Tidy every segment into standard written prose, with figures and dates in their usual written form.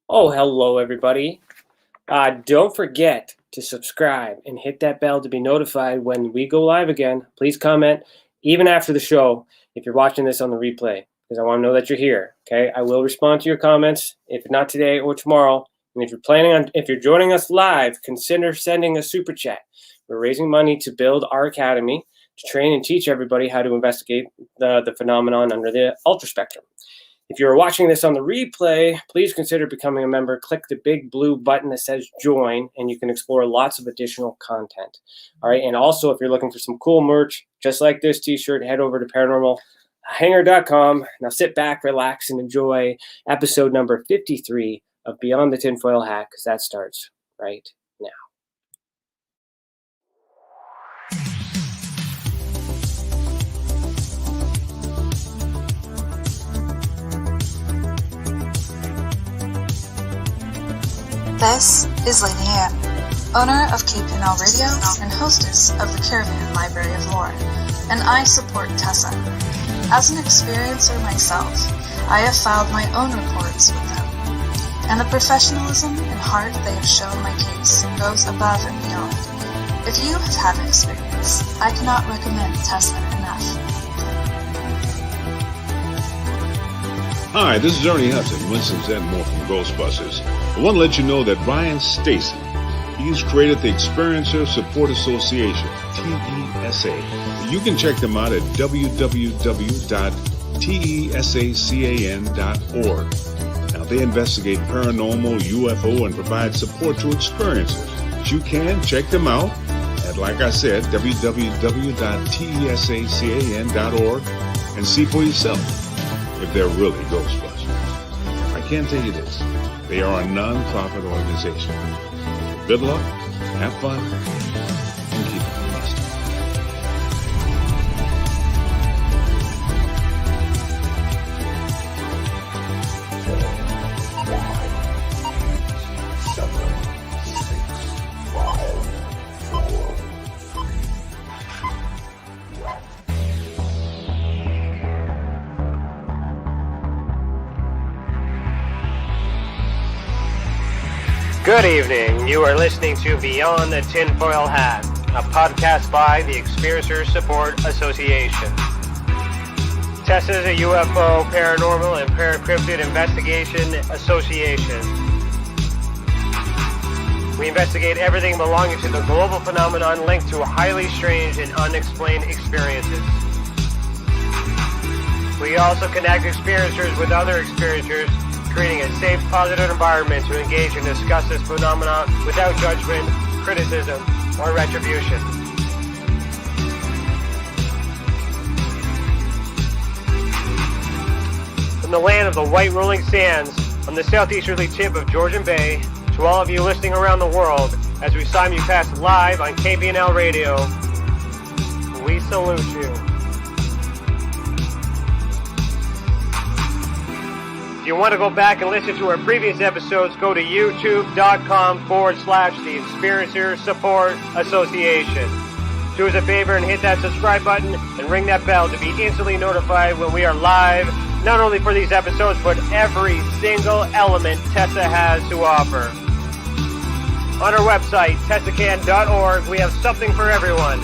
Oh, hello, everybody. Don't forget to subscribe and hit that bell to be notified when we go live again. Please comment even after the show if you're watching this on the replay, because I want to know that you're here. Okay, I will respond to your comments if not today or tomorrow. And if you're joining us live, consider sending a super chat. We're raising money to build our academy to train and teach everybody how to investigate the phenomenon under the ultra spectrum. If you're watching this on the replay, please consider becoming a member. Click the big blue button that says join, and you can explore lots of additional content. All right. And also, if you're looking for some cool merch, just like this t-shirt, head over to paranormalhanger.com. Now sit back, relax, and enjoy episode number 53 of Beyond the Tinfoil Hat, because that starts right now. This is Lady Anne, owner of KPNL Radio and hostess of the Caravan Library of Lore, and I support TESSA. As an experiencer myself, I have filed my own reports with them, and the professionalism and heart they have shown my case goes above and beyond. If you have had an experience, I cannot recommend TESSA enough. Hi, this is Ernie Hudson, Winston Zeddemore from Ghostbusters. I want to let you know that Brian Stacy, he's created the Experiencer Support Association, TESSA. You can check them out at www.tesacan.org. Now, they investigate paranormal, UFO, and provide support to experiencers. But you can check them out at, like I said, www.tesacan.org and see for yourself if they're really Ghostbusters. I can tell you this, they are a non-profit organization. Good luck, have fun, and keep it blessed. Good evening. You are listening to Beyond the Tinfoil Hat, a podcast by the Experiencer Support Association. TESSA is a UFO, paranormal, and paracryptid investigation association. We investigate everything belonging to the global phenomenon linked to highly strange and unexplained experiences. We also connect experiencers with other experiencers, creating a safe, positive environment to engage and discuss this phenomenon without judgment, criticism, or retribution. From the land of the white rolling sands, on the southeasterly tip of Georgian Bay, to all of you listening around the world, as we simulcast live on KPNL Radio, we salute you. If you want to go back and listen to our previous episodes, go to youtube.com/the Experiencer Support Association. Do us a favor and hit that subscribe button and ring that bell to be instantly notified when we are live, not only for these episodes, but every single element TESSA has to offer. On our website, tessacan.org, we have something for everyone.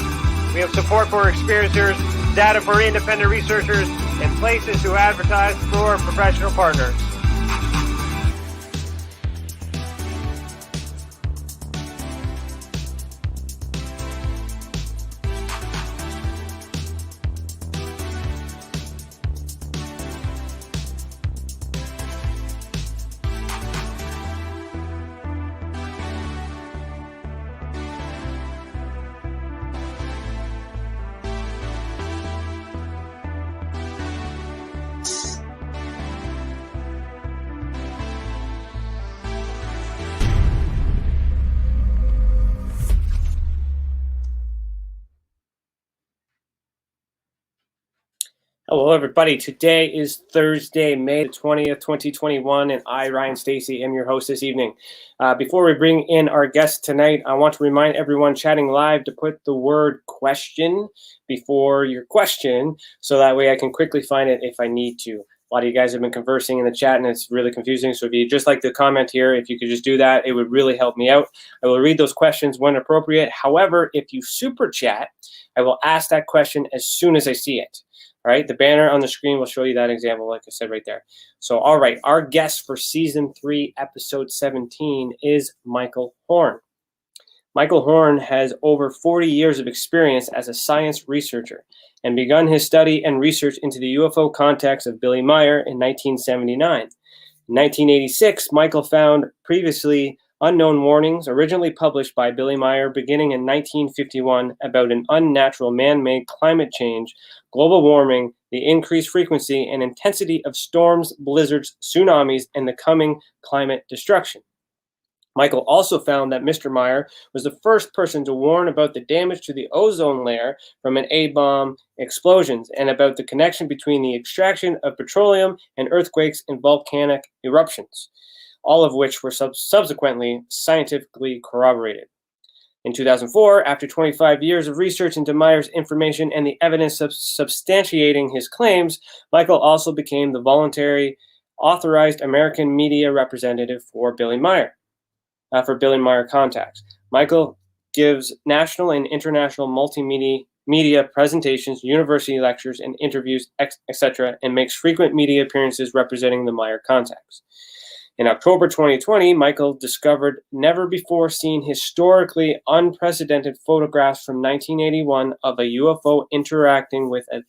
We have support for experiencers, data for independent researchers, and places to advertise for professional partners. Hello, everybody. Today is Thursday, May 20th, 2021, and I, Ryan Stacy, am your host this evening. Before we bring in our guest tonight, I want to remind everyone chatting live to put the word question before your question, so that way I can quickly find it if I need to. A lot of you guys have been conversing in the chat, and it's really confusing. So if you just like to comment here, if you could just do that, it would really help me out. I will read those questions when appropriate. However, if you super chat, I will ask that question as soon as I see it. All right, the banner on the screen will show you that example, like I said right there. So, all right, our guest for Season 3, Episode 17 is Michael Horn. Michael Horn has over 40 years of experience as a science researcher and begun his study and research into the UFO contacts of Billy Meier in 1979. In 1986, Michael found previously unknown warnings originally published by Billy Meier beginning in 1951 about an unnatural man-made climate change, global warming, the increased frequency and intensity of storms, blizzards, tsunamis, and the coming climate destruction. Michael also found that Mr. Meier was the first person to warn about the damage to the ozone layer from an A-bomb explosions and about the connection between the extraction of petroleum and earthquakes and volcanic eruptions, all of which were subsequently scientifically corroborated. In 2004, after 25 years of research into Meier's information and the evidence substantiating his claims, Michael also became the voluntary Authorized American Media Representative for Billy Meier. For Billy Meier Contacts. Michael gives national and international multimedia presentations, university lectures, and interviews, etc., and makes frequent media appearances representing the Meier Contacts. In October 2020, Michael discovered never-before-seen historically unprecedented photographs from 1981 of a UFO interacting with a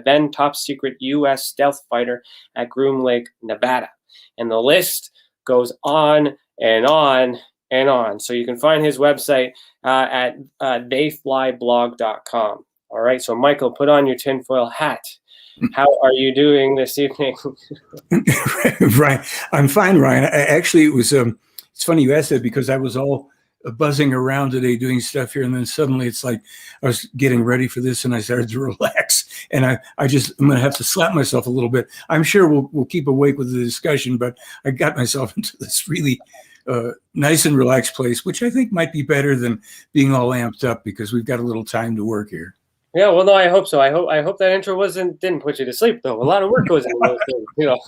then top-secret U.S. stealth fighter at Groom Lake, Nevada. And the list goes on and on and on. So you can find his website at theyflyblog.com. All right. So Michael, put on your tinfoil hat. How are you doing this evening? Right. I'm fine, Ryan. Actually, it was it's funny you asked that because I was all buzzing around today doing stuff here, and then suddenly it's like I was getting ready for this and I started to relax, and I'm going to have to slap myself a little bit. I'm sure we'll keep awake with the discussion, but I got myself into this really nice and relaxed place, which I think might be better than being all amped up because we've got a little time to work here. Yeah, well, no, I hope so. I hope that intro didn't put you to sleep, though. A lot of work goes into those things, you know.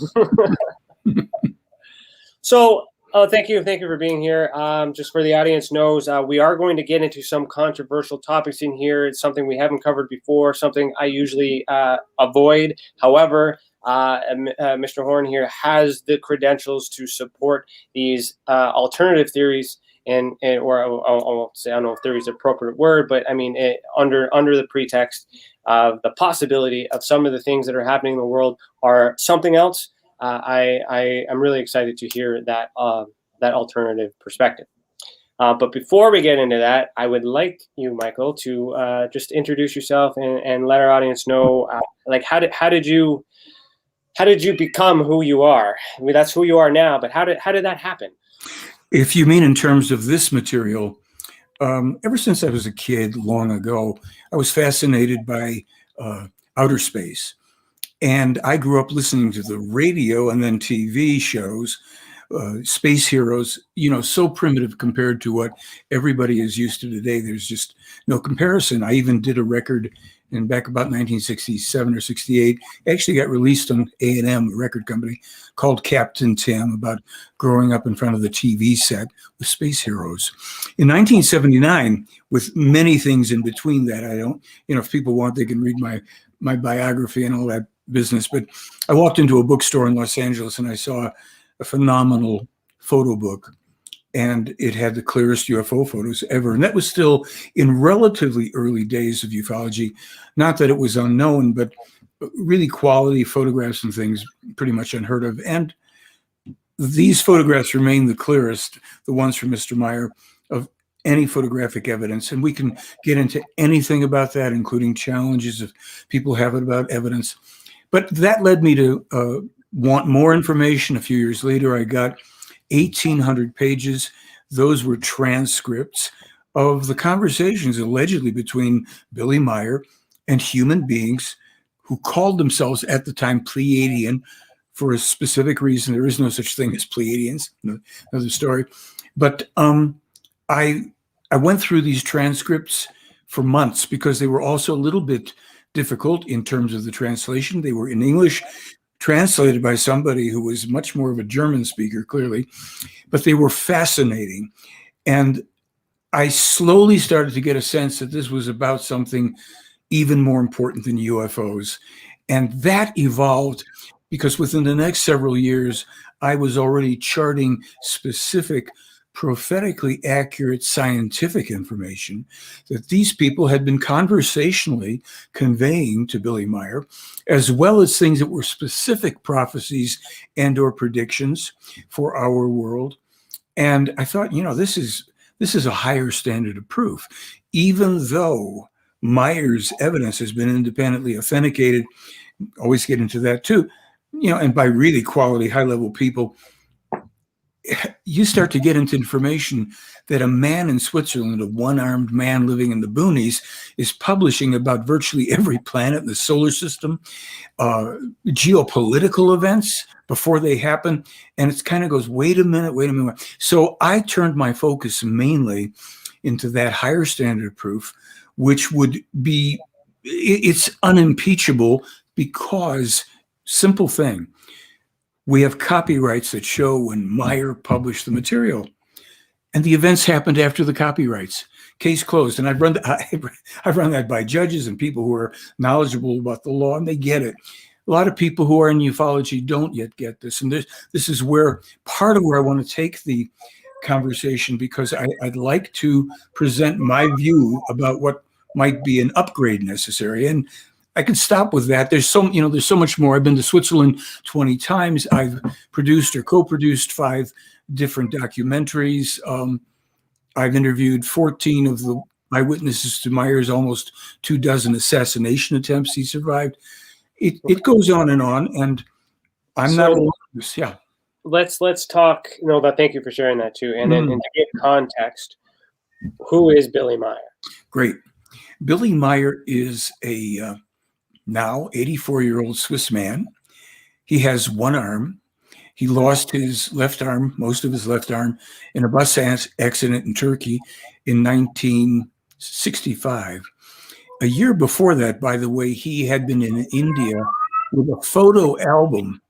So, thank you for being here. Just for the audience knows, we are going to get into some controversial topics in here. It's something we haven't covered before, something I usually avoid. However, Mr. Horn here has the credentials to support these alternative theories, or I won't say, I don't know if theory is the appropriate word, but I mean under the pretext of the possibility of some of the things that are happening in the world are something else. I'm really excited to hear that alternative perspective. But before we get into that, I would like you, Michael, to just introduce yourself and let our audience know, like how did you become who you are? I mean, that's who you are now, but how did that happen? If you mean in terms of this material, ever since I was a kid long ago, I was fascinated by outer space. And I grew up listening to the radio and then TV shows, space heroes, you know, so primitive compared to what everybody is used to today. There's just no comparison. I even did a record in back about 1967 or 68, actually got released on A&M, a record company, called Captain Tim, about growing up in front of the TV set with space heroes. In 1979, with many things in between that, I don't, you know, if people want, they can read my biography and all that business, but I walked into a bookstore in Los Angeles and I saw a phenomenal photo book, and it had the clearest UFO photos ever. And that was still in relatively early days of ufology. Not that it was unknown, but really quality photographs and things pretty much unheard of. And these photographs remain the clearest, the ones from Mr. Meier, of any photographic evidence. And we can get into anything about that, including challenges if people have it about evidence. But that led me to want more information. A few years later, I got 1,800 pages. Those were transcripts of the conversations allegedly between Billy Meier and human beings who called themselves at the time Pleiadian for a specific reason. There is no such thing as Pleiadians, another story. But I went through these transcripts for months because they were also a little bit difficult in terms of the translation. They were in English. translated by somebody who was much more of a German speaker, clearly, but they were fascinating. And I slowly started to get a sense that this was about something even more important than UFOs. And that evolved because within the next several years, I was already charting specific, prophetically accurate scientific information that these people had been conversationally conveying to Billy Meier, as well as things that were specific prophecies and or predictions for our world. And I thought, this is a higher standard of proof, even though Meier's evidence has been independently authenticated. Always get into that too, and by really quality, high-level people. You start to get into information that a man in Switzerland, a one-armed man living in the boonies, is publishing about virtually every planet in the solar system, geopolitical events before they happen. And it kind of goes, wait a minute. So I turned my focus mainly into that higher standard of proof, which would be, it's unimpeachable because, simple thing, we have copyrights that show when Meier published the material, and the events happened after the copyrights. Case closed. And I've run that by judges and people who are knowledgeable about the law, and they get it. A lot of people who are in ufology don't yet get this, and this is where part of where I want to take the conversation, because I'd like to present my view about what might be an upgrade necessary. And I could stop with that. There's so much more. I've been to Switzerland 20 times. I've produced or co-produced 5 different documentaries. I've interviewed 14 of the eyewitnesses to Meier's almost 24 assassination attempts he survived. It goes on, and I'm not alone. Yeah. Let's talk. Thank you for sharing that too. And then to give context, who is Billy Meier? Great. Billy Meier is a now 84-year-old Swiss man. He has one arm. He lost his left arm, most of his left arm, in a bus accident in Turkey in 1965. A year before that, by the way, he had been in India with a photo album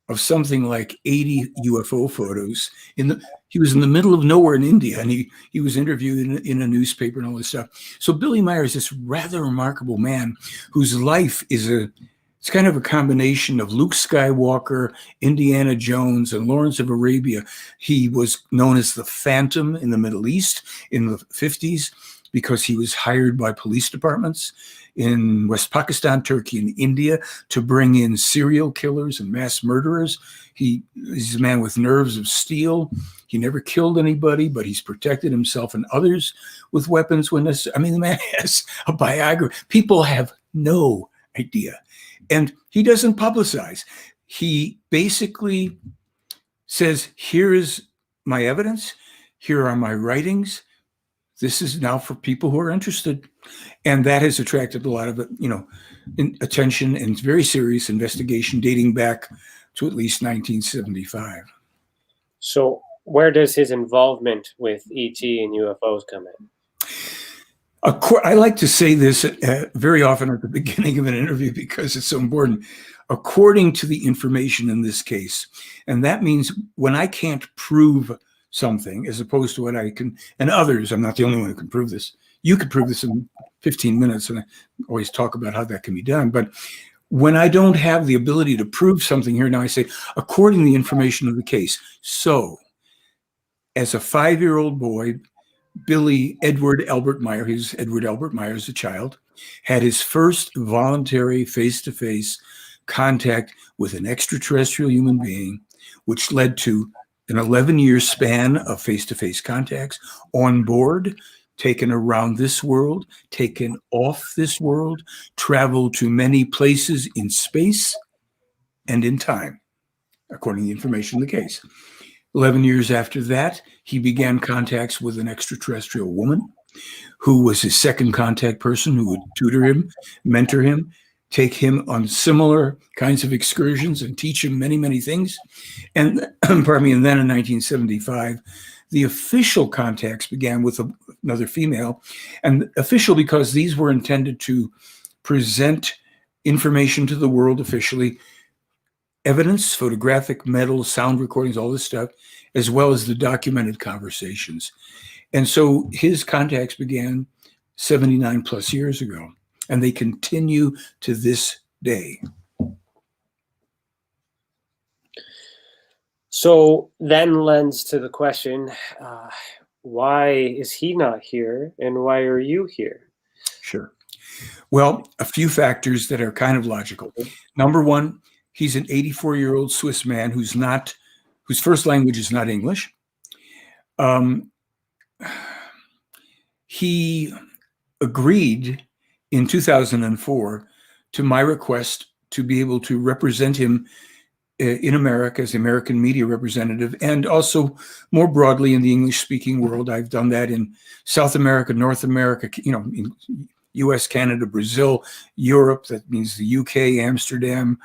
of something like 80 UFO photos. He was in the middle of nowhere in India, and he was interviewed in a newspaper and all this stuff. So Billy Meier is this rather remarkable man whose life it's kind of a combination of Luke Skywalker, Indiana Jones, and Lawrence of Arabia. He was known as the Phantom in the Middle East in the 50s because he was hired by police departments in West Pakistan, Turkey, and India to bring in serial killers and mass murderers. He's a man with nerves of steel. He never killed anybody, but he's protected himself and others with weapons when necessary. I mean, the man has a biography. People have no idea. And he doesn't publicize. He basically says, here is my evidence. Here are my writings. This is now for people who are interested. And that has attracted a lot of, attention and very serious investigation dating back to at least 1975. So where does his involvement with ET and UFOs come in? I like to say this very often at the beginning of an interview because it's so important. According to the information in this case, and that means when I can't prove something, as opposed to what I can, and others, I'm not the only one who can prove this. You could prove this in 15 minutes, and I always talk about how that can be done. But when I don't have the ability to prove something here, now I say, according to the information of the case. So, as a 5-year-old boy, Billy Edward Albert Meier, he was Edward Albert Meier as a child, had his first voluntary face-to-face contact with an extraterrestrial human being, which led to an 11-year span of face-to-face contacts on board, taken around this world, taken off this world, traveled to many places in space and in time, according to the information in the case. 11 years after that, he began contacts with an extraterrestrial woman who was his second contact person who would tutor him, mentor him, take him on similar kinds of excursions and teach him many, many things. And pardon me, and then in 1975, the official contacts began with another female, and official because these were intended to present information to the world officially evidence, photographic, metal, sound recordings, all this stuff, as well as the documented conversations. And so his contacts began 79 plus years ago, and they continue to this day. So then lends to the question, why is he not here and why are you here? Sure. Well, a few factors that are kind of logical. Number one, he's an 84-year-old Swiss man whose first language is not English. He agreed in 2004 to my request to be able to represent him in America as the American Media Representative, and also more broadly in the English-speaking world. I've done that in South America, North America, in US, Canada, Brazil, Europe, that means the UK, Amsterdam,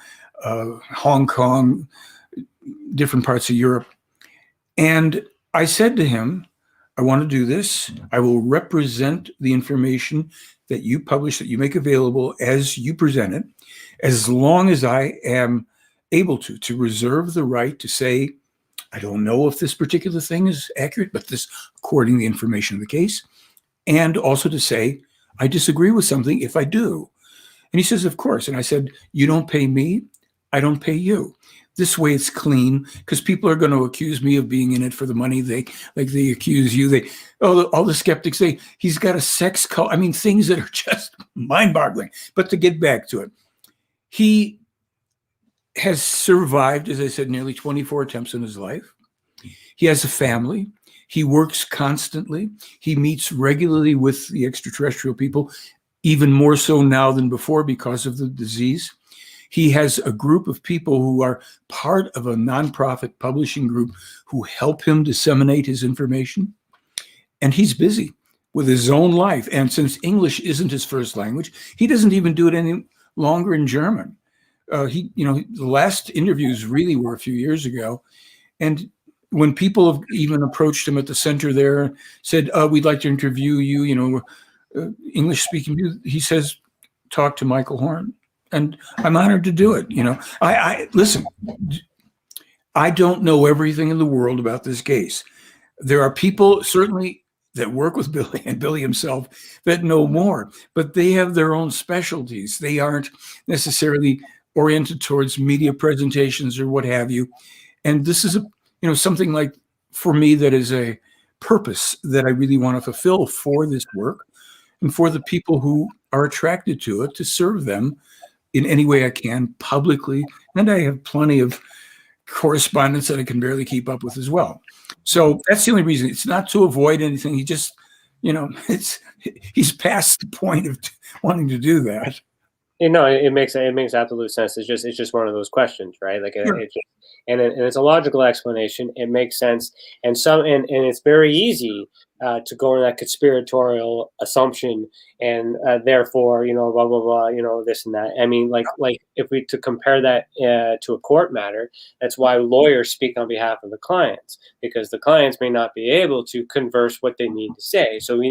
Hong Kong, different parts of Europe. And I said to him, I want to do this. I will represent the information that you publish, that you make available as you present it, as long as I am able to reserve the right to say, I don't know if this particular thing is accurate, but this, according to the information of the case, and also to say, I disagree with something if I do. And he says, of course. And I said, you don't pay me, I don't pay you. This way it's clean, because people are going to accuse me of being in it for the money. They accuse you. All the skeptics say he's got a sex cult. I mean, things that are just mind-boggling. But to get back to it, he has survived, as I said, nearly 24 attempts in his life. He has a family. He works constantly. He meets regularly with the extraterrestrial people, even more so now than before because of the disease. He has a group of people who are part of a nonprofit publishing group who help him disseminate his information. And he's busy with his own life. And since English isn't his first language, he doesn't even do it any longer in German. The last interviews really were a few years ago. And when people have even approached him at the center there, said, we'd like to interview you, English speaking, he says, talk to Michael Horn. And I'm honored to do it. I listen, I don't know everything in the world about this case. There are people certainly that work with Billy and Billy himself that know more, but they have their own specialties. They aren't necessarily oriented towards media presentations or what have you. And this is something like, for me, that is a purpose that I really want to fulfill for this work and for the people who are attracted to it, to serve them in any way I can publicly. And I have plenty of correspondence that I can barely keep up with as well. So that's the only reason. It's not to avoid anything. He just, he's past the point of wanting to do that. It makes absolute sense. It's just one of those questions, right? Like, Sure. And it's a logical explanation. It makes sense, and it's very easy to go in that conspiratorial assumption, and therefore, blah blah blah, this and that. I mean, like if we to compare that to a court matter, that's why lawyers speak on behalf of the clients, because the clients may not be able to converse what they need to say. So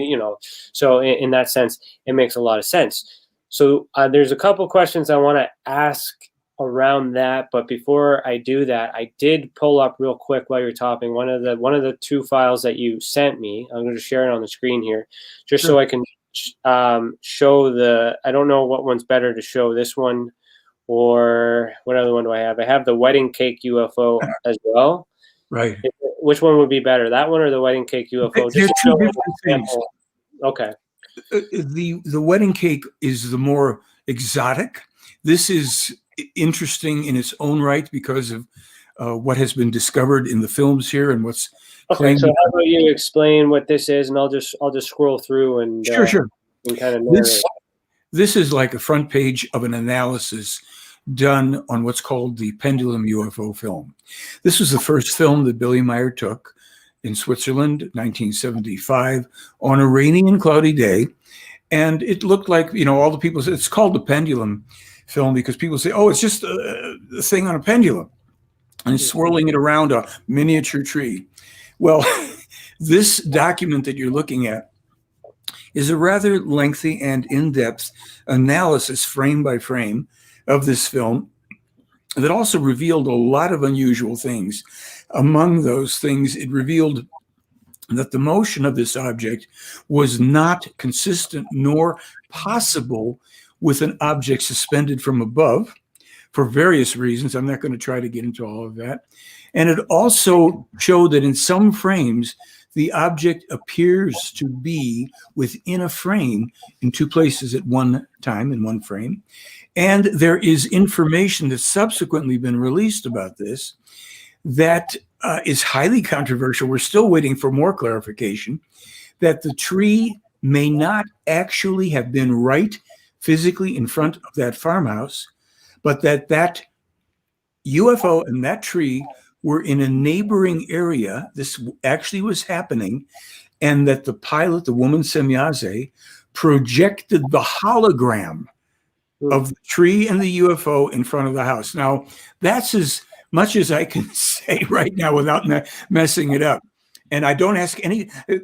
so in that sense, it makes a lot of sense. So there's a couple questions I want to ask around that, but before I do that, I did pull up real quick while you're talking one of the two files that you sent me. I'm going to share it on the screen here, just Sure. so I can show I don't know what one's better to show, this one or what other one do I have? I have the wedding cake UFO as well. Right. Which one would be better, that one or the wedding cake UFO? They're Just to two show an different things. example. Okay. The wedding cake is the more exotic. This is interesting in its own right because of what has been discovered in the films here and what's Okay, claimed. so how about you explain what this is, and I'll just scroll through and Sure. and kind of narrate. This is like a front page of an analysis done on what's called the pendulum UFO film. This was the first film that Billy Meier took in Switzerland, 1975, on a rainy and cloudy day. And it looked like, all the people said, it's called the pendulum film because people say, oh, it's just a thing on a pendulum and it's swirling it around a miniature tree. Well, this document that you're looking at is a rather lengthy and in-depth analysis, frame by frame, of this film. that also revealed a lot of unusual things. Among those things, it revealed that the motion of this object was not consistent nor possible with an object suspended from above for various reasons. I'm not going to try to get into all of that. And it also showed that in some frames, the object appears to be within a frame in two places at one time in one frame. And there is information that's subsequently been released about this that is highly controversial. We're still waiting for more clarification, that the tree may not actually have been right physically in front of that farmhouse, but that UFO and that tree were in a neighboring area. This actually was happening, and that the pilot, the woman Semyaze, projected the hologram of the tree and the UFO in front of the house. Now, that's as much as I can say right now without messing it up. And I don't ask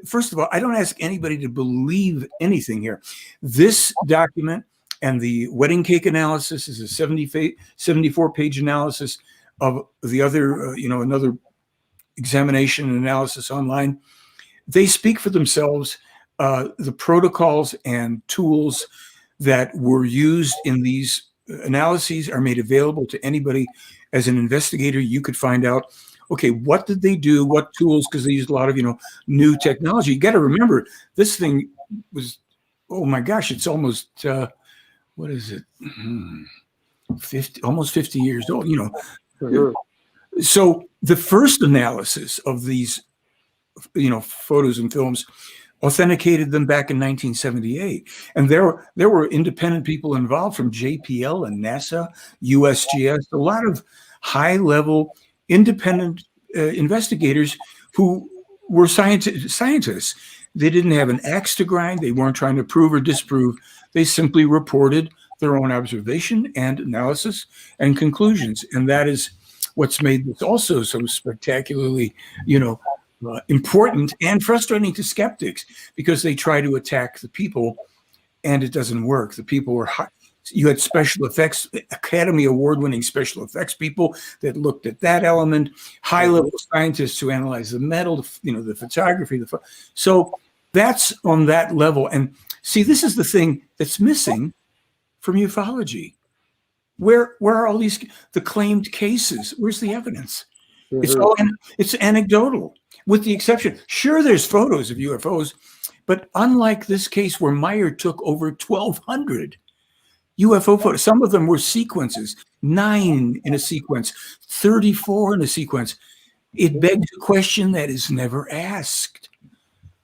first of all, I don't ask anybody to believe anything here. This document and the wedding cake analysis is a 74-page analysis of the other, another examination and analysis online. They speak for themselves. The protocols and tools that were used in these analyses are made available to anybody. As an investigator, you could find out, okay, what did they do? What tools? Because they used a lot of, new technology. You got to remember, this thing was, oh my gosh, it's almost, what is it? 50, almost 50 years old, So the first analysis of these, photos and films authenticated them back in 1978. And there were independent people involved from JPL and NASA, USGS, a lot of high-level independent investigators who were scientists. They didn't have an axe to grind. They weren't trying to prove or disprove. They simply reported their own observation and analysis and conclusions. And that is what's made this also so spectacularly, important and frustrating to skeptics, because they try to attack the people and it doesn't work. The people were high. You had special effects, Academy Award-winning special effects people that looked at that element, high-level scientists who analyze the metal, the photography. So that's on that level. And see, this is the thing that's missing from ufology. Where are all the claimed cases? Where's the evidence? It's anecdotal, with the exception. Sure, there's photos of UFOs, but unlike this case where Meier took over 1,200 UFO photos, some of them were sequences, 9 in a sequence, 34 in a sequence. It begs a question that is never asked.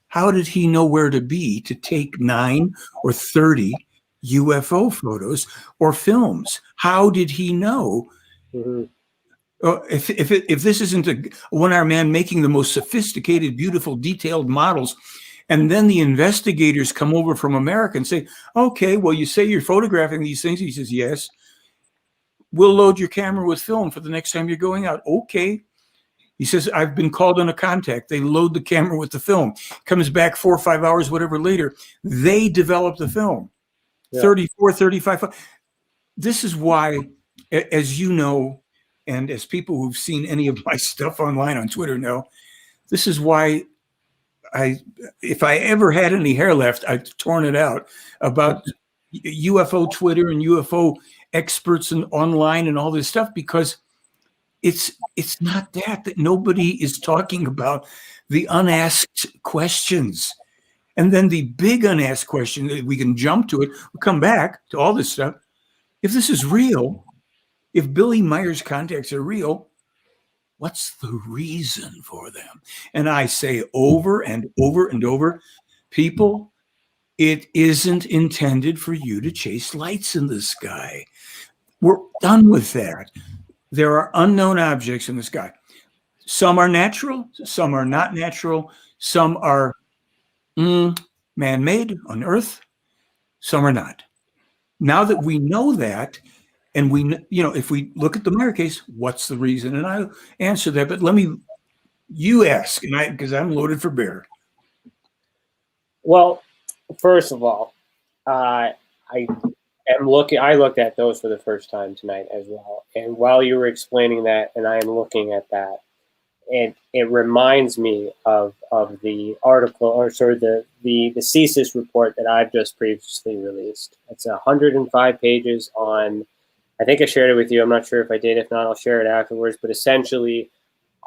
How did he know where to be to take 9 or 30 UFO photos or films? How did he know? If this isn't a one-armed man making the most sophisticated, beautiful, detailed models, and then the investigators come over from America and say, okay, well, you say you're photographing these things. He says, yes. We'll load your camera with film for the next time you're going out. Okay. He says, I've been called on a contact. They load the camera with the film. Comes back 4 or 5 hours, whatever later. They develop the film. Yeah. 34, 35. This is why, as you know, and as people who've seen any of my stuff online on Twitter know, this is why if I ever had any hair left, I've torn it out about UFO Twitter and UFO experts and online and all this stuff, because it's not that nobody is talking about the unasked questions. And then the big unasked question that we can jump to it, we'll come back to all this stuff. If this is real, if Billy Meier's contacts are real, what's the reason for them? And I say over and over and over, people, it isn't intended for you to chase lights in the sky. We're done with that. There are unknown objects in the sky. Some are natural, some are not natural, some are man-made on Earth, some are not. Now that we know that, and if we look at the Meier case, what's the reason? And I'll answer that, but you ask, because I'm loaded for bear. Well, first of all, I I looked at those for the first time tonight as well. And while you were explaining that, and I am looking at that, it reminds me of the article, or sorry, the thesis report that I've just previously released. It's 105 pages on, I think I shared it with you. I'm not sure if I did. If not, I'll share it afterwards. But essentially,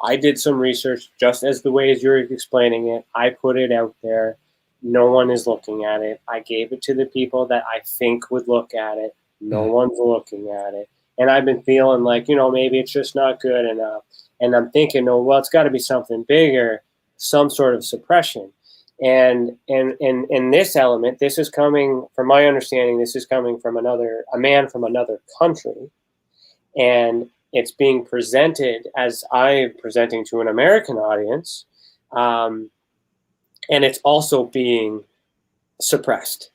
I did some research just as the way as you're explaining it. I put it out there. No one is looking at it. I gave it to the people that I think would look at it. No one's looking at it. And I've been feeling like, maybe it's just not good enough. And I'm thinking, well, it's got to be something bigger, some sort of suppression. And in this element, this is coming, from my understanding, this is coming from a man from another country. And it's being presented as I'm presenting to an American audience. And it's also being suppressed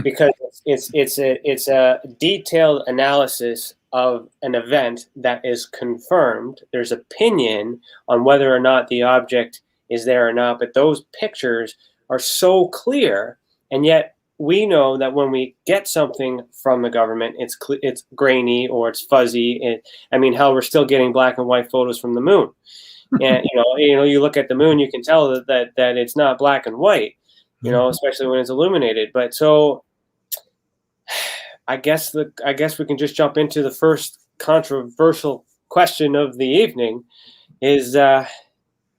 because it's a detailed analysis of an event that is confirmed. There's opinion on whether or not the object is there or not, but those pictures are so clear, and yet we know that when we get something from the government, it's grainy or it's fuzzy. Hell, we're still getting black and white photos from the moon, and you look at the moon, you can tell that it's not black and white, especially when it's illuminated. But so I guess we can just jump into the first controversial question of the evening. Is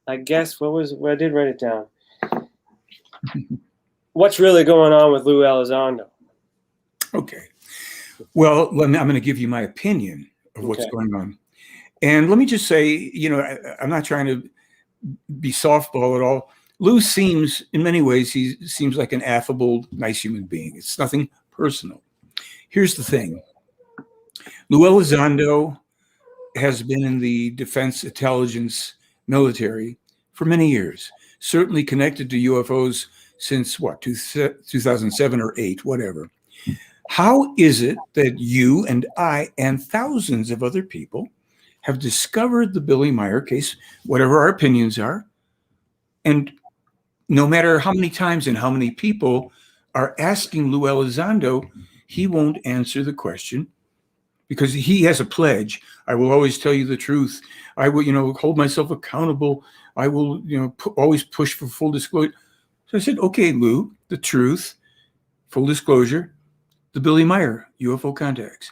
I guess I did write it down. What's really going on with Lou Elizondo? Okay. Well, I'm going to give you my opinion of what's going on. And let me just say, I'm not trying to be softball at all. Lou seems, in many ways, he seems like an affable, nice human being. It's nothing personal. Here's the thing. Lou Elizondo has been in the defense intelligence military for many years, certainly connected to UFOs since 2007 or 8, whatever. How is it that you and I and thousands of other people have discovered the Billy Meier case, whatever our opinions are, and no matter how many times and how many people are asking Lou Elizondo, he won't answer the question because he has a pledge. I will always tell you the truth. I will, hold myself accountable. I will, always push for full disclosure. So I said, okay, Lou, the truth, full disclosure, the Billy Meier UFO contacts.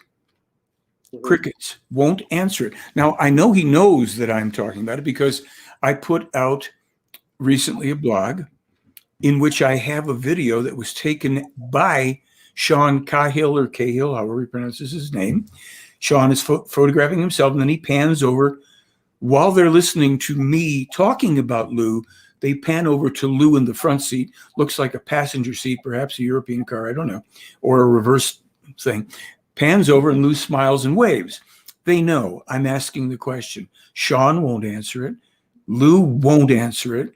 Crickets, won't answer it. Now, I know he knows that I'm talking about it because I put out recently a blog in which I have a video that was taken by Sean Cahill, or Cahill, however he pronounces his name. Sean is photographing himself, and then he pans over. While they're listening to me talking about Lou, they pan over to Lou in the front seat. Looks like a passenger seat, perhaps a European car, I don't know, or a reverse thing. Pans over, and Lou smiles and waves. They know I'm asking the question. Sean won't answer it. Lou won't answer it.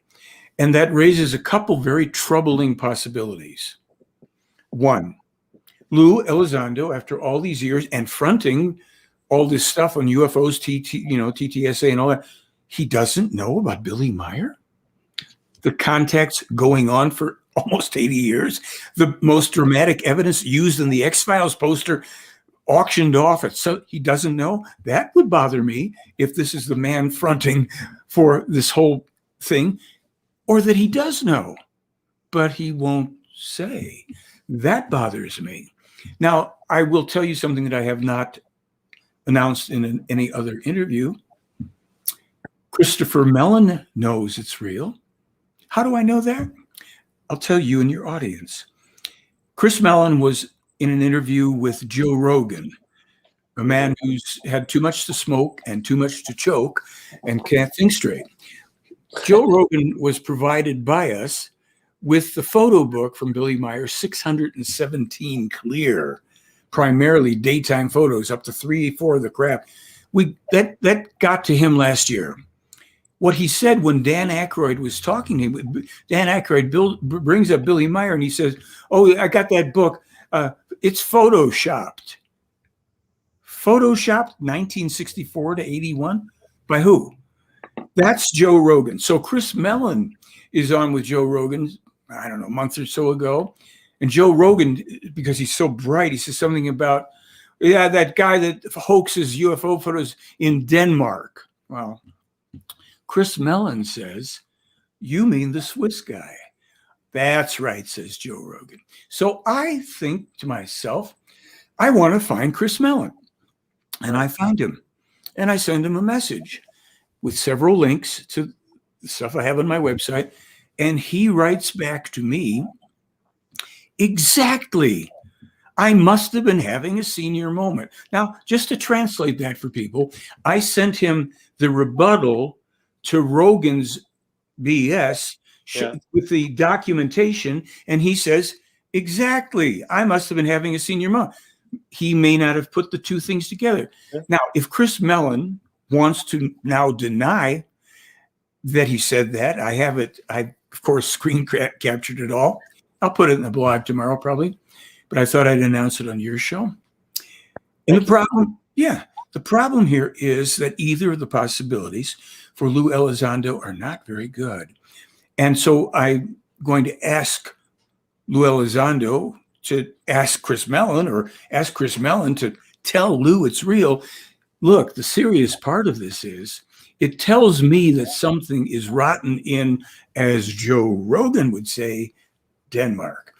And that raises a couple very troubling possibilities. One, Lou Elizondo, after all these years and fronting all this stuff on UFOs, TTSA and all that, he doesn't know about Billy Meier? The contacts going on for almost 80 years, the most dramatic evidence used in the X-Files poster auctioned off. So he doesn't know? That would bother me if this is the man fronting for this whole thing, or that he does know, but he won't say. That bothers me. Now, I will tell you something that I have not announced in any other interview. Christopher Mellon knows it's real. How do I know that? I'll tell you and your audience. Chris Mellon was in an interview with Joe Rogan, a man who's had too much to smoke and too much to choke and can't think straight. Joe Rogan was provided by us with the photo book from Billy Meier, 617 clear, primarily daytime photos, up to 3-4 of the crap. That got to him last year. What he said when Dan Aykroyd was talking to him, Dan Aykroyd brings up Billy Meier and he says, "Oh, I got that book. It's photoshopped." Photoshopped 1964 to 81? By who? That's Joe Rogan. So Chris Mellon is on with Joe Rogan, I don't know, a month or so ago. And Joe Rogan, because he's so bright, he says something about, yeah, that guy that hoaxes UFO photos in Denmark. Well, Chris Mellon says, you mean the Swiss guy. That's right, says Joe Rogan. So I think to myself, I want to find Chris Mellon. And I find him. And I send him a message with several links to the stuff I have on my website. And he writes back to me, exactly. I must have been having a senior moment. Now, just to translate that for people, I sent him the rebuttal to Rogan's BS with the documentation, and he says, exactly, I must have been having a senior moment. He may not have put the two things together. Yeah. Now, if Chris Mellon wants to now deny that he said that, I have it, I, of course, screen captured it all. I'll put it in the blog tomorrow, probably. But I thought I'd announce it on your show. And the problem here is that either of the possibilities for Lou Elizondo are not very good. And so I'm going to ask Lou Elizondo to ask Chris Mellon, or ask Chris Mellon to tell Lou it's real. Look, the serious part of this is it tells me that something is rotten in, as Joe Rogan would say, Denmark.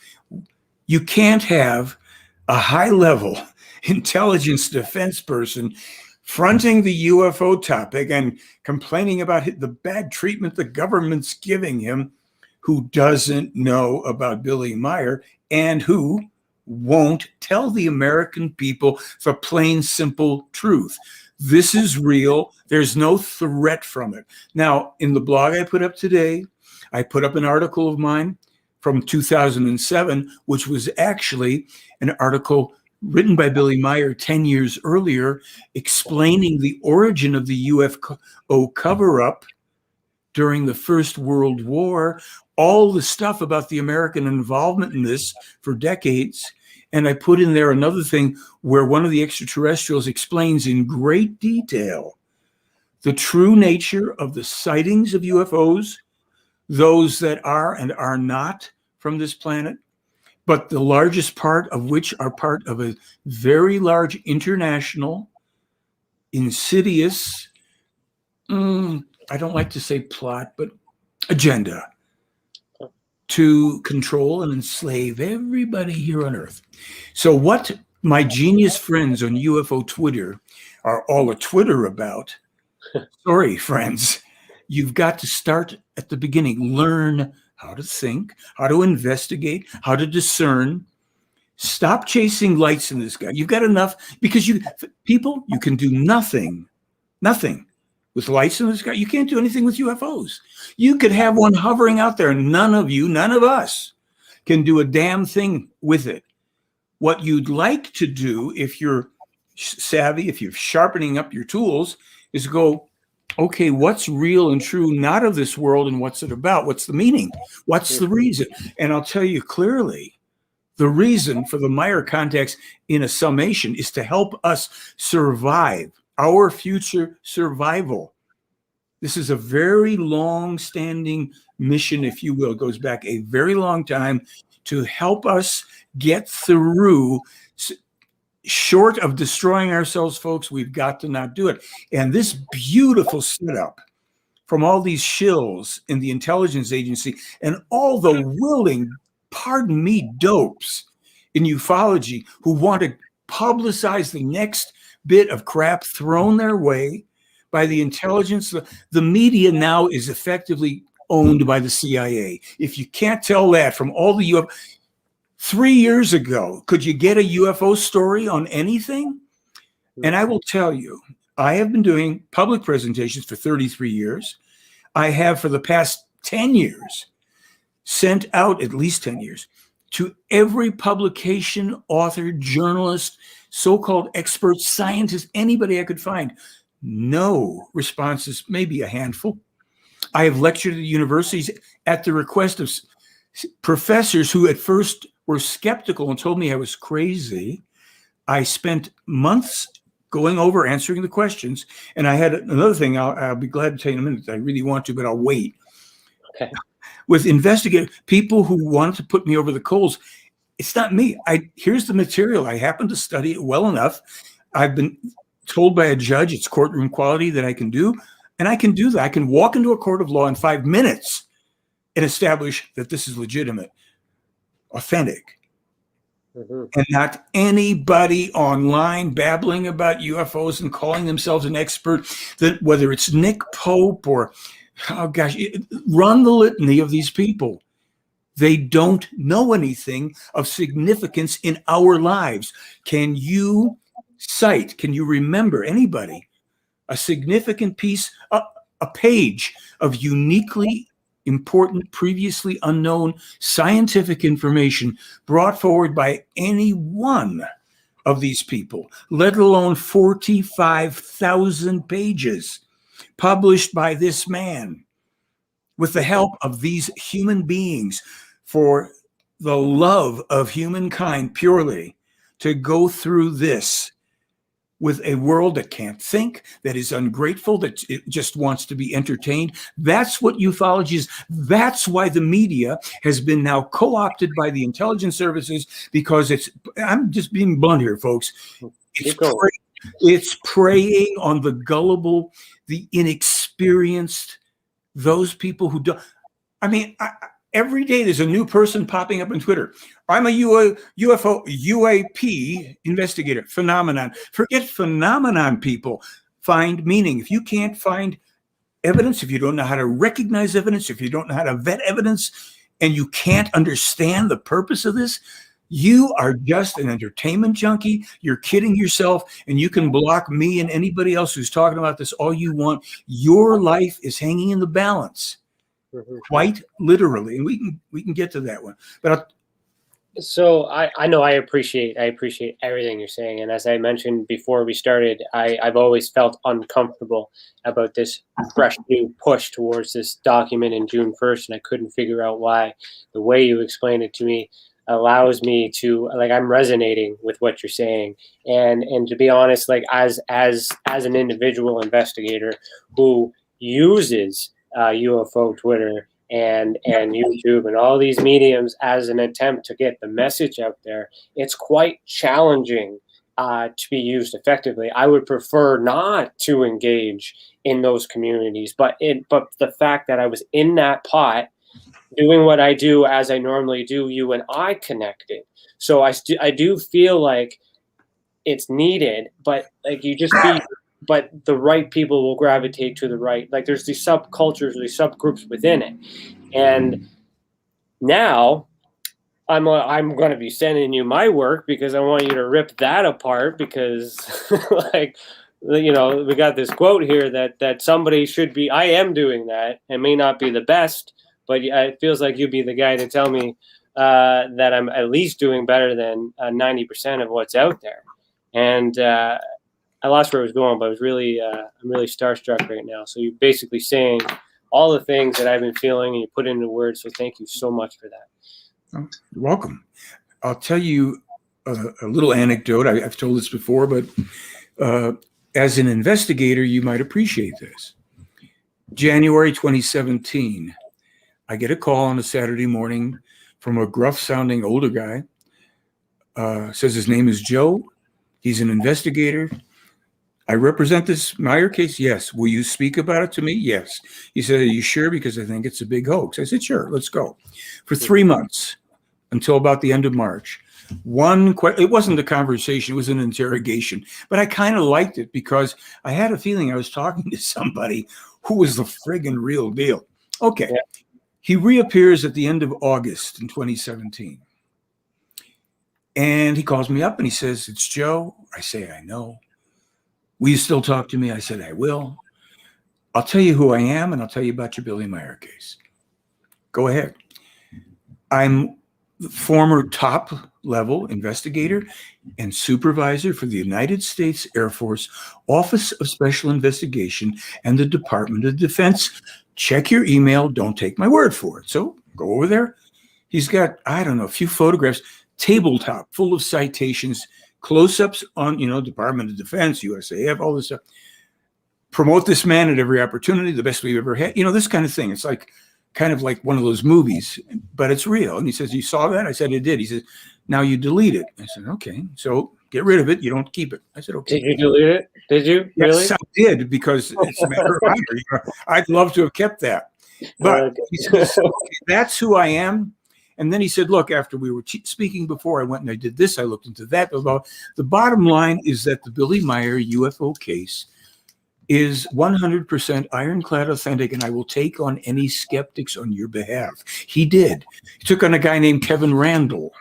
You can't have a high-level intelligence defense person fronting the UFO topic and complaining about the bad treatment the government's giving him, who doesn't know about Billy Meier and who won't tell the American people the plain, simple truth. This is real. There's no threat from it. Now, in the blog I put up today, I put up an article of mine from 2007, which was actually an article written by Billy Meier 10 years earlier, explaining the origin of the UFO cover-up during the First World War, all the stuff about the American involvement in this for decades. And I put in there another thing where one of the extraterrestrials explains in great detail the true nature of the sightings of UFOs, those that are and are not from this planet, but the largest part of which are part of a very large international, insidious, I don't like to say plot, but agenda to control and enslave everybody here on Earth. So what my genius friends on UFO Twitter are all a Twitter about, sorry, friends, you've got to start at the beginning. Learn how to think, how to investigate, how to discern. Stop chasing lights in the sky. You've got enough, because you can do nothing with lights in the sky. You can't do anything with UFOs. You could have one hovering out there. None of us can do a damn thing with it. What you'd like to do, if you're savvy, if you're sharpening up your tools, is go, okay, what's real and true, not of this world, and what's it about? What's the meaning? What's the reason? And I'll tell you clearly, the reason for the Meier Contacts in a summation is to help us survive, our future survival. This is a very long-standing mission, if you will. It goes back a very long time to help us get through. Short of destroying ourselves, folks, we've got to not do it. And this beautiful setup from all these shills in the intelligence agency and all the willing, pardon me, dopes in ufology who want to publicize the next bit of crap thrown their way by the intelligence. The media now is effectively owned by the CIA. If you can't tell that from all the UFO, 3 years ago, could you get a UFO story on anything? And I will tell you, I have been doing public presentations for 33 years. I have, for the past 10 years, sent out, at least 10 years, to every publication, author, journalist, so-called expert, scientist, anybody I could find. No responses, maybe a handful. I have lectured at universities at the request of professors who at first were skeptical and told me I was crazy. I spent months going over, answering the questions. And I had another thing I'll be glad to tell you in a minute. I really want to, but I'll wait. Okay. With investigators, people who wanted to put me over the coals, It's not me. Here's the material. I happen to study it well enough. I've been told by a judge it's courtroom quality that I can do, and I can do that. I can walk into a court of law in 5 minutes and establish that this is legitimate, authentic, and not anybody online babbling about UFOs and calling themselves an expert, that whether it's Nick Pope or, oh gosh, run the litany of these people. They don't know anything of significance in our lives. Can you cite, can you remember anybody, a significant piece, a page of uniquely important, previously unknown scientific information brought forward by any one of these people, let alone 45,000 pages published by this man with the help of these human beings for the love of humankind purely, to go through this with a world that can't think, that is ungrateful, that it just wants to be entertained. That's what ufology is. That's why the media has been now co-opted by the intelligence services, because I'm just being blunt here, folks. It's preying on the gullible, the inexperienced, those people who don't. I mean, every day there's a new person popping up on Twitter. I'm a UFO, UAP investigator. Phenomenon. Forget phenomenon, people. Find meaning. If you can't find evidence, if you don't know how to recognize evidence, if you don't know how to vet evidence, and you can't understand the purpose of this, you are just an entertainment junkie. You're kidding yourself, and you can block me and anybody else who's talking about this all you want. Your life is hanging in the balance. Quite literally, and we can get to that one. But so I know I appreciate everything you're saying, and as I mentioned before we started, I've always felt uncomfortable about this fresh new push towards this document in June 1st, and I couldn't figure out why. The way you explained it to me allows me to, like, I'm resonating with what you're saying, and to be honest, like as an individual investigator who uses UFO Twitter and YouTube and all these mediums as an attempt to get the message out there, it's quite challenging to be used effectively. I would prefer not to engage in those communities, but the fact that I was in that pot doing what I do as I normally do, you and I connected. So I do feel like it's needed, but like you just be. But the right people will gravitate to the right. Like there's these subcultures, these subgroups within it. And now I'm going to be sending you my work because I want you to rip that apart, because like, you know, we got this quote here that somebody should be, I am doing that. It may not be the best, but it feels like you'd be the guy to tell me that I'm at least doing better than 90% of what's out there. And, I lost where I was going, but I was really, I'm really starstruck right now. So you're basically saying all the things that I've been feeling, and you put it into words. So thank you so much for that. Oh, you're welcome. I'll tell you a little anecdote. I've told this before, but as an investigator, you might appreciate this. January 2017, I get a call on a Saturday morning from a gruff-sounding older guy. Says his name is Joe. He's an investigator. I represent this Meier case. Yes. Will you speak about it to me? Yes. He said, are you sure? Because I think it's a big hoax. I said, sure, let's go. For 3 months, until about the end of March, it wasn't a conversation, it was an interrogation. But I kind of liked it because I had a feeling I was talking to somebody who was the friggin' real deal. Okay. Yeah. He reappears at the end of August in 2017. And he calls me up and he says, it's Joe. I say, I know. Will you still talk to me? I said, I will. I'll tell you who I am, and I'll tell you about your Billy Meier case. Go ahead. I'm the former top-level investigator and supervisor for the United States Air Force Office of Special Investigation and the Department of Defense. Check your email. Don't take my word for it. So go over there. He's got, I don't know, a few photographs, tabletop, full of citations, close-ups on, Department of Defense, USAF, all this stuff. Promote this man at every opportunity, the best we've ever had. This kind of thing. It's like kind of like one of those movies, but it's real. And he says, you saw that? I said, I did. He says, now you delete it. I said, okay, so get rid of it. You don't keep it. I said, okay. Did you delete it? Did you? Really? Yes, I did, because it's a matter of honor. You know, I'd love to have kept that. But he says, okay, that's who I am. And then he said, look, after we were speaking before, I went and I did this. I looked into that. The bottom line is that the Billy Meier UFO case is 100% ironclad authentic, and I will take on any skeptics on your behalf. He did. He took on a guy named Kevin Randall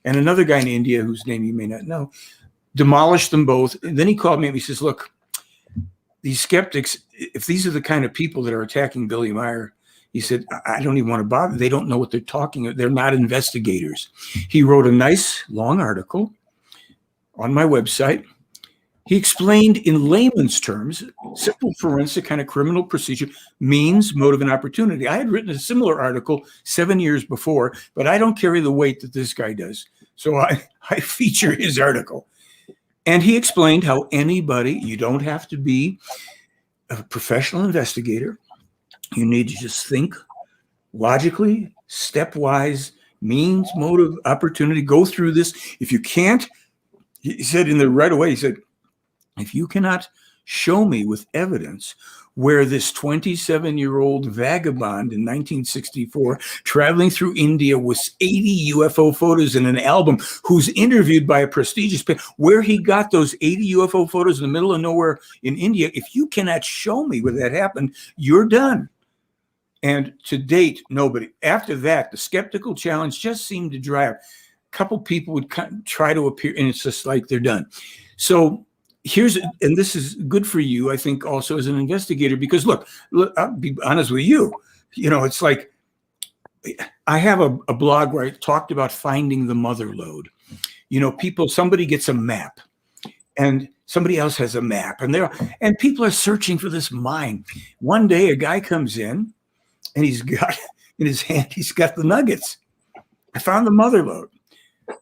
and another guy in India whose name you may not know, demolished them both. And then he called me and he says, look, these skeptics, if these are the kind of people that are attacking Billy Meier, he said, I don't even want to bother. They don't know what they're talking about. They're not investigators. He wrote a nice long article on my website. He explained in layman's terms, simple forensic kind of criminal procedure, means, motive, and opportunity. I had written a similar article 7 years before, but I don't carry the weight that this guy does. So I feature his article. And he explained how anybody, you don't have to be a professional investigator. You need to just think logically, stepwise, means, motive, opportunity, go through this. If you can't, he said in the right away, he said, if you cannot show me with evidence where this 27-year-old vagabond in 1964 traveling through India with 80 UFO photos in an album, who's interviewed by a prestigious paper, where he got those 80 UFO photos in the middle of nowhere in India, if you cannot show me where that happened, you're done. And to date, nobody. After that, the skeptical challenge just seemed to dry up. A couple people would try to appear, and it's just like they're done. So and this is good for you, I think, also as an investigator, because look, I'll be honest with you. You know, it's like I have a blog where I talked about finding the mother lode. You know, somebody gets a map and somebody else has a map, and people are searching for this mine. One day a guy comes in and he's got in his hand, he's got the nuggets. I found the mother lode.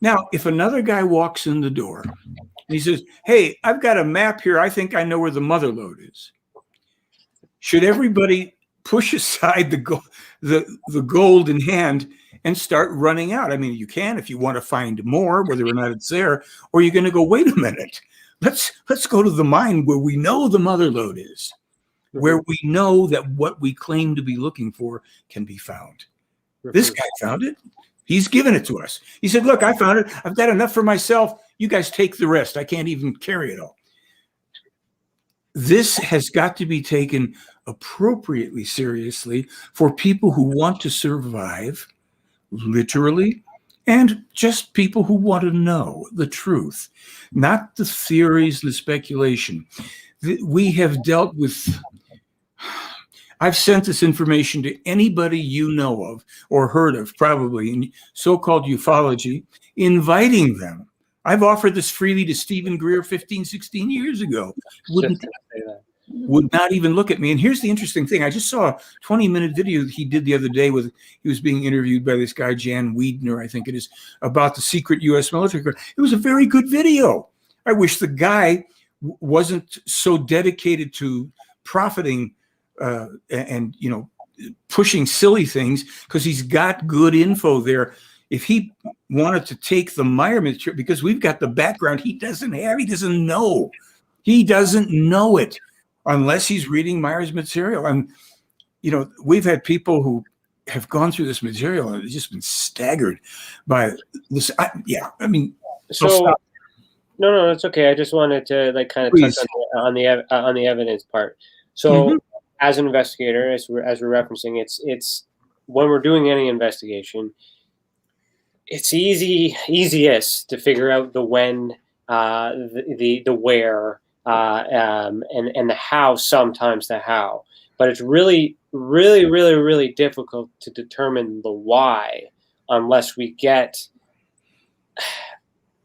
Now, if another guy walks in the door, he says, hey, I've got a map here. I think I know where the mother lode is. Should everybody push aside the gold in hand and start running out? I mean, you can if you want to find more, whether or not it's there, or you're going to go, wait a minute. Let's go to the mine where we know the mother lode is, where we know that what we claim to be looking for can be found. This guy found it. He's given it to us. He said, look, I found it. I've got enough for myself. You guys take the rest. I can't even carry it all. This has got to be taken appropriately seriously for people who want to survive, literally, and just people who want to know the truth, not the theories, the speculation. We have dealt with... I've sent this information to anybody you know of or heard of, probably in so-called ufology, inviting them. I've offered this freely to Stephen Greer 15, 16 years ago. Would not even look at me. And here's the interesting thing. I just saw a 20-minute video he did the other day he was being interviewed by this guy, Jan Wiedner, I think it is, about the secret U.S. military. It was a very good video. I wish the guy wasn't so dedicated to profiting and pushing silly things, because he's got good info there. If he wanted to take the Meier material, because we've got the background he doesn't know it unless he's reading Meier's material. And we've had people who have gone through this material and have just been staggered by this. No, it's okay. I just wanted to kind of touch on the evidence part. So as an investigator, as we're referencing, it's when we're doing any investigation, it's easiest to figure out the when, the where, and the how, sometimes the how. But it's really, really, really, really difficult to determine the why unless we get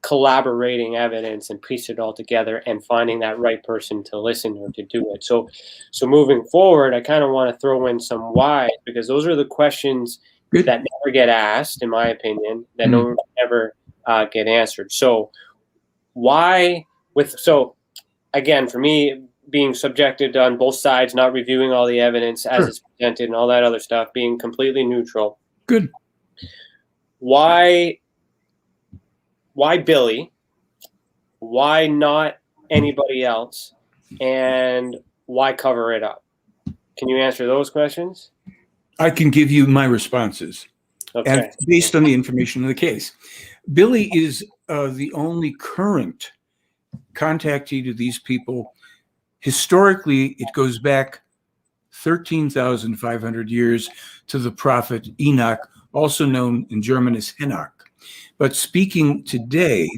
collaborating evidence and piece it all together and finding that right person to listen or to do it. So moving forward, I kind of want to throw in some why, because those are the questions that never get asked, in my opinion, that never get answered. So again, for me, being subjected on both sides, not reviewing all the evidence as Sure. it's presented and all that other stuff, being completely neutral. Good. Why Billy? Why not anybody else? And why cover it up? Can you answer those questions? I can give you my responses. Okay. And based on the information in the case. Billy is the only current contactee to these people. Historically, it goes back 13,500 years to the prophet Enoch, also known in German as Enoch. But speaking today,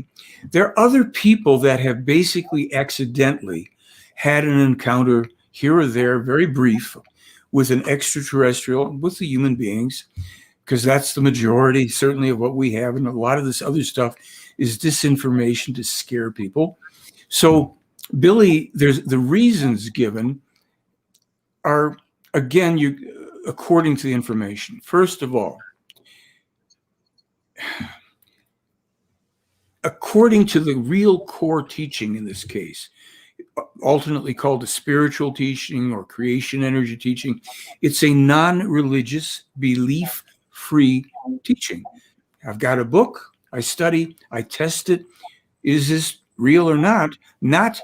there are other people that have basically accidentally had an encounter here or there, very brief, with an extraterrestrial, with the human beings, because that's the majority, certainly, of what we have. And a lot of this other stuff is disinformation to scare people. So Billy, there's the reasons given are, again, according to the information. First of all, according to the real core teaching in this case, alternately called a spiritual teaching or creation energy teaching, it's a non-religious, belief-free teaching. I've got a book, I study, I test it. Is this real or not? Not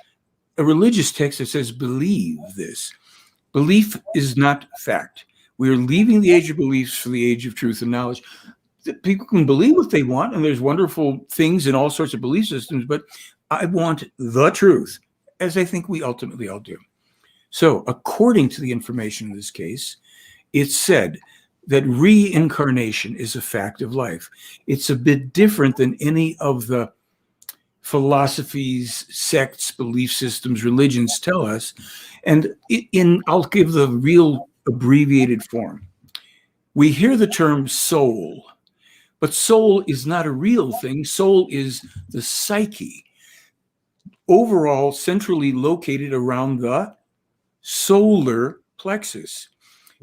a religious text that says believe this. Belief is not fact. We are leaving the age of beliefs for the age of truth and knowledge. People can believe what they want, and there's wonderful things in all sorts of belief systems, but I want the truth, as I think we ultimately all do. So according to the information in this case, it's said that reincarnation is a fact of life. It's a bit different than any of the philosophies, sects, belief systems, religions tell us. And I'll give the real abbreviated form. We hear the term soul, but soul is not a real thing. Soul is the psyche, overall centrally located around the solar plexus.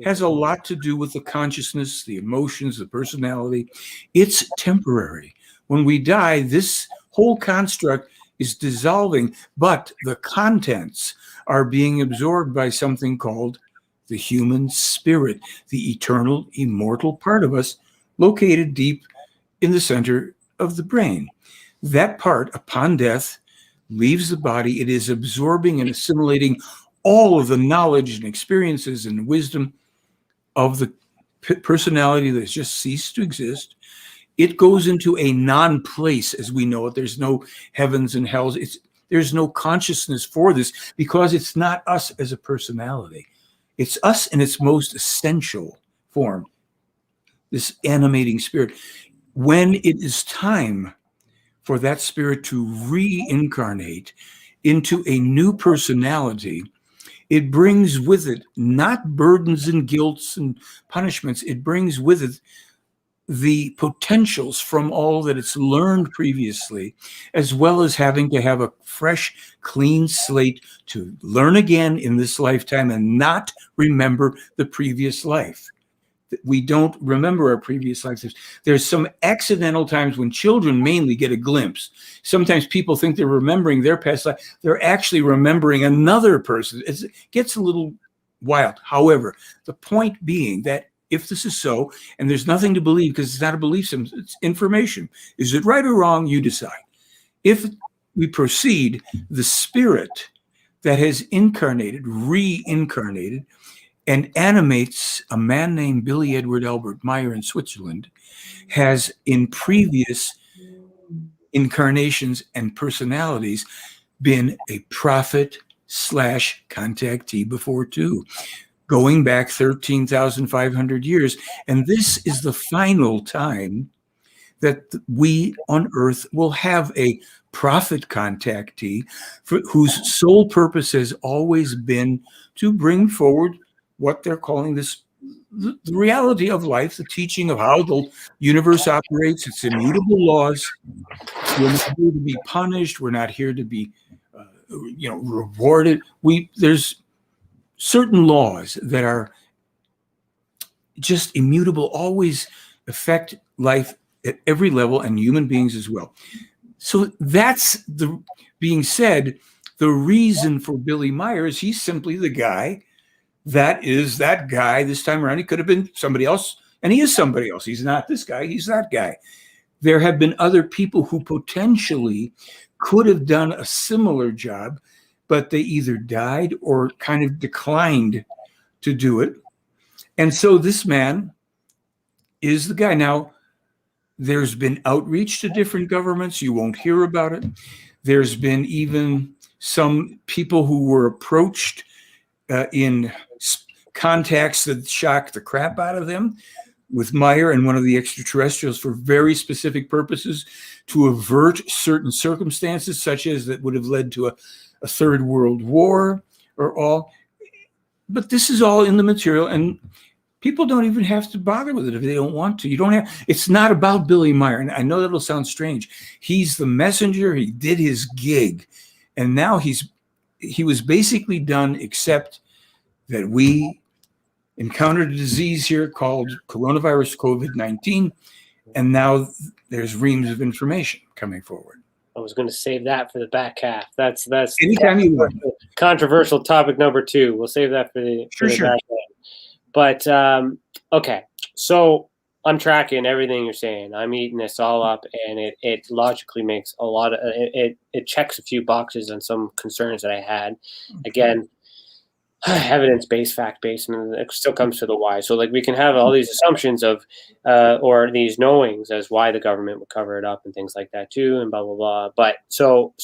Has a lot to do with the consciousness, the emotions, the personality. It's temporary. When we die, this whole construct is dissolving, but the contents are being absorbed by something called the human spirit, the eternal, immortal part of us located deep in the center of the brain. That part, upon death, leaves the body. It is absorbing and assimilating all of the knowledge and experiences and wisdom of the personality that has just ceased to exist. It goes into a non-place as we know it. There's no heavens and hells. There's no consciousness for this because it's not us as a personality. It's us in its most essential form, this animating spirit. When it is time for that spirit to reincarnate into a new personality, it brings with it not burdens and guilts and punishments. It brings with it the potentials from all that it's learned previously, as well as having to have a fresh, clean slate to learn again in this lifetime and not remember the previous life. We don't remember our previous lives. There's some accidental times when children mainly get a glimpse. Sometimes people think they're remembering their past life. They're actually remembering another person. It gets a little wild. However, the point being that if this is so, and there's nothing to believe because it's not a belief system, it's information. Is it right or wrong? You decide. If we proceed, the spirit that has incarnated, reincarnated, and animates a man named Billy Edward Albert Meier in Switzerland, has in previous incarnations and personalities been a prophet / contactee before too, going back 13,500 years. And this is the final time that we on Earth will have a prophet contactee whose sole purpose has always been to bring forward what they're calling the reality of life, the teaching of how the universe operates, its immutable laws. We're not here to be punished. We're not here to be, rewarded. There's certain laws that are just immutable, always affect life at every level and human beings as well. So that's the being said. The reason for Billy Meier is he's simply the guy that is that guy. This time around, he could have been somebody else, and he is somebody else. He's not this guy, he's that guy. There have been other people who potentially could have done a similar job, but they either died or kind of declined to do it. And so this man is the guy. Now, there's been outreach to different governments. You won't hear about it. There's been even some people who were approached in contacts that shocked the crap out of them with Meier and one of the extraterrestrials for very specific purposes to avert certain circumstances, such as that would have led to a third world war or all. But this is all in the material, and people don't even have to bother with it if they don't want to. You don't have. It's not about Billy Meier, and I know that'll sound strange. He's the messenger. He did his gig, and now he was basically done, except that we encountered a disease here called coronavirus COVID-19, and now there's reams of information coming forward. I was going to save that for the back half. That's Anytime you want. Controversial topic number 2. We'll save that for the back half. But okay, so I'm tracking everything you're saying. I'm eating this all up, and it logically makes a lot of it checks a few boxes on some concerns that I had. Again, evidence-based, fact-based, and it still comes to the why. So like we can have all these assumptions of or these knowings as why the government would cover it up and things like that too, and blah blah blah. But so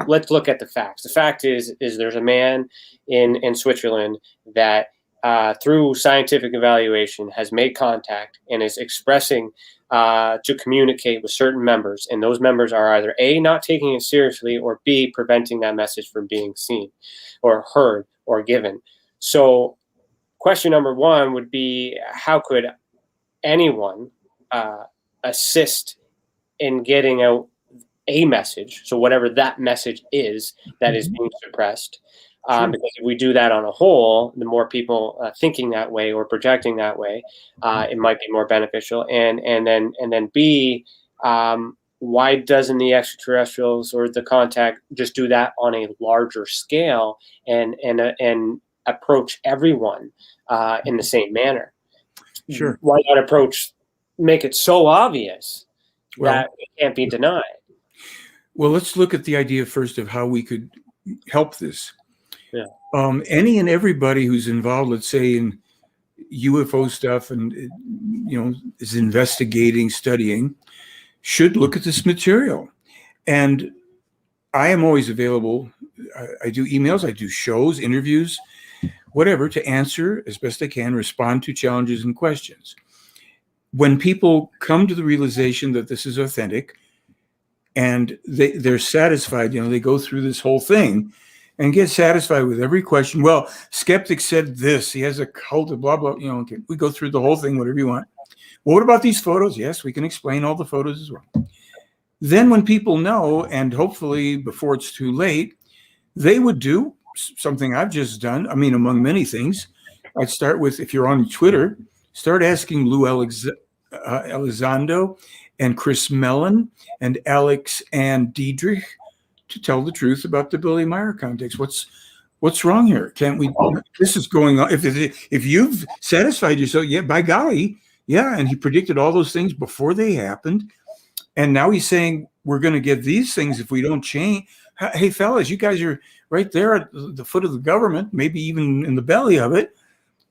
let's look at the facts. The fact is there's a man in Switzerland that through scientific evaluation has made contact and is expressing to communicate with certain members, and those members are either A, not taking it seriously, or B, preventing that message from being seen or heard or given. So question number 1 would be, how could anyone assist in getting out a message, so whatever that message is that is being suppressed? Because if we do that on a whole, the more people thinking that way or projecting that way, it might be more beneficial. And then B, why doesn't the extraterrestrials or the contact just do that on a larger scale and approach everyone in the same manner? Sure. Why not make it so obvious that it can't be denied? Well, let's look at the idea first of how we could help this. Yeah. Any and everybody who's involved, let's say, in UFO stuff and is investigating, studying, should look at this material. And I am always available. I do emails, I do shows, interviews, whatever, to answer as best I can, respond to challenges and questions. When people come to the realization that this is authentic and they're satisfied, they go through this whole thing and get satisfied with every question. Well, skeptic said this, he has a cult of blah, blah, okay, we go through the whole thing, whatever you want. Well, what about these photos? Yes, we can explain all the photos as well. Then when people know, and hopefully before it's too late, they would do something I've just done. I mean, among many things, I'd start with, if you're on Twitter, start asking Lou Elizondo and Chris Mellon and Alex and Diedrich to tell the truth about the Billy Meier Contacts. What's wrong here? Can't we? This is going on. If you've satisfied yourself, yeah, by golly, yeah. And he predicted all those things before they happened, and now he's saying we're going to get these things if we don't change. Hey, fellas, you guys are right there at the foot of the government, maybe even in the belly of it.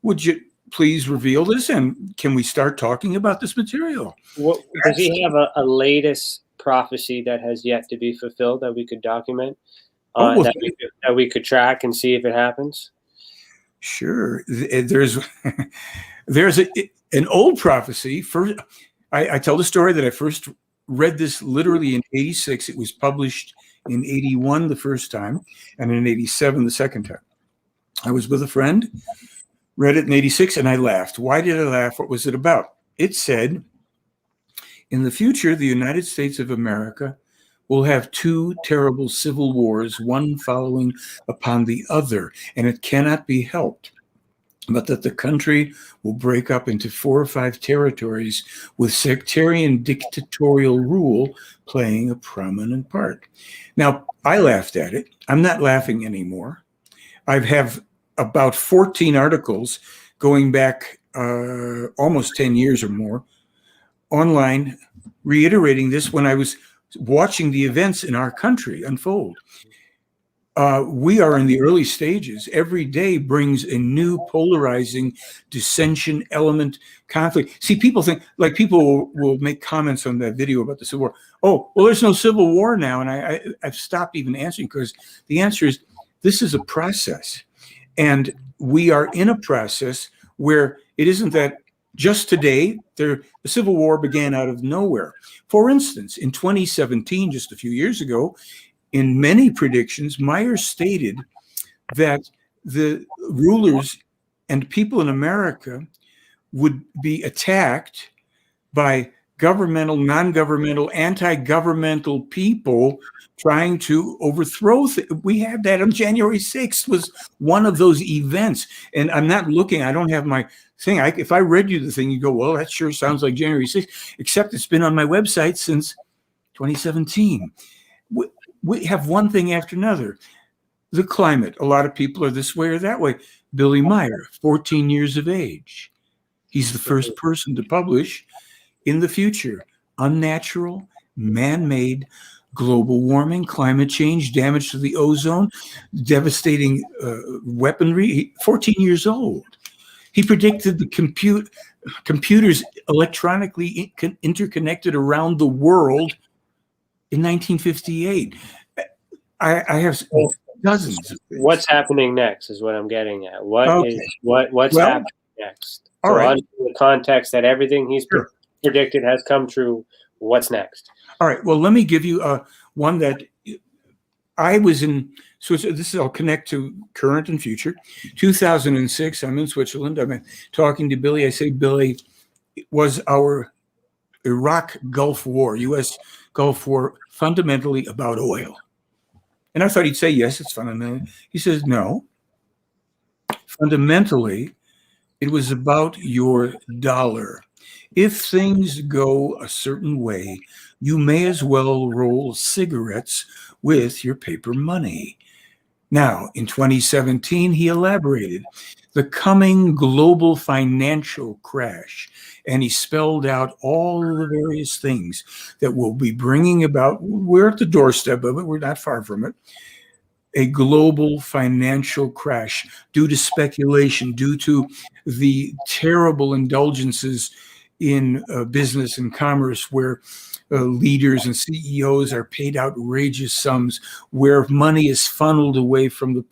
Would you please reveal this, and can we start talking about this material? Does he have a latest prophecy that has yet to be fulfilled that we could document, that we could track and see if it happens? Sure. There's an old prophecy. First, I tell the story that I first read this literally in 86. It was published in 81 the first time, and in 87 the second time. I was with a friend, read it in 86, and I laughed. Why did I laugh? What was it about? It said, in the future, the United States of America will have 2 terrible civil wars, one following upon the other, and it cannot be helped. but that the country will break up into 4 or 5 territories with sectarian dictatorial rule playing a prominent part. Now, I laughed at it. I'm not laughing anymore. I have about 14 articles going back almost 10 years or more online reiterating this when I was watching the events in our country unfold. We are in the early stages. Every day brings a new polarizing dissension element conflict. See, people think, like, people will make comments on that video about the Civil War. Oh, well, there's no Civil War now. And I've stopped even answering, because the answer is this is a process. And we are in a process where it isn't that just today, the Civil War began out of nowhere. For instance, in 2017, just a few years ago, in many predictions, Meier stated that the rulers and people in America would be attacked by governmental, non-governmental, anti-governmental people trying to overthrow. We had that on January 6th was one of those events. And I'm not looking, I don't have my thing. If I read you the thing, you go, well, that sure sounds like January 6th, except it's been on my website since 2017. We have one thing after another. The climate, a lot of people are this way or that way. Billy Meier, 14 years of age. He's the first person to publish in the future, unnatural, man-made, global warming, climate change, damage to the ozone, devastating weaponry. 14 years old. He predicted the computers electronically interconnected around the world in 1958. I have dozens of things. What's happening next is what I'm getting at. What's happening next? All right. Under the context that everything he's predicted has come true, what's next? All right. Well, let me give you one that I was in. So this is, I'll connect to current and future. 2006, I'm in Switzerland. I'm talking to Billy. I say, Billy, was our Iraq Gulf War, U.S. Gulf War, fundamentally about oil? And I thought he'd say, yes, it's fundamental. He says, no. Fundamentally, it was about your dollar. If things go a certain way, you may as well roll cigarettes with your paper money. Now, in 2017, he elaborated the coming global financial crash, and he spelled out all the various things that will be bringing about. We're at the doorstep of it. We're not far from it. A global financial crash due to speculation, due to the terrible indulgences in business and commerce, where leaders and CEOs are paid outrageous sums, where money is funneled away from the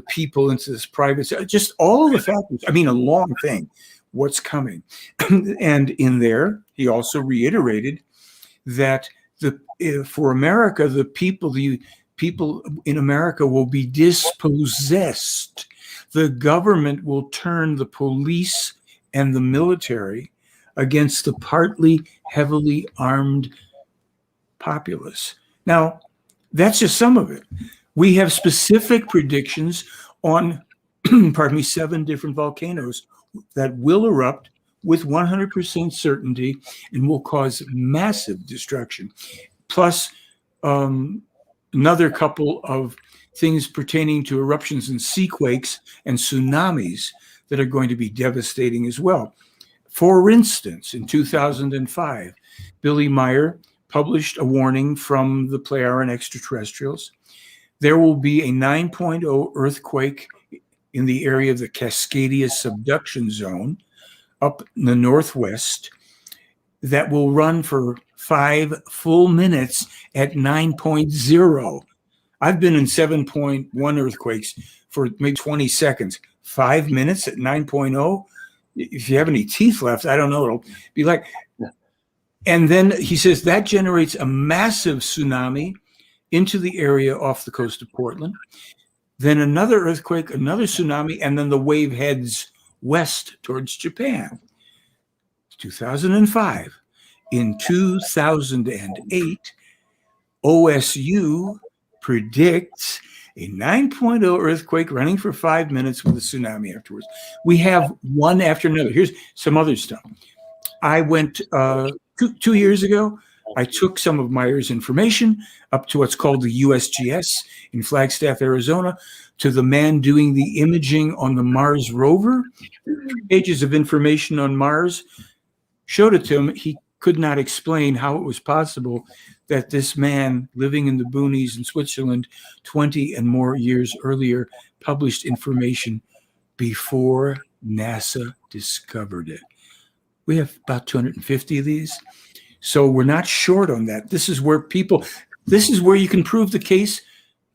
people into this private, just all of the factors. I mean, a long thing, what's coming. And in there, he also reiterated that for America, the people in America will be dispossessed. The government will turn the police and the military against the partly heavily armed populace. Now, that's just some of it. We have specific predictions on, 7 different volcanoes that will erupt with 100% certainty and will cause massive destruction. Plus, another couple of things pertaining to eruptions and seaquakes and tsunamis that are going to be devastating as well. For instance, in 2005, Billy Meier published a warning from the Pleiadian extraterrestrials. There will be a 9.0 earthquake in the area of the Cascadia subduction zone up in the northwest that will run for 5 full minutes at 9.0. I've been in 7.1 earthquakes for maybe 20 seconds. 5 minutes at 9.0? If you have any teeth left, I don't know, it'll be like. And then he says that generates a massive tsunami into the area off the coast of Portland. Then another earthquake, another tsunami, and then the wave heads west towards Japan. 2005. In 2008, OSU predicts a 9.0 earthquake running for 5 minutes with a tsunami afterwards. We have one after another. Here's some other stuff. I went 2 years ago. I took some of Meier's information up to what's called the USGS in Flagstaff, Arizona, to the man doing the imaging on the Mars rover. Pages of information on Mars. Showed it to him. He could not explain how it was possible that this man living in the boonies in Switzerland 20 and more years earlier published information before NASA discovered it. We have about 250 of these. So we're not short on that. This is where you can prove the case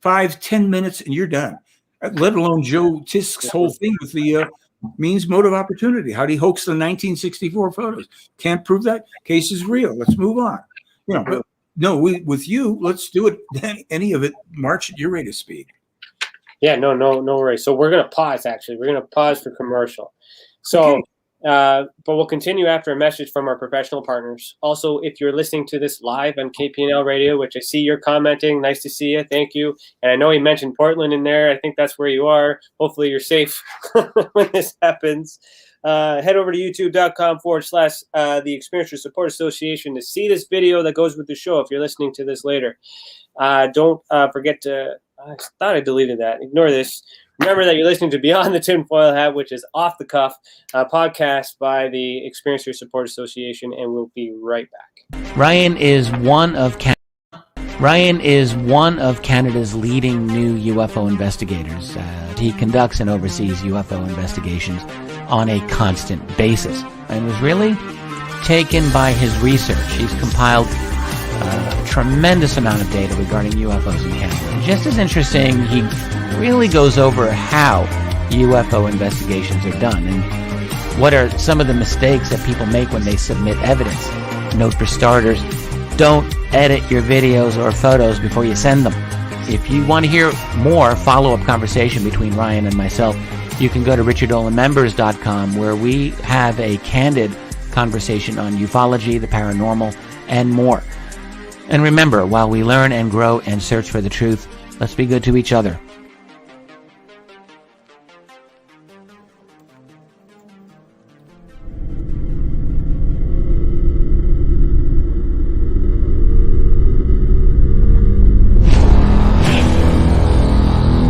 5-10 minutes and you're done. Let alone Joe Tisk's whole thing with the means, motive, opportunity. How do you hoax the 1964 photos? Can't prove that. Case is real. Let's move on. With you, let's do it. Any of it, March at your rate of speed. Yeah, no worries. So we're going to pause, actually. We're going to pause for commercial. So, okay. But we'll continue after a message from our professional partners. Also, if you're listening to this live on KPNL Radio, which I see you're commenting, nice to see you. Thank you. And I know he mentioned Portland in there. I think that's where you are. Hopefully you're safe when this happens. Head over to youtube.com/the Experiencer Support Association to see this video that goes with the show if you're listening to this later. Don't forget to, I thought I deleted that. Ignore this. Remember that you're listening to Beyond the Tinfoil Hat, which is off the cuff podcast by the Experiencer Support Association, and we'll be right back. Ryan is one of Canada's leading new UFO investigators. He conducts and oversees UFO investigations on a constant basis and was really taken by his research. He's compiled a tremendous amount of data regarding UFOs in Canada. And just as interesting, he really goes over how UFO investigations are done and what are some of the mistakes that people make when they submit evidence. Note for starters, don't edit your videos or photos before you send them. If you want to hear more follow-up conversation between Ryan and myself, you can go to richardolanmembers.com, where we have a candid conversation on ufology, the paranormal, and more. And remember, while we learn and grow and search for the truth, let's be good to each other.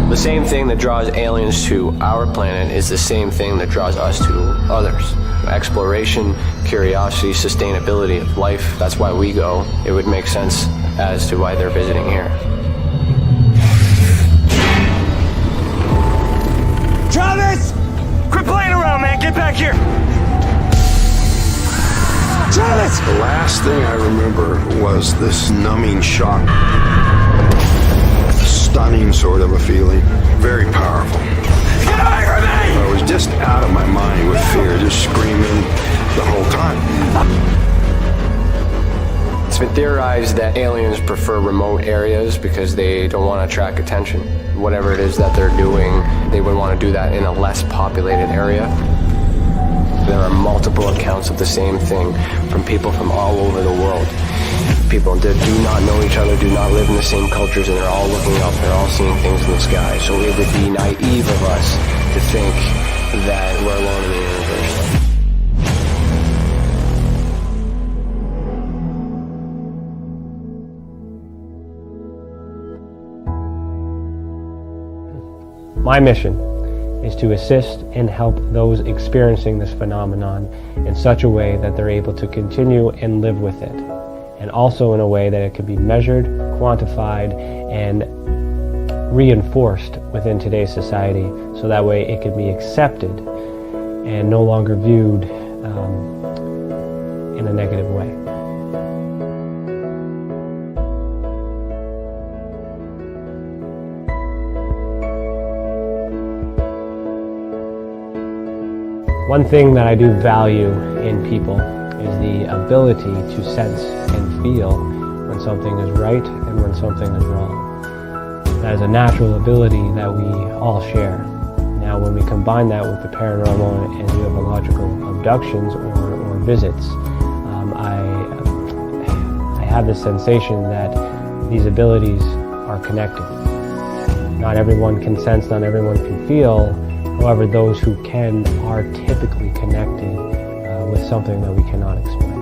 The same thing that draws aliens to our planet is the same thing that draws us to others. Exploration, curiosity, sustainability of life. That's why we go. It would make sense as to why they're visiting here. Travis! Quit playing around, man. Get back here. Travis! The last thing I remember was this numbing shock. Stunning sort of a feeling. Very powerful. Get away from me! I was just out of my mind with fear, just screaming the whole time. It's been theorized that aliens prefer remote areas because they don't want to attract attention. Whatever it is that they're doing, they would want to do that in a less populated area. There are multiple accounts of the same thing from people from all over the world. People that do not know each other, do not live in the same cultures, and they're all looking up, they're all seeing things in the sky. So it would be naive of us to think that we're alone in the universe. My mission is to assist and help those experiencing this phenomenon in such a way that they're able to continue and live with it, and also in a way that it can be measured, quantified, and reinforced within today's society, so that way it can be accepted and no longer viewed in a negative way. One thing that I do value in people is the ability to sense and feel when something is right and when something is wrong. That is a natural ability that we all share. Now, when we combine that with the paranormal and ufological abductions or visits, I have the sensation that these abilities are connected. Not everyone can sense, not everyone can feel. However, those who can are typically connected with something that we cannot explain.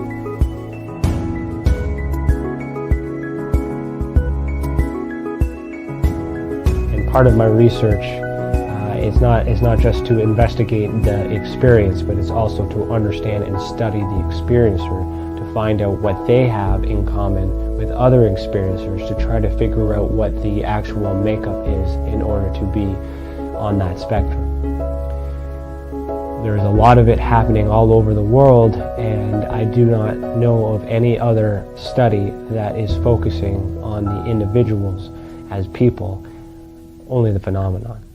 And part of my research is not just to investigate the experience, but it's also to understand and study the experiencer, to find out what they have in common with other experiencers, to try to figure out what the actual makeup is in order to be on that spectrum. There's a lot of it happening all over the world, and I do not know of any other study that is focusing on the individuals as people, only the phenomenon.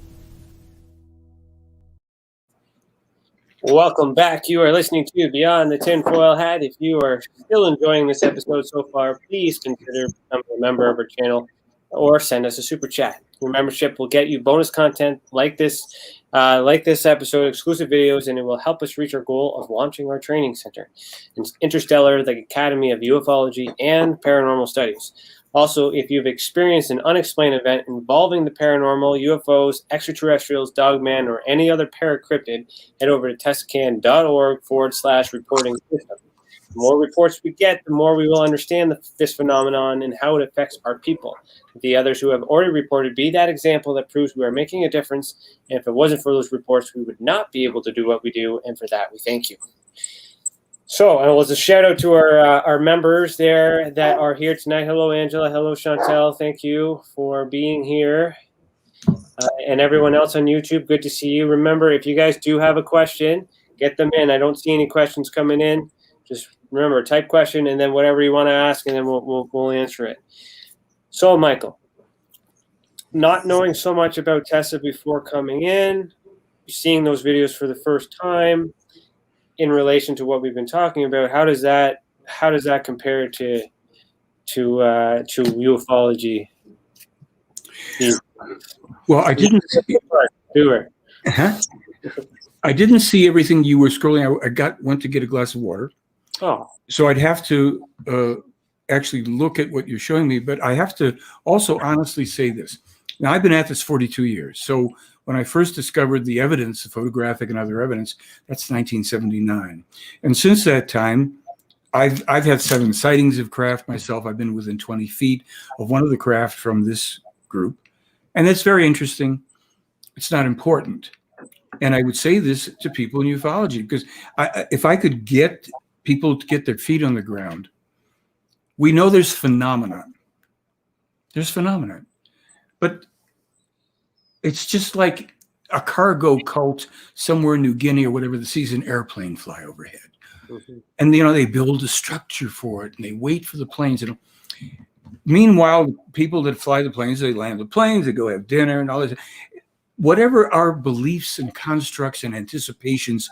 Welcome back. You are listening to Beyond the Tinfoil Hat. If you are still enjoying this episode so far, please consider becoming a member of our channel or send us a super chat. Your membership will get you bonus content like this episode, exclusive videos, and it will help us reach our goal of launching our training center, Interstellar, the Academy of Ufology and Paranormal Studies. Also, if you've experienced an unexplained event involving the paranormal, UFOs, extraterrestrials, dogman, or any other paracryptid, head over to tessacan.org/reporting system. The more reports we get, the more we will understand this phenomenon and how it affects our people. The others who have already reported be that example that proves we are making a difference, and if it wasn't for those reports, we would not be able to do what we do, and for that, we thank you. So, and it was a shout out to our members there that are here tonight. Hello, Angela. Hello, Chantel. Thank you for being here. And everyone else on YouTube, good to see you. Remember, if you guys do have a question, get them in. I don't see any questions coming in. Just remember, type question and then whatever you want to ask, and then we'll answer it. So, Michael, not knowing so much about TESSA before coming in, seeing those videos for the first time, in relation to what we've been talking about, how does that compare to ufology? Well, I didn't see, I didn't see everything you were scrolling. I went to get a glass of water. Oh, so I'd have to actually look at what you're showing me, but I have to also honestly say this. Now, I've been at this 42 years. So when I first discovered the evidence, the photographic and other evidence, that's 1979. And since that time, I've had 7 sightings of craft myself. I've been within 20 feet of one of the craft from this group. And it's very interesting. It's not important. And I would say this to people in ufology, because if I could get people to get their feet on the ground, we know there's phenomenon. There's phenomenon. But it's just like a cargo cult somewhere in New Guinea or whatever that sees an airplane fly overhead. Mm-hmm. And, they build a structure for it and they wait for the planes. Meanwhile, people that fly the planes, they land the planes, they go have dinner and all this. Whatever our beliefs and constructs and anticipations,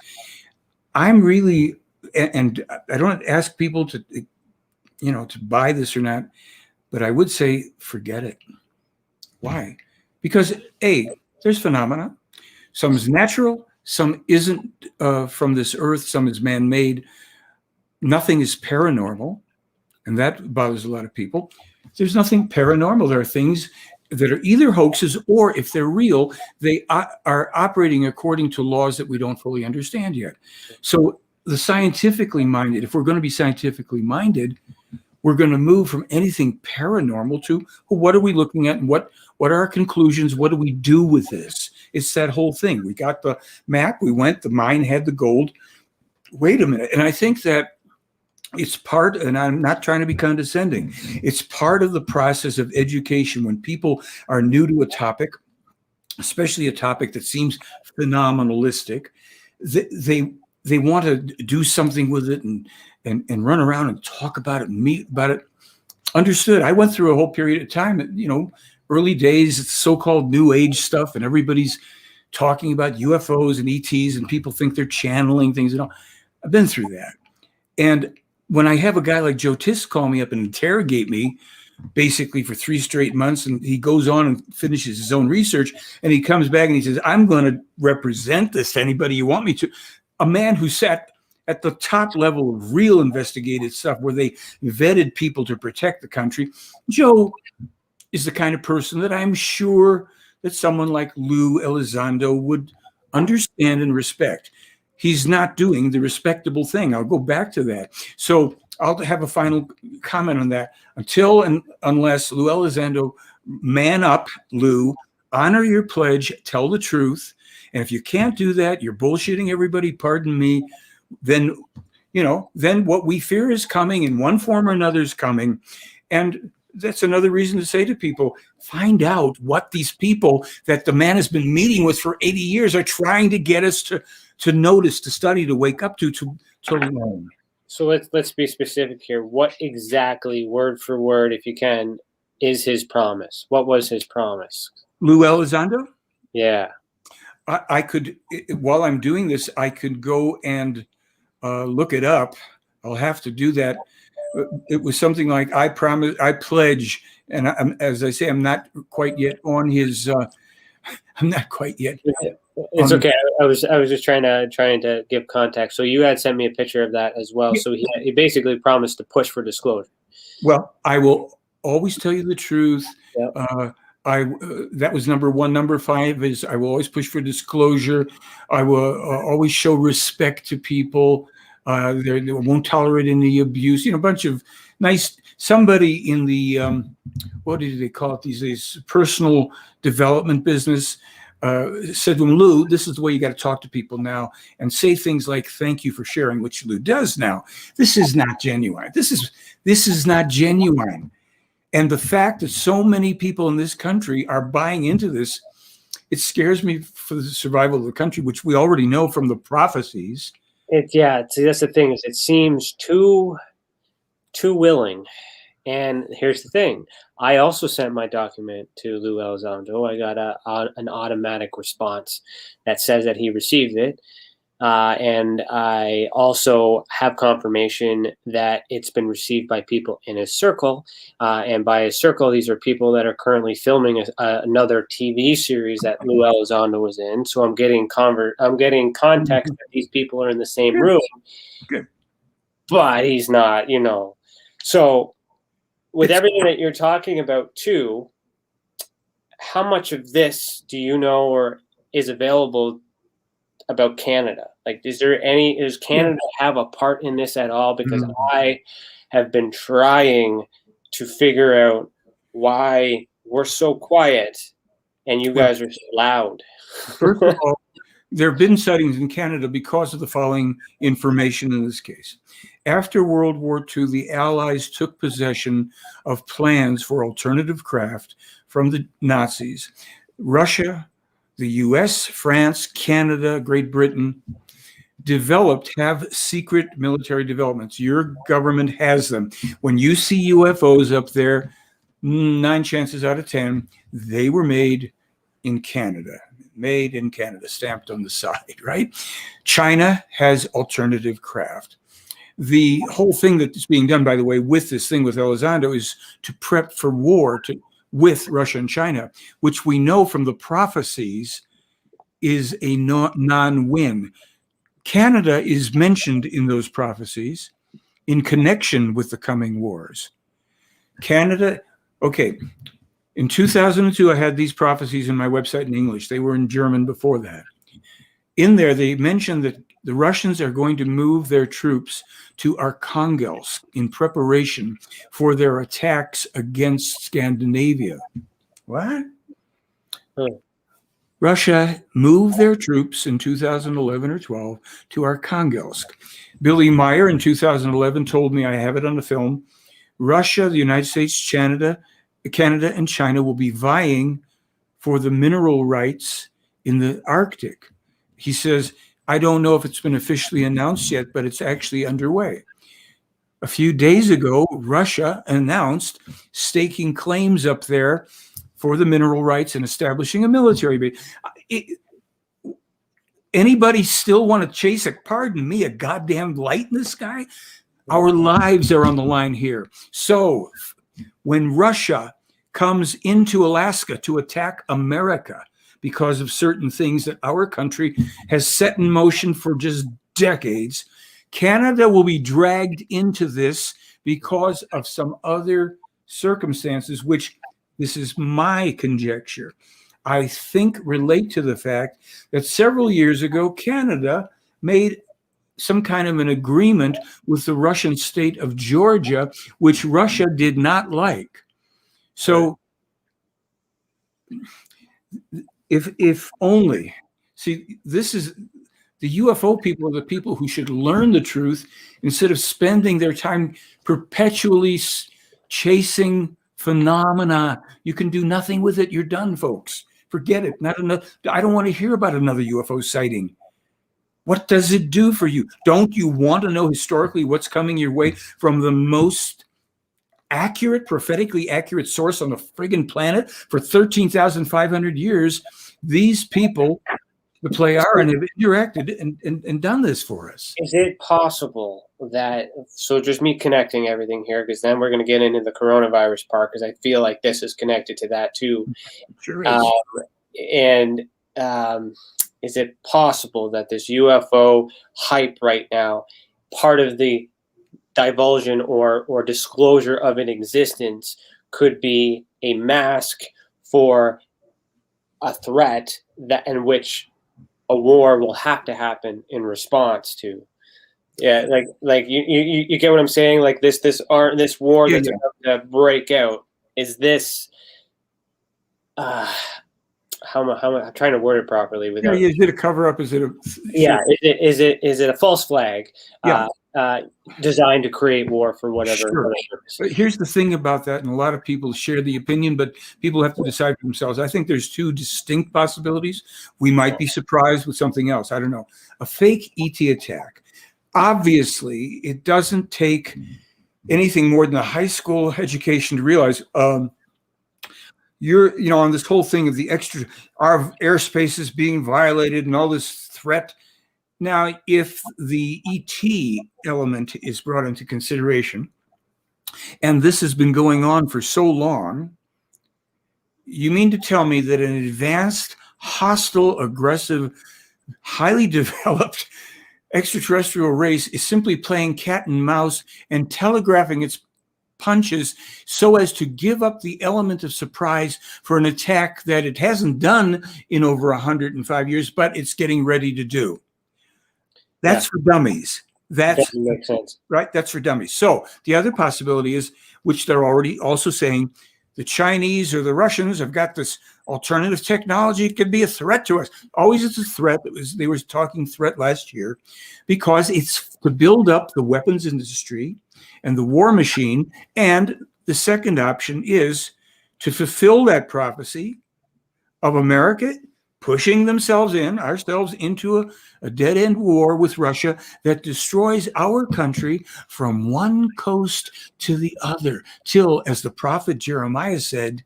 I'm really, and I don't ask people to, to buy this or not, but I would say, forget it. Why? Because there's phenomena. Some is natural, some isn't from this earth, some is man-made. Nothing is paranormal, and that bothers a lot of people. There's nothing paranormal. There are things that are either hoaxes or, if they're real, they are operating according to laws that we don't fully understand yet. So the scientifically minded, if we're going to be scientifically minded, we're going to move from anything paranormal to what are we looking at and what are our conclusions? What do we do with this? It's that whole thing. We got the map. We went. The mine had the gold. Wait a minute. And I think that it's part, and I'm not trying to be condescending, it's part of the process of education when people are new to a topic, especially a topic that seems phenomenalistic. They want to do something with it and run around and talk about it and meet about it. Understood. I went through a whole period of time, early days, so-called new age stuff, and everybody's talking about UFOs and ETs, and people think they're channeling things and all. I've been through that. And when I have a guy like Joe Tiss call me up and interrogate me, basically for 3 straight months, and he goes on and finishes his own research, and he comes back and he says, I'm going to represent this to anybody you want me to. A man who sat at the top level of real investigative stuff where they vetted people to protect the country. Joe is the kind of person that I'm sure that someone like Lou Elizondo would understand and respect. He's not doing the respectable thing. I'll go back to that. So I'll have a final comment on that. Until and unless Lou Elizondo, man up, Lou, honor your pledge, tell the truth. And if you can't do that, you're bullshitting everybody, pardon me, then, then what we fear is coming in one form or another is coming. And that's another reason to say to people, find out what these people that the man has been meeting with for 80 years are trying to get us to notice, to study, to wake up to learn. So let's be specific here. What exactly, word for word, if you can, is his promise? What was his promise? Lou Elizondo? Yeah. I could, while I'm doing this, I could go and look it up. I'll have to do that. It was something like, I promise, I pledge, and as I say, I'm not quite yet on his. I'm not quite yet. It's okay. I was just trying to give context. So you had sent me a picture of that as well. So he basically promised to push for disclosure. Well, I will always tell you the truth. Yep. That was number one. Number 5 is I will always push for disclosure. I will always show respect to people. They won't tolerate any abuse. A bunch of nice. Somebody in the what did they call it these days? Personal development business said to him, Lou, this is the way you got to talk to people now, and say things like "thank you for sharing," which Lou does now. This is not genuine. This is not genuine. And the fact that so many people in this country are buying into this, it scares me for the survival of the country, which we already know from the prophecies. See, that's the thing, is it seems too willing. And here's the thing. I also sent my document to Lou Elizondo. I got an automatic response that says that he received it. And I also have confirmation that it's been received by people in his circle. And by his circle, these are people that are currently filming another TV series that Lou Elizondo was in. So I'm getting context that these people are in the same room. Good. But he's not, So with everything that you're talking about too, how much of this do you know or is available about Canada? Like, does Canada have a part in this at all? Because I have been trying to figure out why we're so quiet and you guys are so loud. First of all, there have been sightings in Canada because of the following information in this case. After World War II, the Allies took possession of plans for alternative craft from the Nazis. Russia, the US, France, Canada, Great Britain have secret military developments. Your government has them. When you see UFOs up there, 9 chances out of 10, they were made in Canada. Made in Canada, stamped on the side, right? China has alternative craft. The whole thing that's being done, by the way, with this thing with Elizondo is to prep for war with Russia and China, which we know from the prophecies is a non-win. Canada is mentioned in those prophecies in connection with the coming wars. Canada, okay, in 2002, I had these prophecies in my website in English. They were in German before that. In there, they mentioned that the Russians are going to move their troops to Arkhangelsk in preparation for their attacks against Scandinavia. What? Russia moved their troops in 2011 or 12 to Arkhangelsk. Billy Meier in 2011 told me, I have it on the film, Russia, the United States, Canada, and China will be vying for the mineral rights in the Arctic. He says, I don't know if it's been officially announced yet, but it's actually underway. A few days ago, Russia announced staking claims up there for the mineral rights and establishing a military base. Anybody still want to chase a goddamn light in the sky? Our lives are on the line here. So when Russia comes into Alaska to attack America because of certain things that our country has set in motion for just decades, Canada will be dragged into this because of some other circumstances, which this is my conjecture. I think relate to the fact that several years ago, Canada made some kind of an agreement with the Russian state of Georgia, which Russia did not like. So if only, see, this is the UFO people are the people who should learn the truth instead of spending their time perpetually chasing phenomena. You can do nothing with it. You're done, folks. Forget it. Not enough. I don't want to hear about another UFO sighting. What does it do for you? Don't you want to know historically what's coming your way from the most accurate, prophetically accurate source on the friggin' planet? For 13,500 years, these people, the Pleiadian, have interacted and done this for us. Is it possible that, so just me connecting everything here, because then we're going to get into the coronavirus part, because I feel like this is connected to that too. Sure is. Is it possible that this UFO hype right now, part of the divulsion or disclosure of an existence, could be a mask for a threat that in which a war will have to happen in response to? Yeah, like you get what I'm saying? Like this war that's about to break out, is this how I'm trying to word it properly without. Is it a cover up? Is it a is it a false flag? Designed to create war for whatever purpose. But here's the thing about that, and a lot of people share the opinion, but people have to decide for themselves. I think there's two distinct possibilities. We might be surprised with something else. I don't know. A fake ET attack. Obviously, it doesn't take anything more than a high school education to realize you're, on this whole thing of our airspace is being violated and all this threat. Now, if the ET element is brought into consideration, and this has been going on for so long, you mean to tell me that an advanced, hostile, aggressive, highly developed extraterrestrial race is simply playing cat and mouse and telegraphing its punches so as to give up the element of surprise for an attack that it hasn't done in over 105 years, but it's getting ready to do? That's for dummies. That makes sense. Right? That's for dummies. So the other possibility is, which they're already also saying, the Chinese or the Russians have got this alternative technology. It could be a threat to us. Always it's a threat. They were talking threat last year because it's to build up the weapons industry and the war machine. And the second option is to fulfill that prophecy of America pushing ourselves into a dead-end war with Russia that destroys our country from one coast to the other, till, as the prophet Jeremiah said,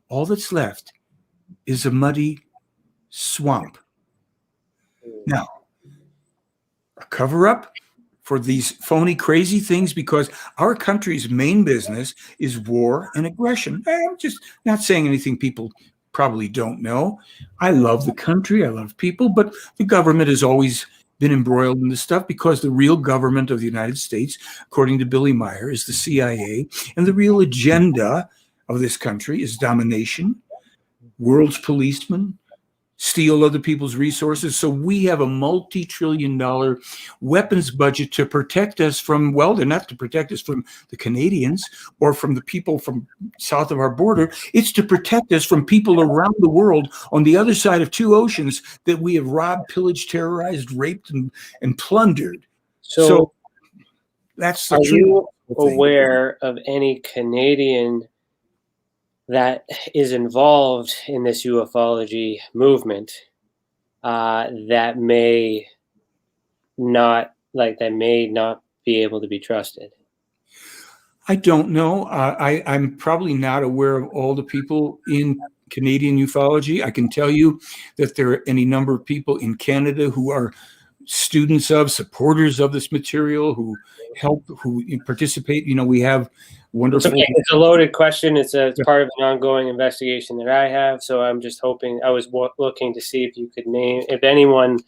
all that's left is a muddy swamp. Now, a cover-up for these phony, crazy things, because our country's main business is war and aggression. I'm just not saying anything people probably don't know. I love the country, I love people, but the government has always been embroiled in this stuff because the real government of the United States, according to Billy Meier, is the CIA, and the real agenda of this country is domination, world's policeman, steal other people's resources. So we have a multi-trillion-dollar weapons budget to protect us from, well, they're not to protect us from the Canadians or from the people from south of our border. It's to protect us from people around the world on the other side of two oceans that we have robbed, pillaged, terrorized, raped, and plundered. So that's the truth. Are you thing. Aware of any Canadian that is involved in this ufology movement that may not be able to be trusted? I don't know. I'm probably not aware of all the people in Canadian ufology. I can tell you that there are any number of people in Canada who are students of, supporters of this material, who participate. We have wonderful. It's a loaded question. It's part of an ongoing investigation that I have. So I'm just hoping. I was looking to see if you could name, if anyone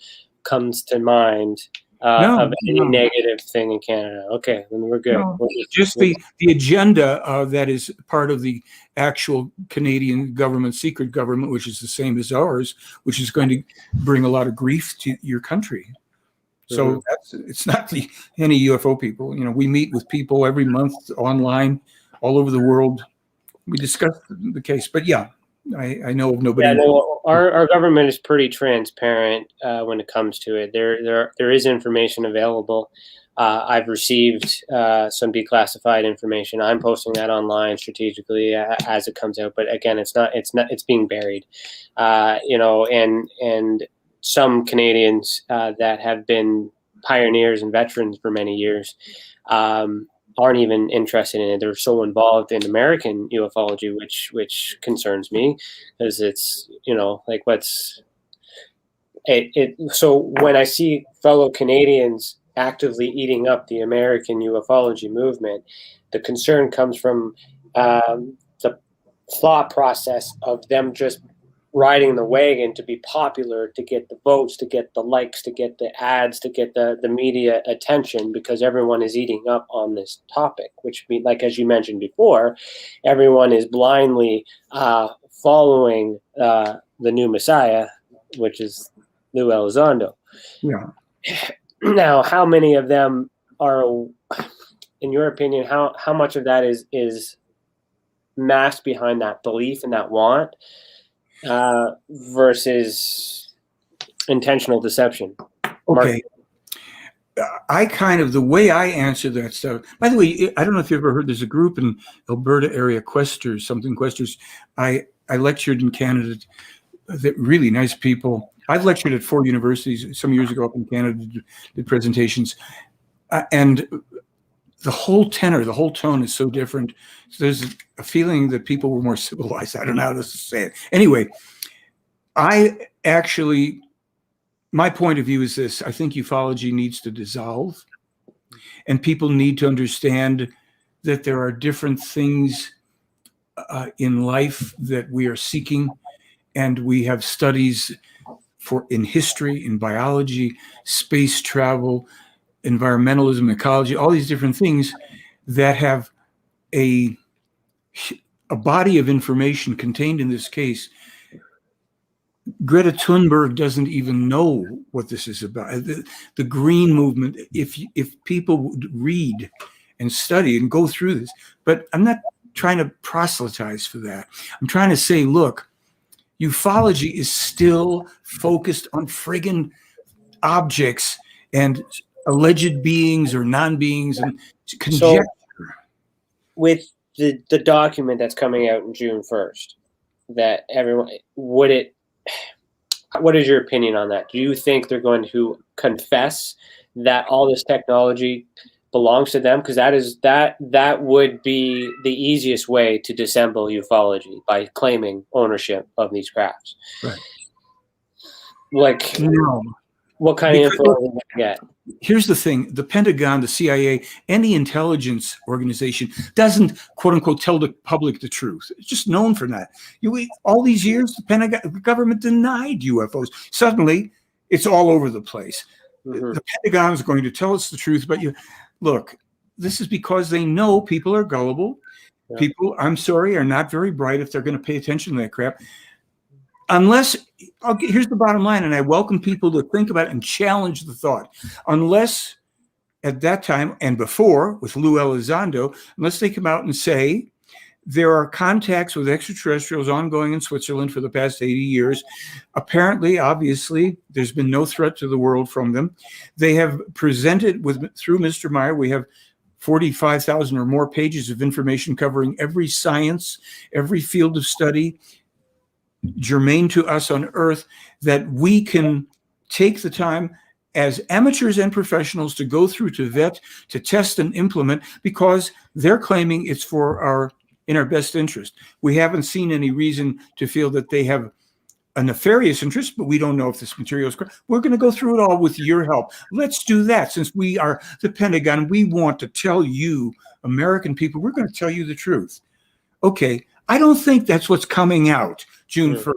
comes to mind of any No. negative thing in Canada. Okay, then we're good. No, just the agenda that is part of the actual Canadian government, secret government, which is the same as ours, which is going to bring a lot of grief to your country. So it's not any UFO people. You know, we meet with people every month online, all over the world. We discuss the case, but yeah, I know of nobody. Yeah, no, our government is pretty transparent when it comes to it. There is information available. I've received some declassified information. I'm posting that online strategically as it comes out. But again, it's being buried. You know, and some Canadians that have been pioneers and veterans for many years aren't even interested in it. They're so involved in American ufology, which concerns me, because it's, you know, like so when I see fellow Canadians actively eating up the American ufology movement, the concern comes from the thought process of them just riding the wagon to be popular, to get the votes, to get the likes, to get the ads, to get the media attention, because everyone is eating up on this topic, which, like as you mentioned before, everyone is blindly following the new Messiah, which is Lou Elizondo. Yeah. Now, how many of them are, in your opinion, how much of that is masked behind that belief and that want versus intentional deception? Okay. The way I answer that stuff, by the way, I don't know if you've ever heard, there's a group in Alberta area, Questers. I lectured in Canada, that really nice people. I've lectured at 4 universities some years ago up in Canada, did presentations, and the whole tenor, the whole tone is so different. So there's a feeling that people were more civilized. I don't know how to say it. Anyway, my point of view is this: I think ufology needs to dissolve, and people need to understand that there are different things in life that we are seeking, and we have studies in history, in biology, space travel, environmentalism, ecology, all these different things that have a body of information contained in this case. Greta Thunberg doesn't even know what this is about. The green movement, if people would read and study and go through this, but I'm not trying to proselytize for that. I'm trying to say, look, ufology is still focused on friggin' objects and alleged beings or non-beings and conjecture. So, with the document that's coming out in June 1st, that everyone what is your opinion on that? Do you think they're going to confess that all this technology belongs to them? Because that would be the easiest way to dissemble ufology, by claiming ownership of these crafts. Right. Like, no. What kind of info are we going to get? Here's the thing: the Pentagon, the CIA, any intelligence organization doesn't, quote unquote, tell the public the truth. It's just known for that. All these years, the government denied UFOs. Suddenly, it's all over the place. Mm-hmm. The Pentagon is going to tell us the truth, but look, this is because they know people are gullible. Yeah. People, I'm sorry, are not very bright if they're going to pay attention to that crap. Here's the bottom line, and I welcome people to think about it and challenge the thought. Unless at that time and before with Lou Elizondo, unless they come out and say there are contacts with extraterrestrials ongoing in Switzerland for the past 80 years. Apparently, obviously, there's been no threat to the world from them. They have presented through Mr. Meier, we have 45,000 or more pages of information covering every science, every field of study germane to us on Earth, that we can take the time as amateurs and professionals to go through, to vet, to test and implement, because they're claiming it's in our best interest. We haven't seen any reason to feel that they have a nefarious interest, but we don't know if this material is correct. We're going to go through it all with your help. Let's do that. Since we are the Pentagon, we want to tell you, American people, we're going to tell you the truth. Okay, I don't think that's what's coming out June 1st.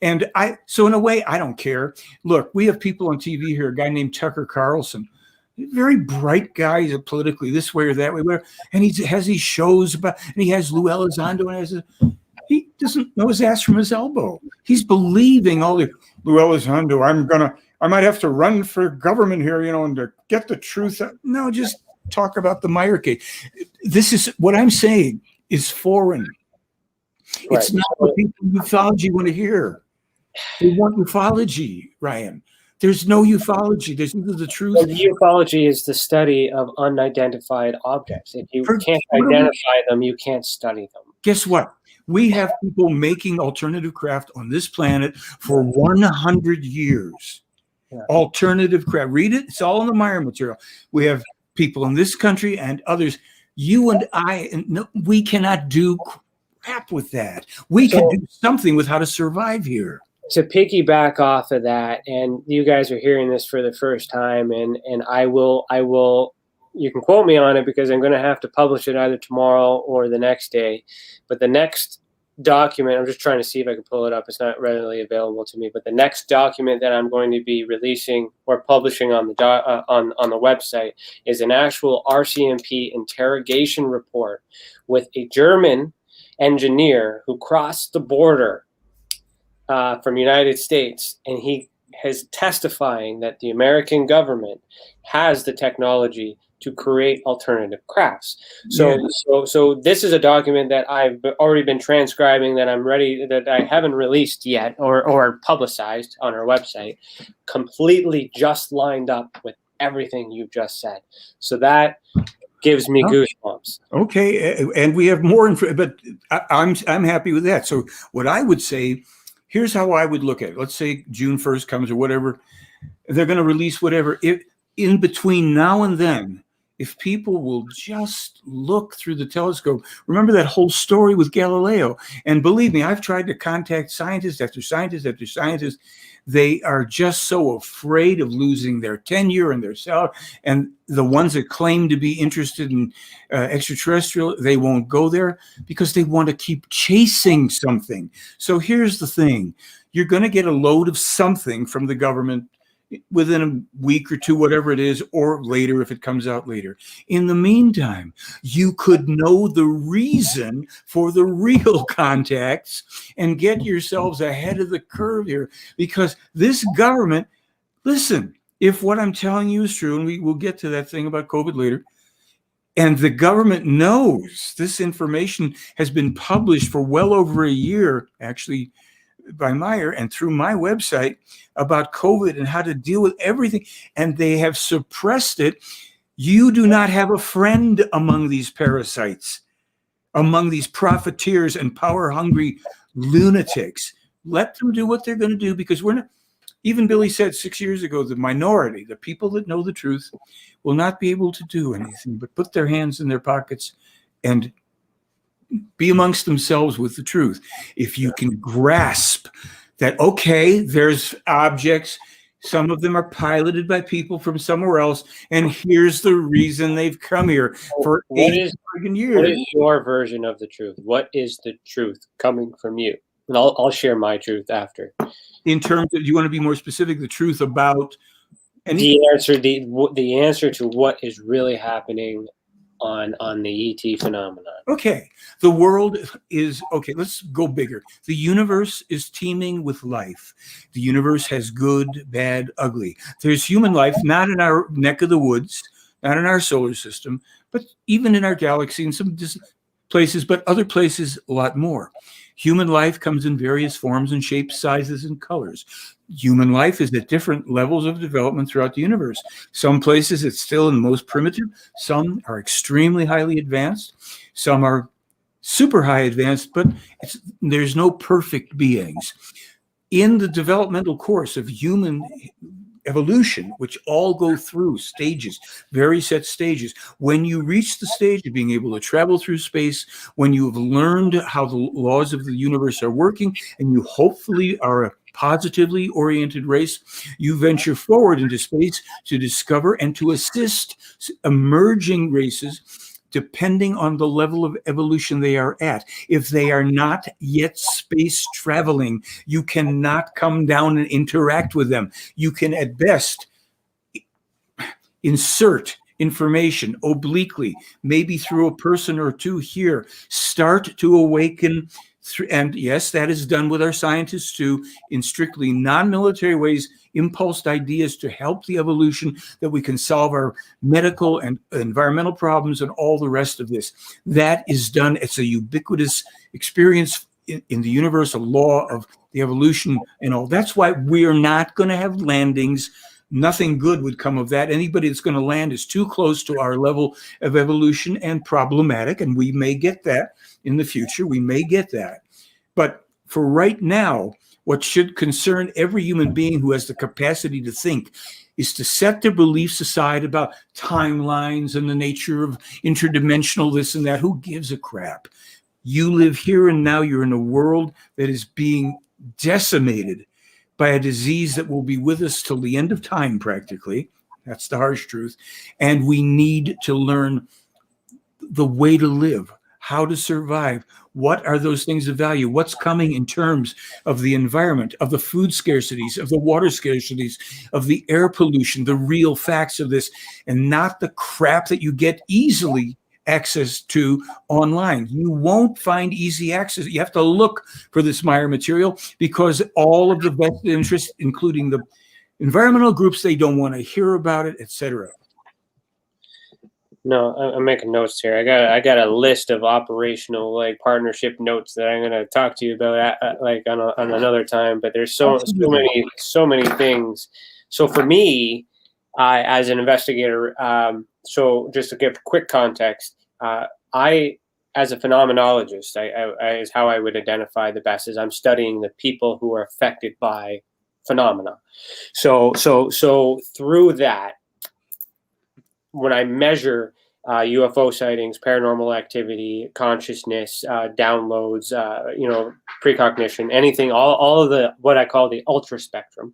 And so in a way, I don't care. Look, we have people on TV here, a guy named Tucker Carlson, very bright guy, he's politically this way or that way, and he has these shows about, and he has Lou Elizondo, and he doesn't know his ass from his elbow. He's believing all the Lou Elizondo, I might have to run for government here, and to get the truth. No, just talk about the Meier case. This is what I'm saying is foreign. Right. It's not what people in ufology want to hear. They want ufology, Ryan. There's no ufology. There's either the truth. Well, ufology is the study of unidentified objects. If you can't identify them, you can't study them. Guess what? We have people making alternative craft on this planet for 100 years. Yeah. Alternative craft. Read it. It's all in the Meier material. We have people in this country and others. You and I, we cannot do crap with that. We can do something with how to survive here. To piggyback off of that, and you guys are hearing this for the first time, and I will, you can quote me on it because I'm going to have to publish it either tomorrow or the next day. But the next document, I'm just trying to see if I can pull it up. It's not readily available to me. But the next document that I'm going to be releasing or publishing on the on the website is an actual RCMP interrogation report with a German engineer who crossed the border from United States, and he is testifying that the American government has the technology to create alternative crafts. So this is a document that I've already been transcribing, that I'm ready, that I haven't released yet or publicized on our website, completely just lined up with everything you've just said. So that gives me goosebumps. Okay, and we have more info, but I'm happy with that. So what I would say, here's how I would look at it. Let's say June 1st comes or whatever. They're going to release whatever. If in between now and then, if people will just look through the telescope, remember that whole story with Galileo. And believe me, I've tried to contact scientists after scientists after scientists. They are just so afraid of losing their tenure and their salary. And the ones that claim to be interested in extraterrestrial, they won't go there because they want to keep chasing something. So here's the thing. You're going to get a load of something from the government within a week or two, whatever it is, or later if it comes out later. In the meantime, you could know the reason for the real contacts and get yourselves ahead of the curve here, because this government, listen, if what I'm telling you is true, and we will get to that thing about COVID later, and the government knows this information has been published for well over a year, actually, by Meier and through my website about COVID and how to deal with everything, and they have suppressed it. You do not have a friend among these parasites, among these profiteers and power-hungry lunatics. Let them do what they're going to do, because we're not. Even Billy said 6 years ago, the minority, the people that know the truth, will not be able to do anything but put their hands in their pockets and be amongst themselves with the truth. If you can grasp that, okay, there's objects, some of them are piloted by people from somewhere else, and here's the reason they've come here for 8 years. What is your version of the truth? What is the truth coming from you? And I'll share my truth after. In terms of, do you want to be more specific? The truth about the answer to what is really happening on the ET phenomenon. Okay. The world is, okay, let's go bigger. The universe is teeming with life. The universe has good, bad, ugly. There's human life, not in our neck of the woods, not in our solar system, but even in our galaxy in some places, but other places a lot more. Human life comes in various forms and shapes, sizes, and colors. Human life is at different levels of development throughout the universe. Some places it's still in the most primitive. Some are extremely highly advanced. Some are super high advanced, but there's no perfect beings. In the developmental course of human evolution, which all go through stages, very set stages. When you reach the stage of being able to travel through space, when you have learned how the laws of the universe are working, and you hopefully are a positively oriented race, you venture forward into space to discover and to assist emerging races depending on the level of evolution they are at. If they are not yet space traveling, you cannot come down and interact with them. You can at best insert information obliquely, maybe through a person or two here, start to awaken. And yes, that is done with our scientists too, in strictly non-military ways, impulsed ideas to help the evolution, that we can solve our medical and environmental problems and all the rest of this. That is done. It's a ubiquitous experience in the universal law of the evolution and all. That's why we're not going to have landings. Nothing good would come of that. Anybody that's going to land is too close to our level of evolution and problematic, and we may get that in the future. We may get that. But for right now, what should concern every human being who has the capacity to think is to set their beliefs aside about timelines and the nature of interdimensional this and that. Who gives a crap? You live here and now. You're in a world that is being decimated by a disease that will be with us till the end of time, practically. That's the harsh truth. And we need to learn the way to live, how to survive. What are those things of value? What's coming in terms of the environment, of the food scarcities, of the water scarcities, of the air pollution, the real facts of this, and not the crap that you get easily access to online. You won't find easy access. You have to look for this Meier material because all of the vested interests, including the environmental groups, they don't want to hear about it, etc. No, I'm making notes here. I got a list of operational partnership notes that I'm going to talk to you about on another time. But there's so many things. So for me, as an investigator, so just to give quick context, I, as a phenomenologist, I is how I would identify the best, is I'm studying the people who are affected by phenomena. So through that, when I measure UFO sightings, paranormal activity, consciousness, downloads, precognition, anything, all of the what I call the ultra spectrum,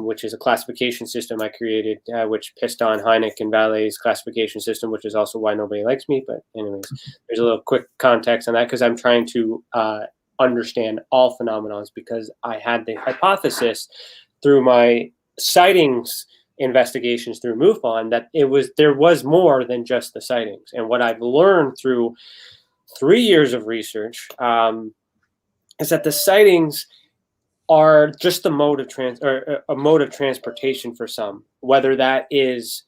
which is a classification system I created, which pissed on Hynek and Valle's classification system, which is also why nobody likes me. But anyways, there's a little quick context on that because I'm trying to understand all phenomena, because I had the hypothesis through my sightings investigations through MUFON that there was more than just the sightings. And what I've learned through 3 years of research is that the sightings are just a mode of transportation for some, whether that is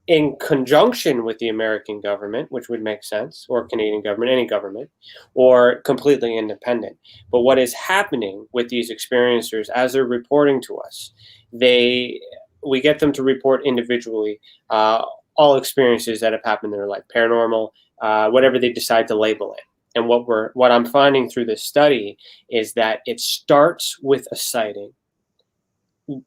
in conjunction with the American government, which would make sense, or Canadian government, any government, or completely independent. But what is happening with these experiencers as they're reporting to us, we get them to report individually all experiences that have happened in their life, paranormal, whatever they decide to label it. And what I'm finding through this study is that it starts with a sighting.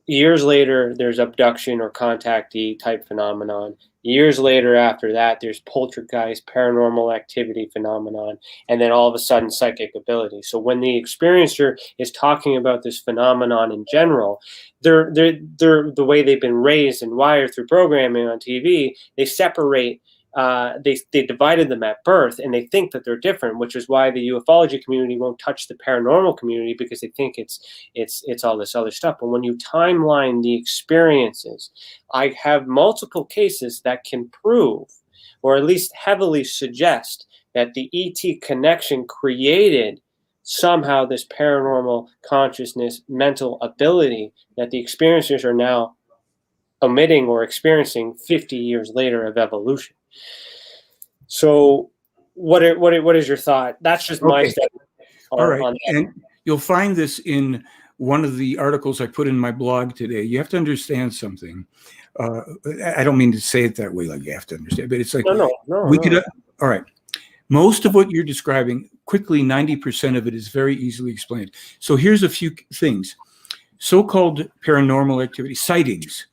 Years later, there's abduction or contactee type phenomenon. Years later after that, there's poltergeist, paranormal activity phenomenon, and then all of a sudden psychic ability. So when the experiencer is talking about this phenomenon in general, they're the way they've been raised and wired through programming on TV, they separate. They divided them at birth, and they think that they're different, which is why the ufology community won't touch the paranormal community, because they think it's all this other stuff. But when you timeline the experiences, I have multiple cases that can prove, or at least heavily suggest, that the ET connection created somehow this paranormal consciousness, mental ability that the experiencers are now omitting or experiencing 50 years later of evolution. So what is your thought? That's just my statement. All right. And you'll find this in one of the articles I put in my blog today. You have to understand something. I don't mean to say it that way, like you have to understand, but it's like, no. All right. Most of what you're describing, quickly, 90% of it is very easily explained. So here's a few things. So-called paranormal activity, sightings.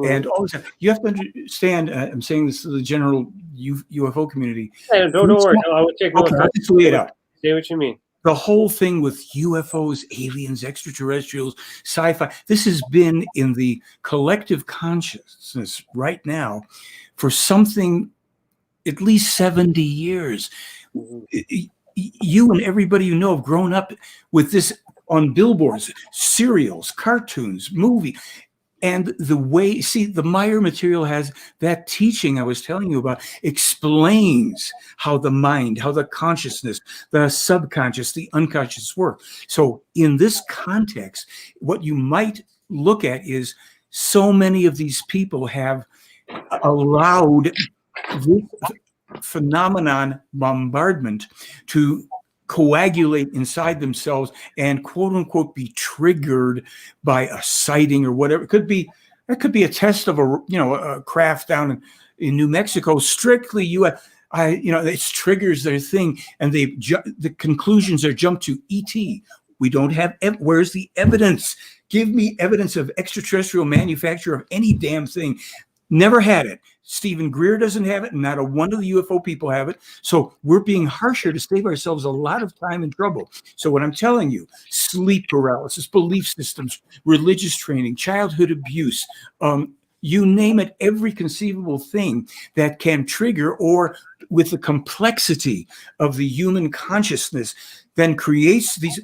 And all this, you have to understand, I'm saying this to the general UFO community. Hey, don't worry. I would take okay, I'll just lay it out. Say what you mean. The whole thing with UFOs, aliens, extraterrestrials, sci-fi, this has been in the collective consciousness right now for something at least 70 years. You and everybody you know have grown up with this on billboards, serials, cartoons, movie. And the way, see, the Meier material has that teaching I was telling you about, explains how the mind, how the consciousness, the subconscious, the unconscious work. So in this context, what you might look at is so many of these people have allowed this phenomenon, bombardment, to coagulate inside themselves and quote unquote be triggered by a sighting or whatever. It could be a test of a craft down in New Mexico, strictly U.S. It triggers their thing, and the conclusions are jumped to ET. We don't have, where's the evidence? Give me evidence of extraterrestrial manufacture of any damn thing. Never had it. Stephen Greer doesn't have it, and not a one of the UFO people have it. So we're being harsher to save ourselves a lot of time and trouble. So what I'm telling you, sleep paralysis, belief systems, religious training, childhood abuse, you name it, every conceivable thing that can trigger, or with the complexity of the human consciousness, then creates these.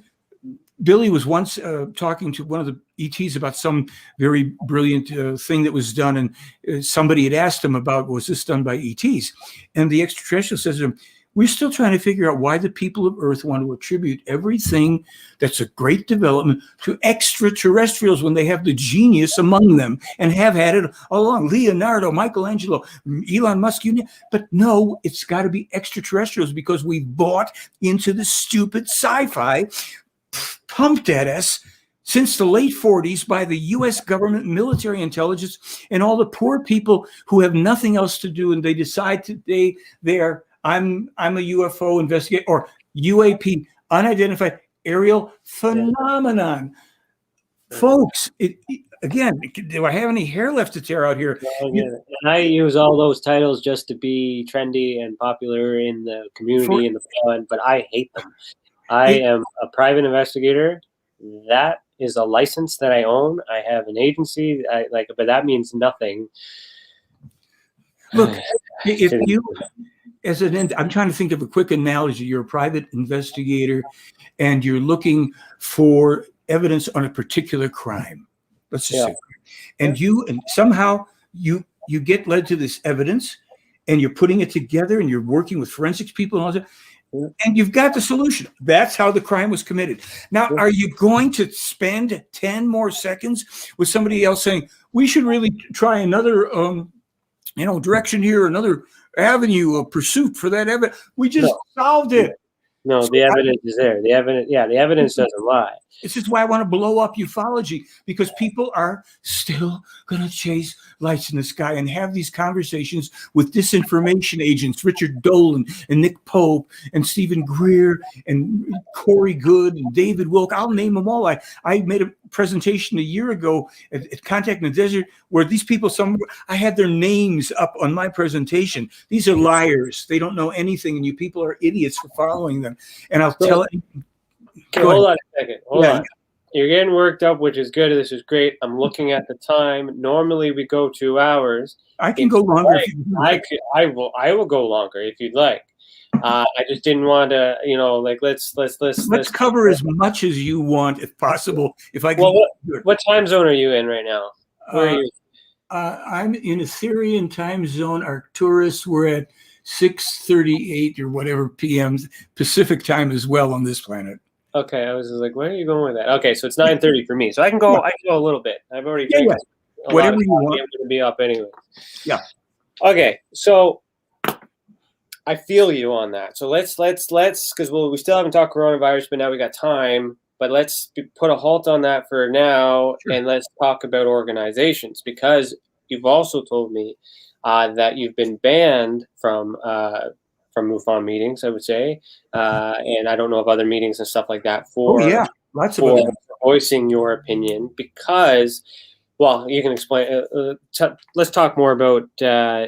Billy was once talking to one of the ETs about some very brilliant thing that was done, and somebody had asked him about, was this done by ETs? And the extraterrestrial says to him, we're still trying to figure out why the people of Earth want to attribute everything that's a great development to extraterrestrials when they have the genius among them and have had it all along. Leonardo, Michelangelo, Elon Musk, but no, it's got to be extraterrestrials because we bought into the stupid sci-fi pumped at us since the late 40s by the U.S. government, military intelligence, and all the poor people who have nothing else to do, and they decide today I'm a UFO investigator, or UAP, unidentified aerial phenomenon. Folks, again, do I have any hair left to tear out here? And I use all those titles just to be trendy and popular in the community and the fun, but I hate them. I am a private investigator. That is a license that I own. I have an agency. But that means nothing. Look, if you, as an end, I'm trying to think of a quick analogy. You're a private investigator, and you're looking for evidence on a particular crime. Let's just say, and somehow you get led to this evidence, and you're putting it together, and you're working with forensics people and all that. And you've got the solution. That's how the crime was committed. Now, are you going to spend 10 more seconds with somebody else saying, we should really try another, direction here, another avenue of pursuit for that evidence? We just solved it. No, the evidence is there. The evidence doesn't lie. This is why I want to blow up ufology, because people are still going to chase lights in the sky and have these conversations with disinformation agents, Richard Dolan and Nick Pope and Stephen Greer and Corey Good and David Wilk. I'll name them all. I made a presentation a year ago at Contact in the Desert where these people, I had their names up on my presentation. These are liars. They don't know anything, and you people are idiots for following them. And I'll tell you. Hold on a second. Hold on. You're getting worked up, which is good. This is great. I'm looking at the time. Normally we go 2 hours. I can go longer. I will go longer if you'd like. I just didn't want to, let's cover as much as you want, if possible. If I can. Well, what time zone are you in right now? Where are you? I'm in Ethereum time zone. Arcturus, we're at 6:38 or whatever p.m. Pacific time as well on this planet. Okay, I was just like, where are you going with that? Okay, so it's 9:30 for me, so I can go. I can go a little bit. I've already drank whatever you want. I'm going to be up anyway. Yeah. Okay, so I feel you on that. So let's because we still haven't talked coronavirus, but now we got time. But let's put a halt on that for now, and let's talk about organizations, because you've also told me that you've been banned from MUFON meetings, I would say, and I don't know of other meetings and stuff like that for voicing your opinion, because, well, you can explain. Let's talk more about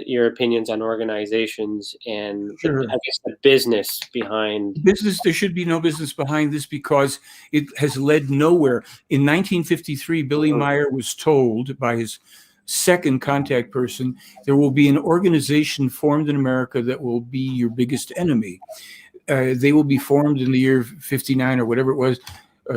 your opinions on organizations and I guess the business behind. Business, there should be no business behind this because it has led nowhere. In 1953, Billy Meier was told by his second contact person, there will be an organization formed in America that will be your biggest enemy. They will be formed in the year 59 or whatever it was,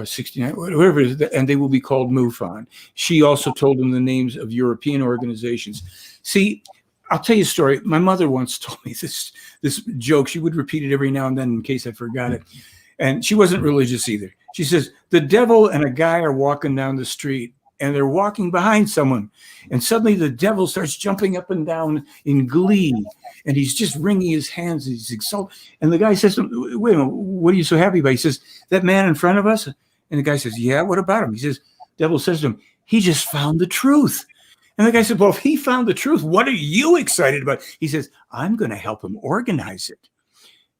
69, whatever it is, and they will be called MUFON. She also told them the names of European organizations. See, I'll tell you a story. My mother once told me this joke. She would repeat it every now and then in case I forgot it. And she wasn't religious either. She says, the devil and a guy are walking down the street, and they're walking behind someone. And suddenly the devil starts jumping up and down in glee. And he's just wringing his hands. He's exultant. And the guy says, wait a minute, what are you so happy about? He says, that man in front of us? And the guy says, yeah, what about him? He says, devil says to him, he just found the truth. And the guy said, well, if he found the truth, what are you excited about? He says, I'm going to help him organize it.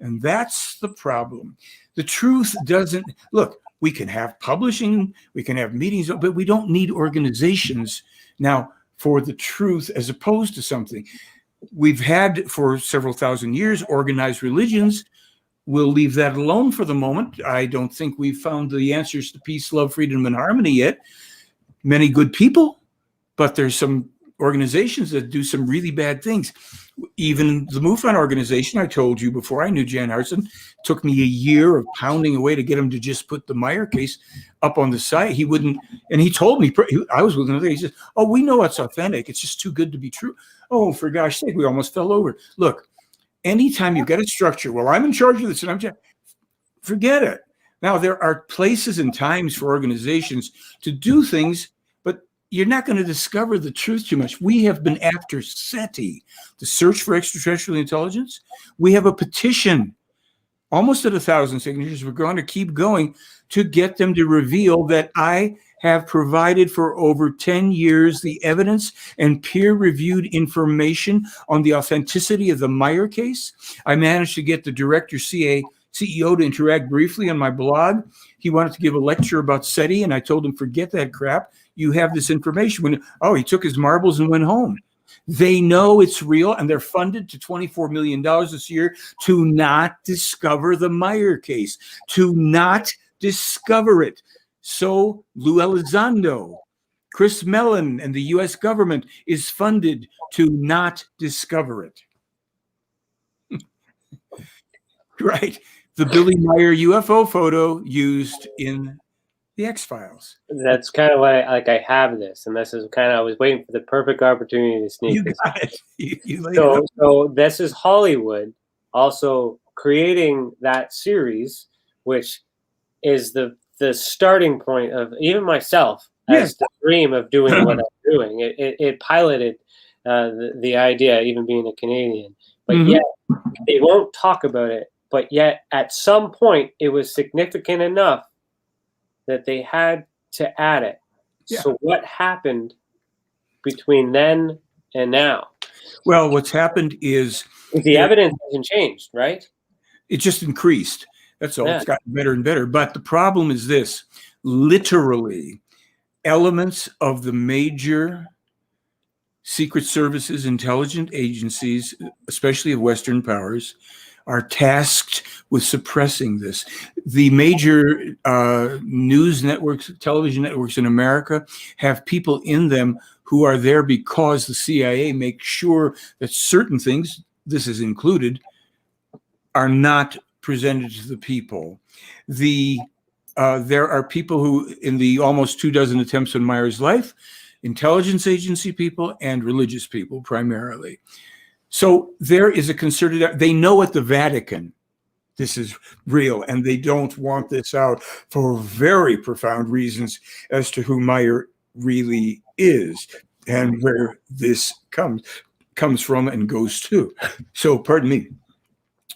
And that's the problem. The truth doesn't, look, we can have publishing, we can have meetings, but we don't need organizations now for the truth as opposed to something. We've had for several thousand years organized religions. We'll leave that alone for the moment. I don't think we've found the answers to peace, love, freedom, and harmony yet. Many good people, but there's some organizations that do some really bad things. Even the MUFON organization, I told you before I knew Jan Hartson, took me a year of pounding away to get him to just put the Meier case up on the site. He wouldn't, and he told me, I was with him, he said, oh, we know it's authentic. It's just too good to be true. Oh, for gosh sake, we almost fell over. Look, anytime you've got a structure, well, I'm in charge of this, and forget it. Now, there are places and times for organizations to do things, but you're not going to discover the truth too much. We have been after SETI, the search for extraterrestrial intelligence. We have a petition, almost at 1,000 signatures. We're going to keep going to get them to reveal that I have provided for over 10 years the evidence and peer-reviewed information on the authenticity of the Meier case. I managed to get the director CEO to interact briefly on my blog. He wanted to give a lecture about SETI, and I told him, forget that crap. You have this information. He took his marbles and went home. They know it's real, and they're funded to $24 million this year to not discover the Meier case, to not discover it. So Lou Elizondo, Chris Mellon, and the U.S. government is funded to not discover it. Right. The Billy Meier UFO photo used in the X-Files. That's kind of why I have this, and this is kind of, I was waiting for the perfect opportunity to sneak this. Got it. You laid it up. So this is Hollywood also creating that series, which is the starting point of even myself as the dream of doing what I'm doing. It piloted the idea, even being a Canadian, but yet they won't talk about it. But yet at some point it was significant enough that they had to add it. Yeah. So what happened between then and now? Well, what's happened is the evidence hasn't changed, right? It just increased. That's all. Yeah. It's gotten better and better. But the problem is this: literally, elements of the major secret services, intelligence agencies, especially of Western powers, are tasked with suppressing this. The major news networks, television networks in America have people in them who are there because the CIA makes sure that certain things, this is included, are not presented to the people. There are people who, in the almost 24 attempts on Meier's life, intelligence agency people and religious people primarily. So there is a concerted, they know at the Vatican this is real, and they don't want this out for very profound reasons as to who Meier really is and where this comes from and goes to. So, pardon me.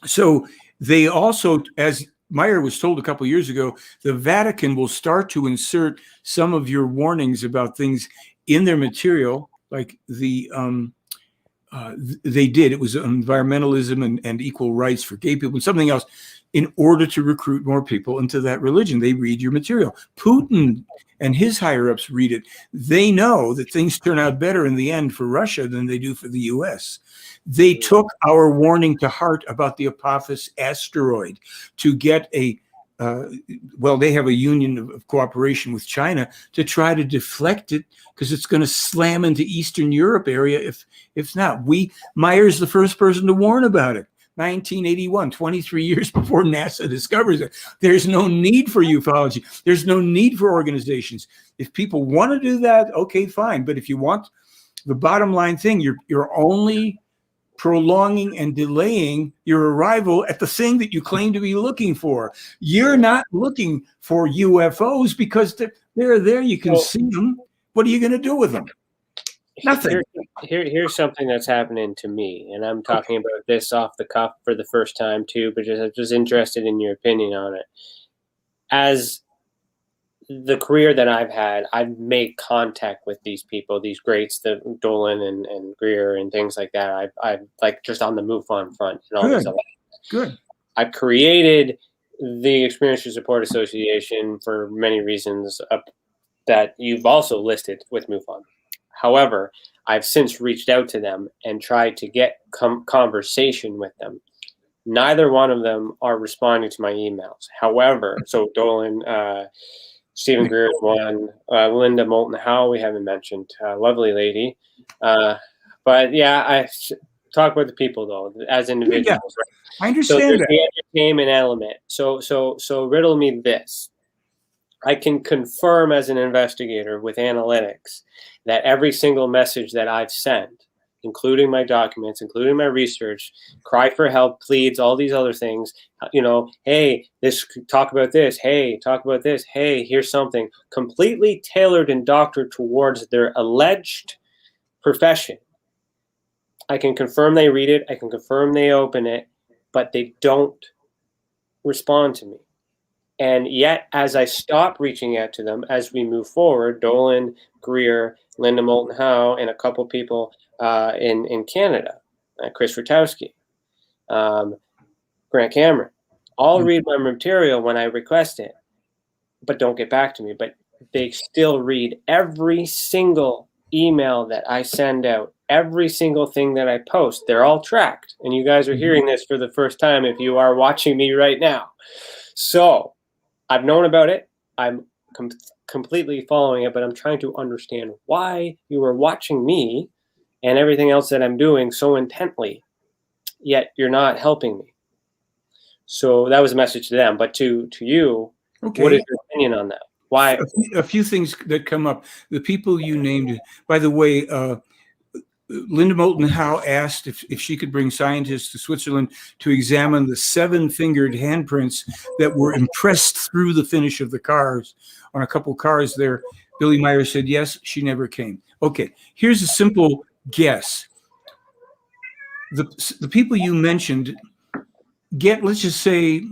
So they also, as Meier was told a couple of years ago, the Vatican will start to insert some of your warnings about things in their material, like they did. It was environmentalism and equal rights for gay people and something else, in order to recruit more people into that religion. They read your material. Putin and his higher-ups read it. They know that things turn out better in the end for Russia than they do for the U.S. They took our warning to heart about the Apophis asteroid to get a well, they have a union of cooperation with China to try to deflect it because it's going to slam into Eastern Europe area if not. Meier's the first person to warn about it. 1981, 23 years before NASA discovers it. There's no need for ufology. There's no need for organizations. If people want to do that, okay, fine. But if you want the bottom line thing, you're only prolonging and delaying your arrival at the thing that you claim to be looking for. You're not looking for UFOs because they're there. You can see them. What are you going to do with them? Nothing. Here's something that's happening to me, and I'm talking about this off the cuff for the first time too, but just interested in your opinion on it. As the career that I've had, I've made contact with these people, these greats, the Dolan and Greer and things like that. I've like just on the MUFON front and all this other. Good. I've created the Experiencers Support Association for many reasons that you've also listed with MUFON. However, I've since reached out to them and tried to get conversation with them. Neither one of them are responding to my emails. However, so Dolan, Stephen Greer is one, Linda Moulton Howe we haven't mentioned, lovely lady. But yeah, I talk about the people though, as individuals. Yeah, right? I understand so there's that. the entertainment element. So riddle me this. I can confirm as an investigator with analytics that every single message that I've sent, including my documents, including my research, cry for help, pleads, all these other things, hey, talk about this, hey, talk about this, hey, here's something, completely tailored and doctored towards their alleged profession. I can confirm they read it, I can confirm they open it, but they don't respond to me. And yet, as I stop reaching out to them, as we move forward, Dolan, Greer, Linda Moulton Howe, and a couple people in Canada, Chris Rutowski, Grant Cameron, all read my material when I request it, but don't get back to me. But they still read every single email that I send out, every single thing that I post. They're all tracked. And you guys are hearing this for the first time if you are watching me right now. So I've known about it. I'm completely following it, but I'm trying to understand why you are watching me and everything else that I'm doing so intently, yet you're not helping me. So that was a message to them. But to you, what is your opinion on that? Why? A few things that come up. The people you named, by the way, Linda Moulton Howe asked if she could bring scientists to Switzerland to examine the 7-fingered handprints that were impressed through the finish of the cars on a couple cars there. Billy Meier said yes, she never came. Okay, here's a simple guess. The people you mentioned get, let's just say,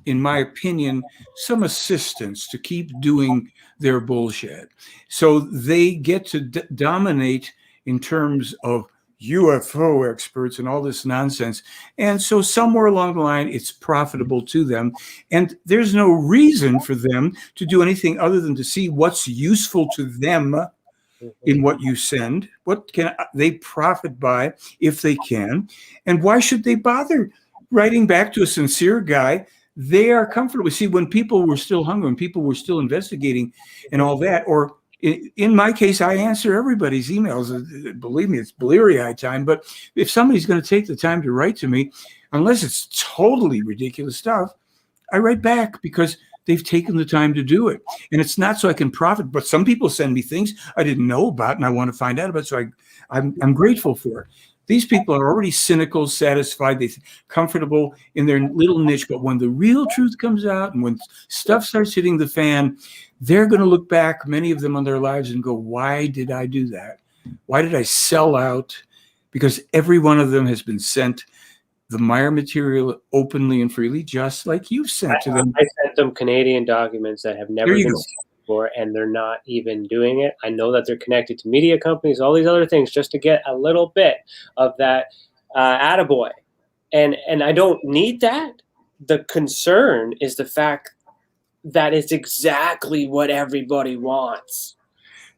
in my opinion, some assistance to keep doing their bullshit. So they get to dominate in terms of UFO experts and all this nonsense. And so somewhere along the line, it's profitable to them. And there's no reason for them to do anything other than to see what's useful to them in what you send. What can they profit by if they can? And why should they bother writing back to a sincere guy? They are comfortable. See, when people were still hungry, when people were still investigating and all that, or in my case, I answer everybody's emails. Believe me, it's bleary-eyed time. But if somebody's going to take the time to write to me, unless it's totally ridiculous stuff, I write back because they've taken the time to do it. And it's not so I can profit, but some people send me things I didn't know about and I want to find out about. So I'm grateful for it. These people are already cynical, satisfied, they're comfortable in their little niche. But when the real truth comes out and when stuff starts hitting the fan, they're going to look back, many of them, on their lives and go, why did I do that? Why did I sell out? Because every one of them has been sent the Meier material openly and freely, just like you've sent to them. I sent them Canadian documents that have never been seen before, and they're not even doing it. I know that they're connected to media companies, all these other things, just to get a little bit of that attaboy. And I don't need that. The concern is the fact that it's exactly what everybody wants.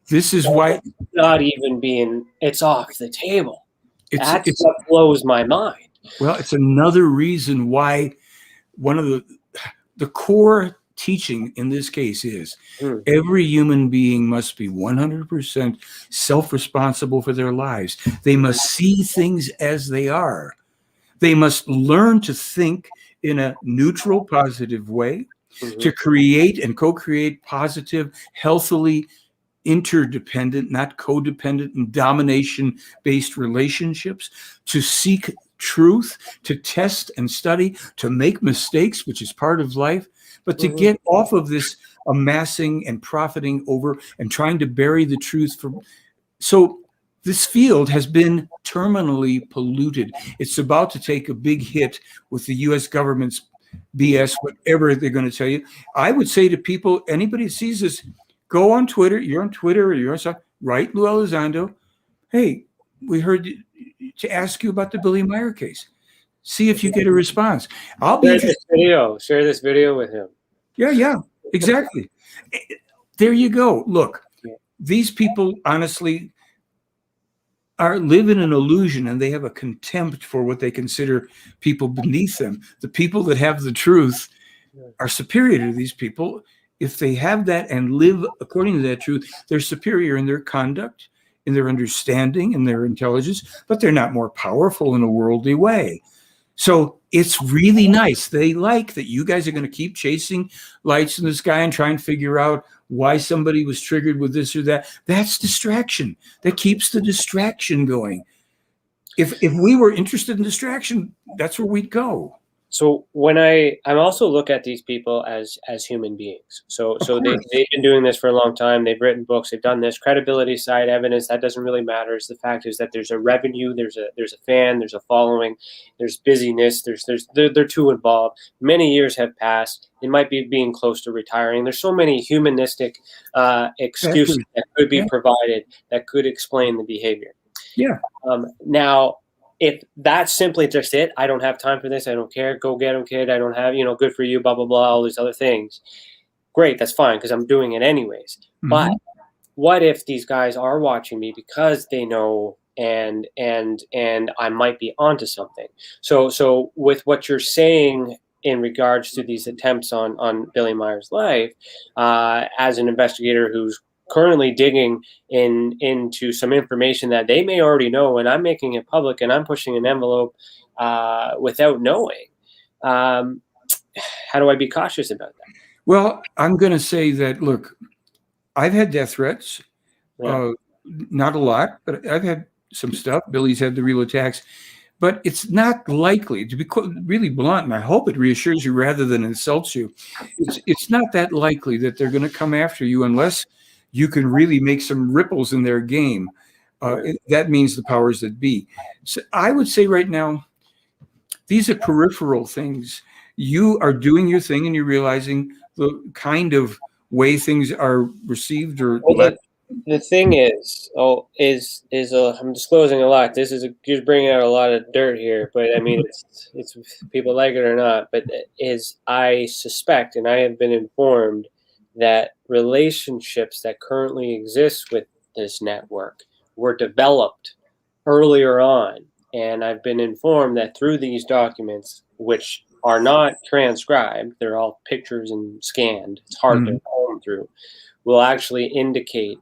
This is why not even being, it's off the table. That's what blows my mind. Well, it's another reason why one of the the core teaching in this case is every human being must be 100% self-responsible for their lives. They must see things as they are. They must learn to think in a neutral, positive way, to create and co-create positive, healthily interdependent, not codependent and domination-based relationships, to seek truth, to test and study, to make mistakes, which is part of life, but to get off of this amassing and profiting over and trying to bury the truth. So this field has been terminally polluted. It's about to take a big hit with the U.S. government's BS, whatever they're going to tell you. I would say to people, anybody that sees this, go on Twitter. You're on Twitter or you're on something. Write Lou Elizondo. Hey, we heard to ask you about the Billy Meier case. See if you get a response. I'll be Share this video with him. Yeah, exactly. There you go. Look, these people honestly live in an illusion, and they have a contempt for what they consider people beneath them. The people that have the truth are superior to these people. If they have that and live according to that truth, they're superior in their conduct, in their understanding, in their intelligence, but they're not more powerful in a worldly way. So it's really nice. They like that you guys are going to keep chasing lights in the sky and try and figure out why somebody was triggered with this or that. That's distraction. That keeps the distraction going. If we were interested in distraction, that's where we'd go. So when I also look at these people as human beings. So they've been doing this for a long time. They've written books. They've done this. Credibility side, evidence, that doesn't really matter. The fact is that there's a revenue. There's a fan. There's a following. There's busyness. They're too involved. Many years have passed. They might be being close to retiring. There's so many humanistic excuses that could be provided that could explain the behavior. Yeah. Now, if that's simply just it, I don't have time for this, I don't care, go get him, kid, I don't have, good for you, blah, blah, blah, all these other things. Great, that's fine, because I'm doing it anyways. But what if these guys are watching me because they know and I might be onto something? So with what you're saying in regards to these attempts on Billy Meier's life, as an investigator who's currently digging into some information that they may already know, and I'm making it public and I'm pushing an envelope without knowing. How do I be cautious about that? Well, I'm going to say that, look, I've had death threats, not a lot, but I've had some stuff. Billy's had the real attacks, but it's not likely, to be really blunt, and I hope it reassures you rather than insults you. It's not that likely that they're going to come after you unless you can really make some ripples in their game. That means the powers that be. So I would say right now, these are peripheral things. You are doing your thing and you're realizing the kind of way things are received or the thing is I'm disclosing a lot. This is just bringing out a lot of dirt here, but I mean, it's people like it or not, but I suspect, and I have been informed, that relationships that currently exist with this network were developed earlier on. And I've been informed that through these documents, which are not transcribed, they're all pictures and scanned, it's hard to comb through, will actually indicate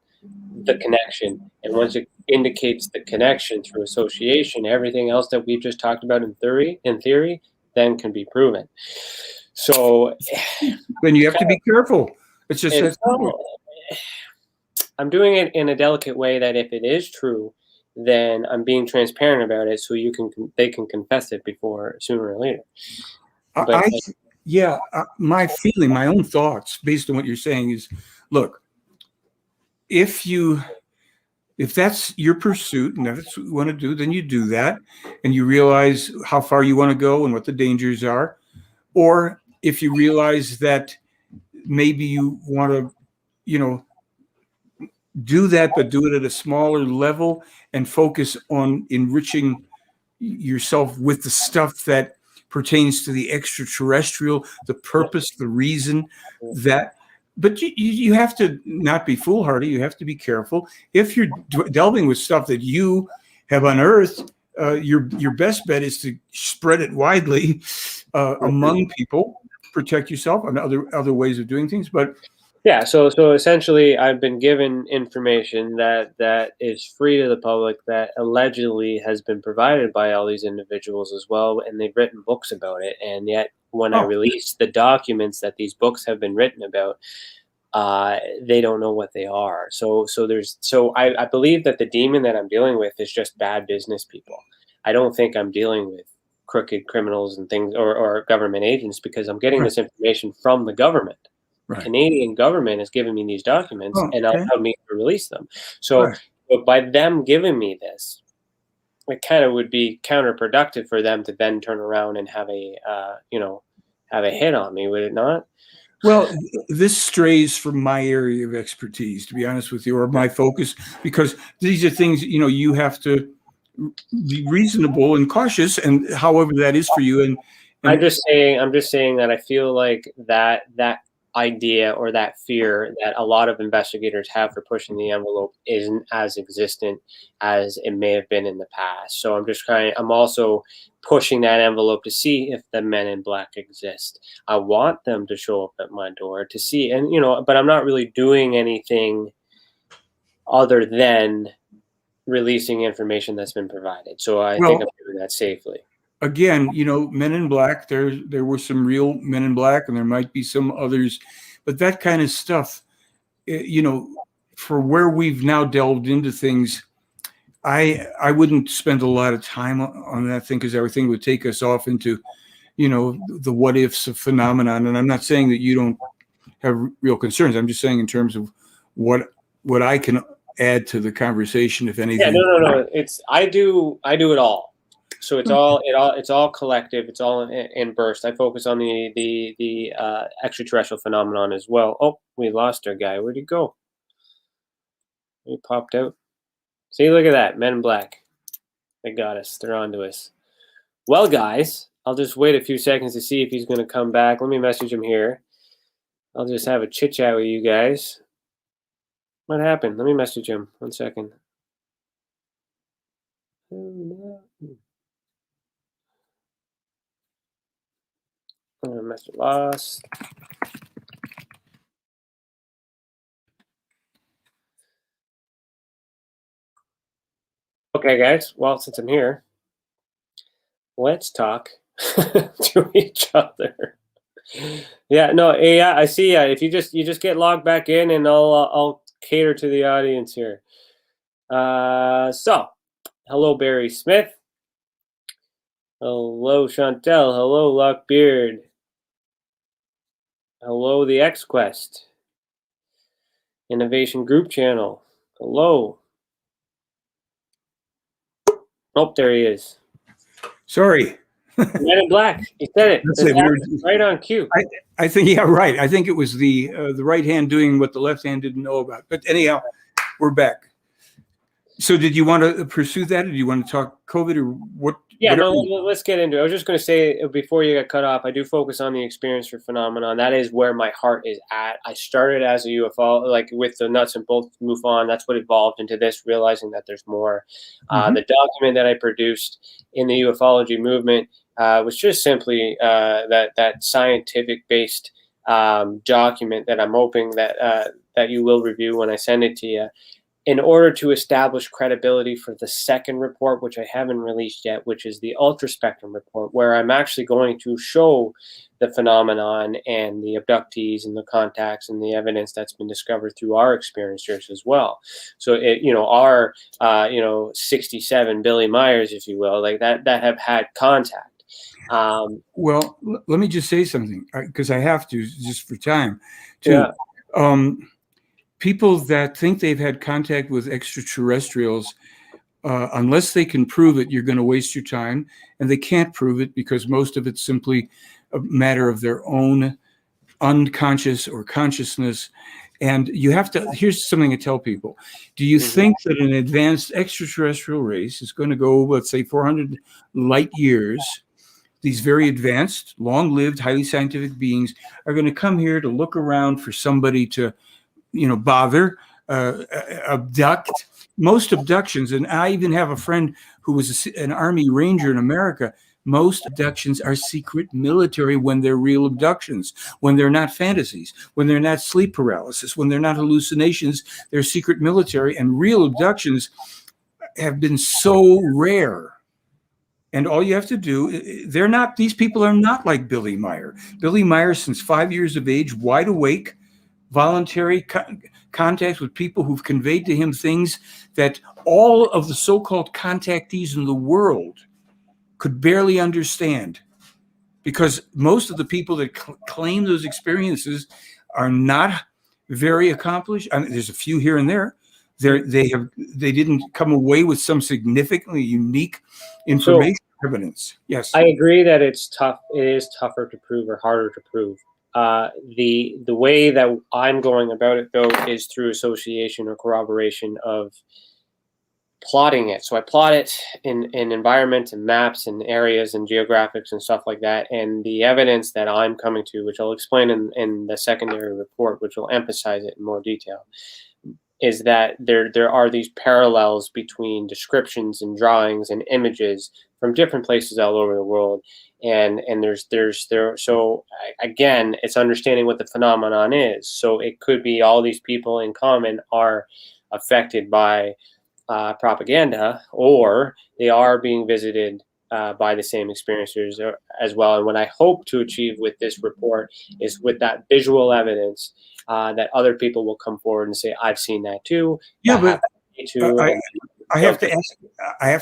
the connection. And once it indicates the connection through association, everything else that we've just talked about in theory, then can be proven. So then you have to be careful. It's just I'm doing it in a delicate way that if it is true, then I'm being transparent about it, so they can confess it sooner or later. My feeling, my own thoughts, based on what you're saying, is, look, if that's your pursuit and that's what you want to do, then you do that, and you realize how far you want to go and what the dangers are. Or if you realize that maybe you want to, do that, but do it at a smaller level and focus on enriching yourself with the stuff that pertains to the extraterrestrial, the purpose, the reason that. But you have to not be foolhardy. You have to be careful. If you're delving with stuff that you have unearthed, your best bet is to spread it widely among people. protect yourself and other ways of doing things. But yeah, so essentially, I've been given information that is free to the public that allegedly has been provided by all these individuals as well, and they've written books about it. And yet, when I release the documents that these books have been written about, they don't know what they are. So I believe that the demon that I'm dealing with is just bad business people. I don't think I'm dealing with crooked criminals and things or government agents, because I'm getting this information from the government. Right. Canadian government has given me these documents and allowed me to release them. So but by them giving me this, it kind of would be counterproductive for them to then turn around and have a have a hit on me, would it not? Well, this strays from my area of expertise, to be honest with you, or my focus, because these are things, you have to be reasonable and cautious, and however that is for you. And I'm just saying that I feel like that idea or that fear that a lot of investigators have for pushing the envelope isn't as existent as it may have been in the past. So I'm also pushing that envelope to see if the men in black exist. I want them to show up at my door to see, and but I'm not really doing anything other than releasing information that's been provided. So I think I'm doing that safely. Again, Men in Black, there were some real Men in Black, and there might be some others, but that kind of stuff, for where we've now delved into things, I wouldn't spend a lot of time on that thing, because everything would take us off into, the what ifs of phenomenon. And I'm not saying that you don't have real concerns. I'm just saying in terms of what I can add to the conversation, if anything. Yeah, no. I do it all. So it's all collective. It's all in burst. I focus on the extraterrestrial phenomenon as well. Oh, we lost our guy. Where'd he go? He popped out. See, look at that. Men in Black. They got us. They're on to us. Well, guys, I'll just wait a few seconds to see if he's going to come back. Let me message him here. I'll just have a chit chat with you guys. What happened? Let me message him. 1 second. Oh, no. Message lost. Okay, guys. Well, since I'm here, let's talk to each other. Yeah, no, yeah, I see. If you just get logged back in, and I'll cater to the audience here. So, hello, Barry Smith. Hello, Chantel. Hello, Lockbeard. Hello, the X Quest. Innovation Group Channel. Hello. Oh, there he is. Sorry. Men in Black. You said it. That's it. Right on cue. I think, right. I think it was the right hand doing what the left hand didn't know about. But anyhow, we're back. So did you want to pursue that, or do you want to talk COVID, or what? Yeah, no, let's get into it. I was just going to say, before you got cut off, I do focus on the experience for phenomenon. That is where my heart is at. I started as a UFO, like with the nuts and bolts MUFON. That's what evolved into this, realizing that there's more. The document that I produced in the ufology movement was just simply that scientific-based document that I'm hoping that you will review when I send it to you, in order to establish credibility for the second report, which I haven't released yet, which is the ultraspectrum report, where I'm actually going to show the phenomenon and the abductees and the contacts and the evidence that's been discovered through our experiencers as well. So, our 67 Billy Meiers, if you will, like that have had contact. Well, let me just say something, because I have to, just for time, too. Yeah. People that think they've had contact with extraterrestrials, unless they can prove it, you're going to waste your time. And they can't prove it, because most of it's simply a matter of their own unconscious or consciousness. And you have to, here's something I tell people. Do you think that an advanced extraterrestrial race is going to go, let's say, 400 light years? These very advanced, long-lived, highly scientific beings are going to come here to look around for somebody to bother, abduct. Most abductions, and I even have a friend who was an Army Ranger in America. most abductions are secret military when they're real abductions, when they're not fantasies, when they're not sleep paralysis, when they're not hallucinations, they're secret military. And real abductions have been so rare. And all you have to do, these people are not like Billy Meier. Billy Meier, since 5 years of age, wide awake, voluntary contacts with people who've conveyed to him things that all of the so-called contactees in the world could barely understand, because most of the people that claim those experiences are not very accomplished. I mean, there's a few here and there. They didn't come away with some significantly unique information evidence. Yes, I agree that it's tough. It is tougher to prove or harder to prove. The way that I'm going about it, though, is through association or corroboration of plotting it. So I plot it in environment and maps and areas and geographics and stuff like that. And the evidence that I'm coming to, which I'll explain in the secondary report, which will emphasize it in more detail, is that there are these parallels between descriptions and drawings and images from different places all over the world. And so again, it's understanding what the phenomenon is. So it could be all these people in common are affected by propaganda, or they are being visited by the same experiencers as well. And what I hope to achieve with this report is, with that visual evidence, that other people will come forward and say, "I've seen that too." Yeah, but I have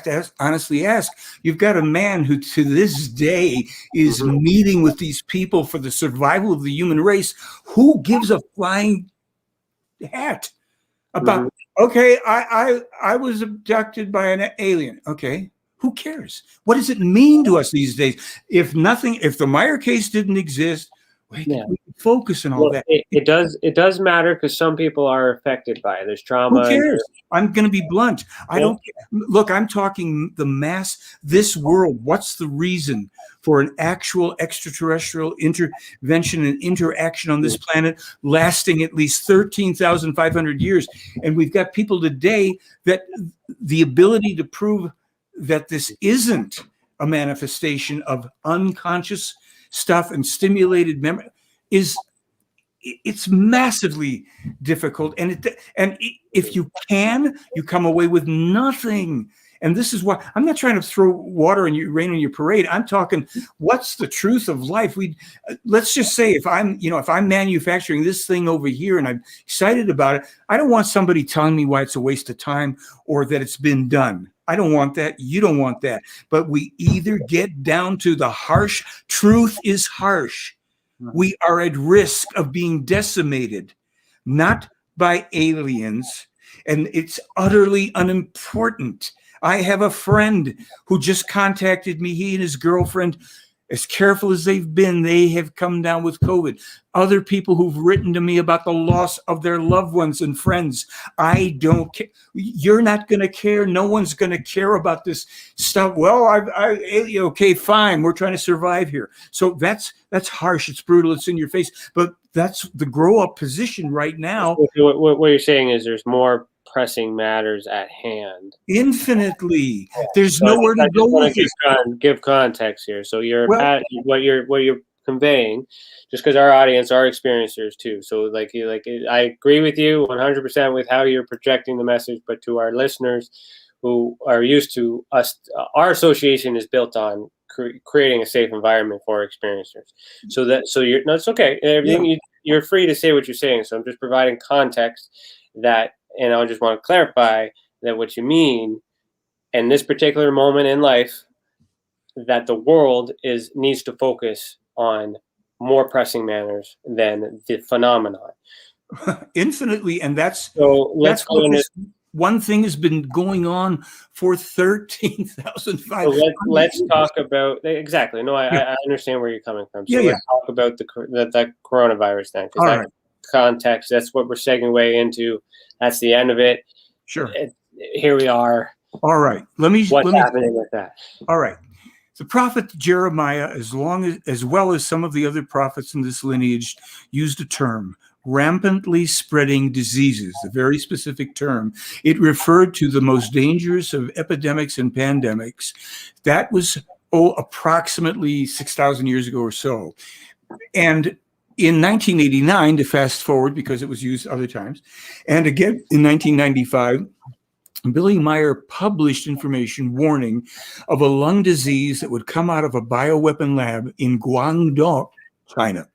to honestly ask. You've got a man who, to this day, is meeting with these people for the survival of the human race. Who gives a flying hat about? Okay, I was abducted by an alien. Okay, who cares? What does it mean to us these days? If the Meier case didn't exist, we could focus on all that. It does matter, because some people are affected by it. There's trauma. Who cares? I'm going to be blunt. I don't look. I'm talking the mass. This world. What's the reason for an actual extraterrestrial intervention and interaction on this planet lasting at least 13,500 years? And we've got people today that the ability to prove that this isn't a manifestation of unconscious stuff and stimulated memory it's massively difficult. And if you come away with nothing. And this is why I'm not trying to throw rain on your parade. I'm talking, what's the truth of life? Let's just say, if I'm manufacturing this thing over here and I'm excited about it, I don't want somebody telling me why it's a waste of time or that it's been done. I don't want that. You don't want that. But we either get down to the harsh truth is harsh. We are at risk of being decimated, not by aliens, and it's utterly unimportant. I have a friend who just contacted me. He and his girlfriend, as careful as they've been, they have come down with COVID. Other people who've written to me about the loss of their loved ones and friends. I don't care. You're not going to care. No one's going to care about this stuff. Well, okay, fine. We're trying to survive here. So that's harsh. It's brutal. It's in your face. But that's the grow up position right now. What you're saying is there's more pressing matters at hand. Infinitely. There's nowhere to go with this. Give context here. So what you're conveying, just because our audience are experiencers too. So I agree with you 100% with how you're projecting the message, but to our listeners who are used to us, our association is built on creating a safe environment for experiencers. It's okay. You're free to say what you're saying. So I'm just providing context that. And I just want to clarify that what you mean in this particular moment in life, that the world needs to focus on more pressing matters than the phenomenon. Infinitely. And that's one thing has been going on for 13,005. So let's talk about exactly. No, I understand where you're coming from. So let's talk about the coronavirus then, because that context, that's what we're segueing into. That's the end of it. Sure. Here we are. All right. What's happening with that? All right. The prophet Jeremiah, as well as some of the other prophets in this lineage, used a term, rampantly spreading diseases, a very specific term. It referred to the most dangerous of epidemics and pandemics. That was approximately 6,000 years ago or so. And in 1989, to fast forward because it was used other times, and again in 1995, Billy Meier published information warning of a lung disease that would come out of a bioweapon lab in Guangdong, China.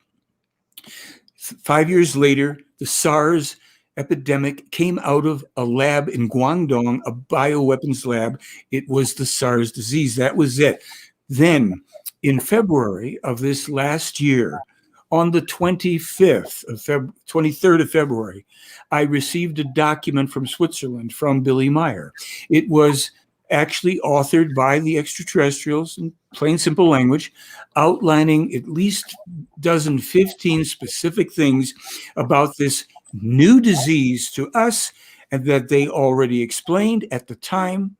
5 years later, the SARS epidemic came out of a lab in Guangdong, a bioweapons lab. It was the SARS disease. That was it. Then, in February of this last year, on the 23rd of February, I received a document from Switzerland from Billy Meier. It was actually authored by the extraterrestrials in plain, simple language, outlining at least 15 specific things about this new disease to us, and that they already explained at the time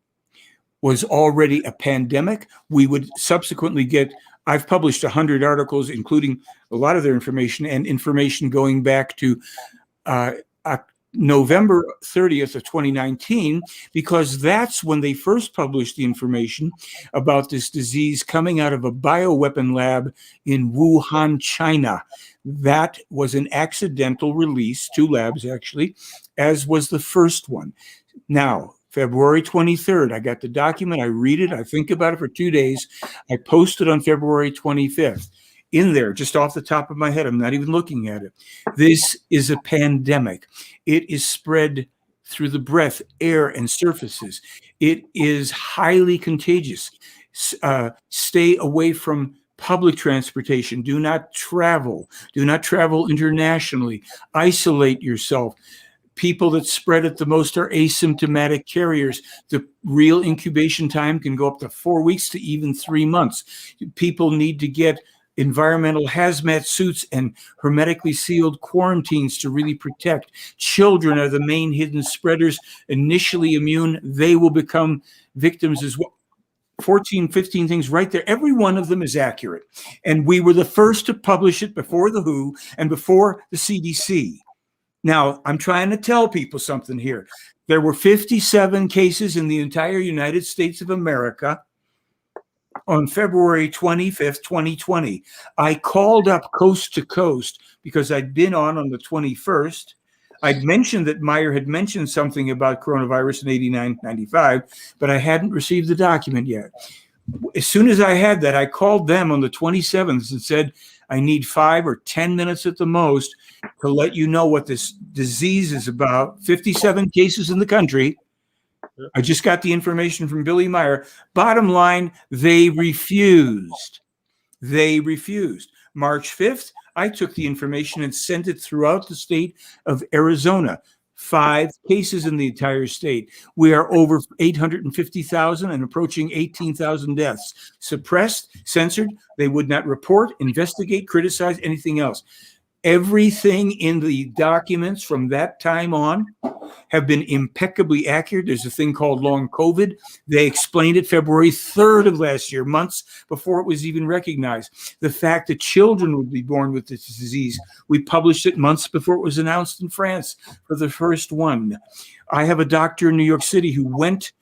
was already a pandemic. We would subsequently get, I've published 100 articles, including a lot of their information and information going back to November 30th of 2019, because that's when they first published the information about this disease coming out of a bioweapon lab in Wuhan, China. That was an accidental release, 2 labs actually, as was the first one. Now, February 23rd, I got the document, I read it, I think about it for 2 days. I posted on February 25th. In there, just off the top of my head, I'm not even looking at it. This is a pandemic. It is spread through the breath, air, and surfaces. It is highly contagious. Stay away from public transportation. Do not travel. Do not travel internationally. Isolate yourself. People that spread it the most are asymptomatic carriers. The real incubation time can go up to 4 weeks to even 3 months. People need to get environmental hazmat suits and hermetically sealed quarantines to really protect. Children are the main hidden spreaders. Initially immune, they will become victims as well. 14, 15 things right there. Every one of them is accurate. And we were the first to publish it before the WHO and before the CDC. Now, I'm trying to tell people something here. There were 57 cases in the entire United States of America on February 25th, 2020. I called up coast to coast because I'd been on the 21st. I'd mentioned that Meier had mentioned something about coronavirus in 89, 95, but I hadn't received the document yet. As soon as I had that, I called them on the 27th and said, I need 5 or 10 minutes at the most to let you know what this disease is about. 57 cases in the country. I just got the information from Billy Meier. Bottom line, they refused. They refused. March 5th, I took the information and sent it throughout the state of Arizona. 5 cases in the entire state. We are over 850,000 and approaching 18,000 deaths. Suppressed, censored. They would not report, investigate, criticize, anything else. Everything in the documents from that time on have been impeccably accurate. There's a thing called long COVID. They explained it February 3rd of last year, months before it was even recognized. The fact that children would be born with this disease, we published it months before it was announced in France for the first one. I have a doctor in New York City who went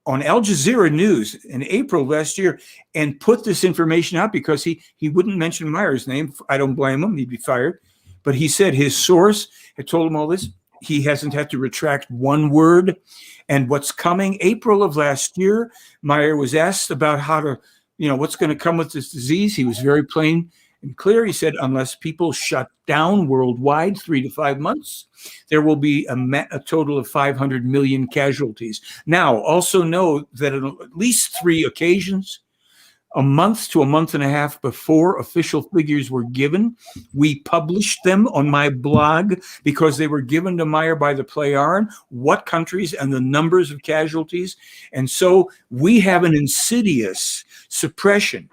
on Al Jazeera News in April last year and put this information out because he wouldn't mention Meier's name. I don't blame him. He'd be fired. But he said his source had told him all this. He hasn't had to retract one word. And what's coming, April of last year, Meier was asked about how to, what's going to come with this disease. He was very plain and clear. He said, unless people shut down worldwide 3 to 5 months, there will be a total of 500 million casualties. Now, also know that on at least 3 occasions, a month to a month and a half before official figures were given, we published them on my blog because they were given to Meier by the Pleiadian, what countries and the numbers of casualties. And so we have an insidious suppression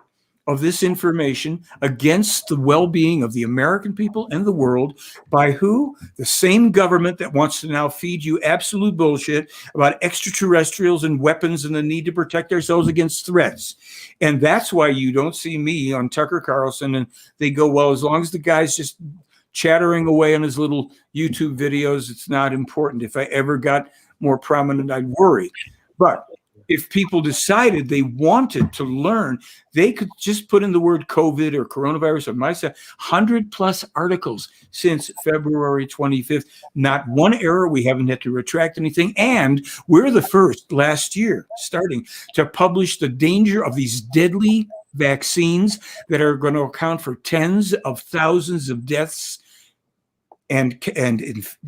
of this information against the well-being of the American people and the world by who? The same government that wants to now feed you absolute bullshit about extraterrestrials and weapons and the need to protect ourselves against threats. And that's why you don't see me on Tucker Carlson and they go, well, as long as the guy's just chattering away on his little YouTube videos, it's not important. If I ever got more prominent, I'd worry. But if people decided they wanted to learn, they could just put in the word COVID or coronavirus or myself, 100+ articles since February 25th. Not one error. We haven't had to retract anything. And we're the first last year, starting to publish the danger of these deadly vaccines that are going to account for tens of thousands of deaths and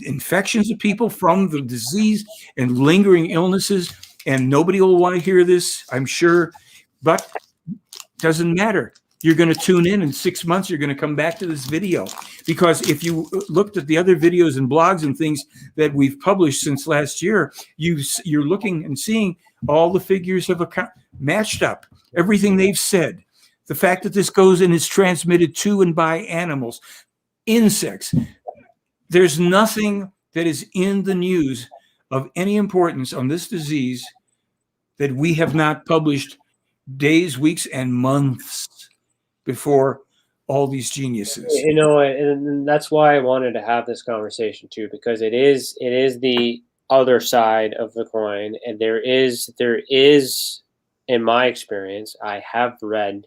infections of people from the disease and lingering illnesses. And nobody will want to hear this, I'm sure, but doesn't matter. You're going to tune in 6 months, you're going to come back to this video, because if you looked at the other videos and blogs and things that we've published since last year, you're looking and seeing all the figures have matched up, everything they've said. The fact that this goes and is transmitted to and by animals, insects. There's nothing that is in the news of any importance on this disease that we have not published days, weeks, and months before all these geniuses. You know, and that's why I wanted to have this conversation too, because it is the other side of the coin, and there is, in my experience, I have read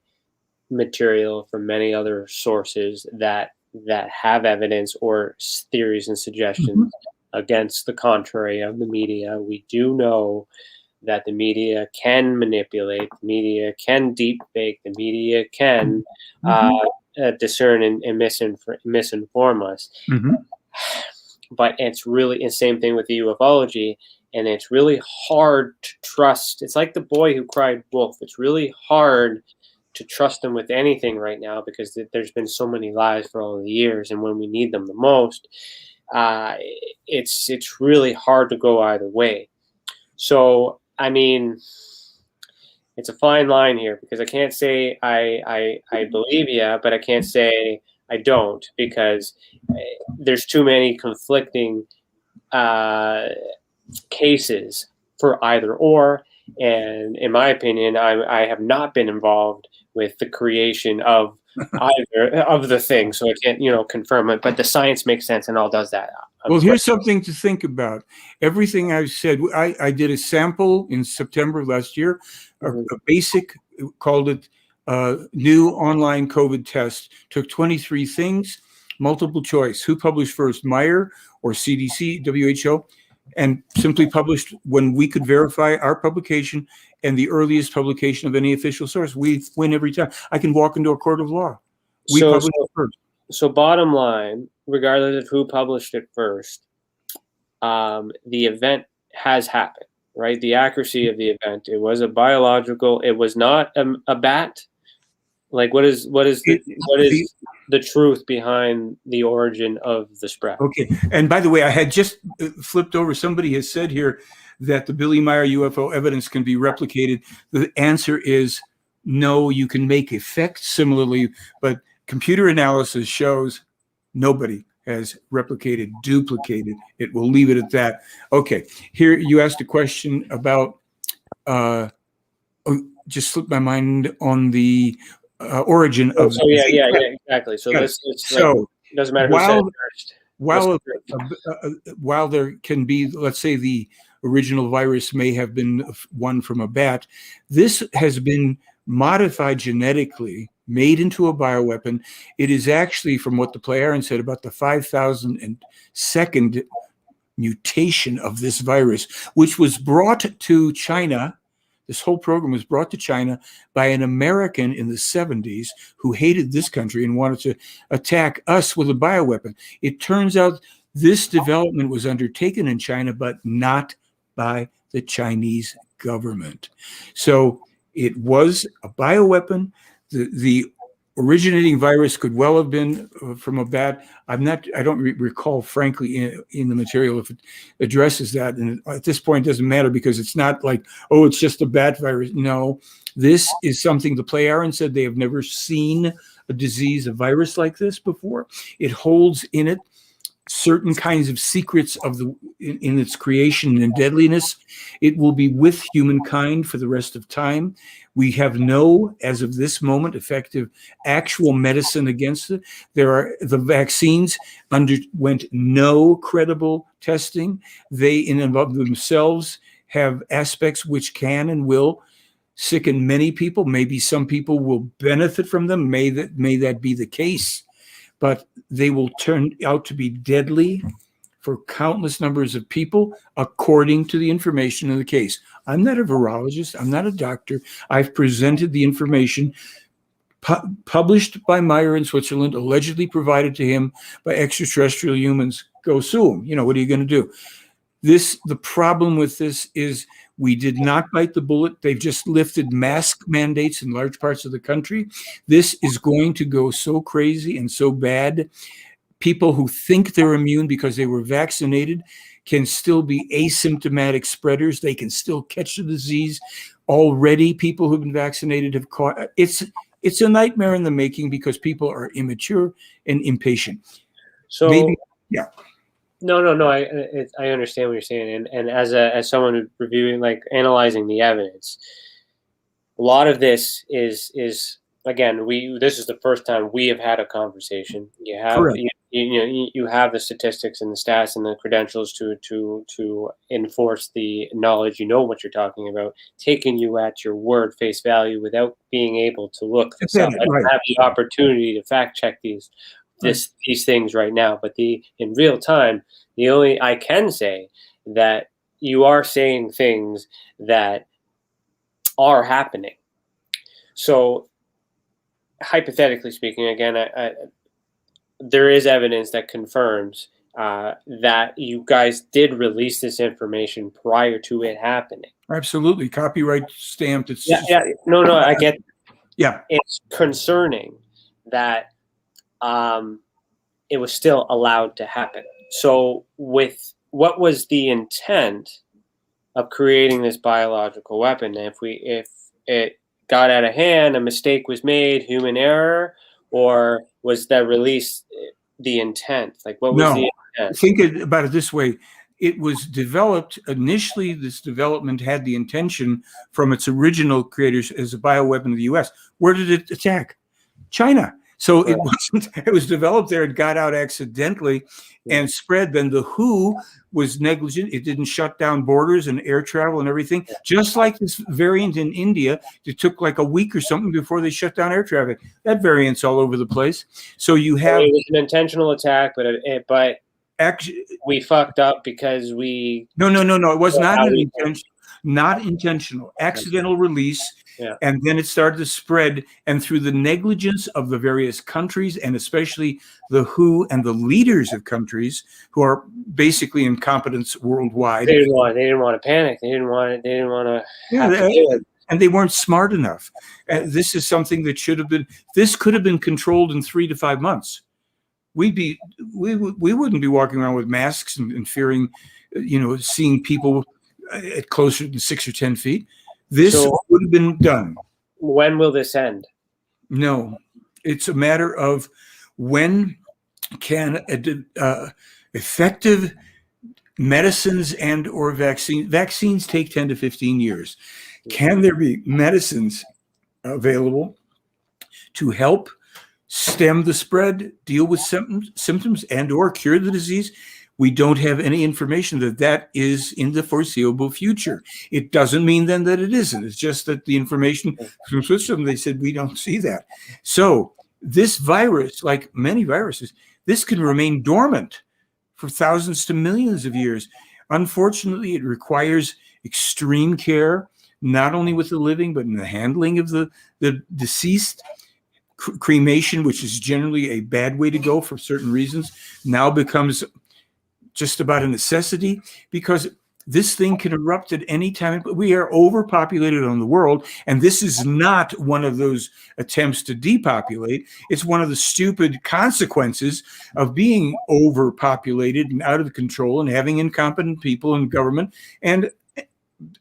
material from many other sources that have evidence or theories and suggestions against the contrary of the media. We do know that the media can manipulate, the media can deep fake, the media can discern and misinform us. But it's really the same thing with the ufology, and it's really hard to trust. It's like the boy who cried wolf. It's really hard to trust them with anything right now, because there's been so many lies for all the years, and when we need them the most, it's really hard to go either way. So I mean, it's a fine line here, because I can't say I believe you, but I can't say I don't, because there's too many conflicting cases for either or. And in my opinion, I have not been involved with the creation of either of the things, so I can't, confirm it. But the science makes sense and all does that. Well, here's something to think about. Everything I've said, I did a sample in September of last year, a basic, called it new online COVID test. Took 23 things, multiple choice. Who published first, Meier or CDC, WHO? And simply published when we could verify our publication and the earliest publication of any official source. We win every time. I can walk into a court of law. We published it first. So bottom line, regardless of who published it first, the event has happened, right? The accuracy of the event. It was a biological. It was not a bat. Like, what is the truth behind the origin of the spread? Okay. And by the way, I had just flipped over. Somebody has said here that the Billy Meier UFO evidence can be replicated. The answer is no. You can make effects similarly, but computer analysis shows nobody has replicated, duplicated it. We'll leave it at that. Okay. Here you asked a question about, just slipped my mind on the origin of. So yeah, exactly. So this it doesn't matter who said it first. While there can be, let's say, the original virus may have been one from a bat, this has been modified genetically, made into a bioweapon. It is actually, from what the Pleiadian said, about the 5,002nd mutation of this virus, which was brought to China. This whole program was brought to China by an American in the 70s who hated this country and wanted to attack us with a bioweapon. It turns out this development was undertaken in China, but not by the Chinese government. So it was a bioweapon. The originating virus could well have been from a bat. I don't recall, frankly, in the material if it addresses that. And at this point, it doesn't matter, because it's not like, oh, it's just a bat virus. No, this is something the Pleiadian said they have never seen a disease, a virus like this before. It holds in it certain kinds of secrets of in its creation and deadliness. It will be with humankind for the rest of time. We have no, as of this moment, effective actual medicine against it. The vaccines underwent no credible testing. They in and of themselves have aspects which can and will sicken many people. Maybe some people will benefit from them. May that be the case, but they will turn out to be deadly for countless numbers of people, according to the information in the case. I'm not a virologist. I'm not a doctor. I've presented the information published by Meier in Switzerland, allegedly provided to him by extraterrestrial humans. Go sue him. You know, what are you going to do? The problem with this is we did not bite the bullet. They've just lifted mask mandates in large parts of the country. This is going to go so crazy and so bad. People who think they're immune because they were vaccinated can still be asymptomatic spreaders. They can still catch the disease. Already, people who've been vaccinated have caught it. It's a nightmare in the making because people are immature and impatient. So maybe, yeah. No. I understand what you're saying, and as someone who's reviewing, like analyzing the evidence, a lot of this is again, this is the first time we have had a conversation. You have you have the statistics and the stats and the credentials to enforce the knowledge. You know what you're talking about. Taking you at your word, face value, without being able to look this up. I don't have the opportunity to fact check these things right now. But in real time, I can say that you are saying things that are happening. So, hypothetically speaking, again, there is evidence that confirms that you guys did release this information prior to it happening. Absolutely, copyright stamped. It's No, I get. Yeah, it's concerning that it was still allowed to happen. So, with what was the intent of creating this biological weapon? If it got out of hand, a mistake was made, human error, or was that release the intent? Like, what was the intent? Think about it this way. It was developed initially. This development had the intention from its original creators as a bioweapon of the U.S. Where did it attack? China. So it wasn't. It was developed there. It got out accidentally and spread. Then the WHO was negligent. It didn't shut down borders and air travel and everything. Just like this variant in India, it took like a week or something before they shut down air traffic. That variant's all over the place. So you have it was an intentional attack, but actually we fucked up because we. No. It was not intentional. Accidental release. Yeah. And then it started to spread, and through the negligence of the various countries, and especially the WHO and the leaders of countries who are basically incompetence worldwide. They didn't want to panic. They didn't want to. Yeah, and they weren't smart enough. This is something that should have been. This could have been controlled in 3 to 5 months. We wouldn't be walking around with masks and fearing, seeing people at closer than 6 or 10 feet. This would have been done. When will this end? No, it's a matter of when can effective medicines and or vaccines take 10 to 15 years. Can there be medicines available to help stem the spread, deal with symptoms and or cure the disease? We don't have any information that is in the foreseeable future. It doesn't mean then that it isn't. It's just that the information from Switzerland, they said, we don't see that. So this virus, like many viruses, this can remain dormant for thousands to millions of years. Unfortunately, it requires extreme care, not only with the living, but in the handling of the deceased. Cremation, which is generally a bad way to go for certain reasons, now becomes just about a necessity because this thing can erupt at any time. We are overpopulated on the world, and this is not one of those attempts to depopulate. It's one of the stupid consequences of being overpopulated and out of control and having incompetent people in government and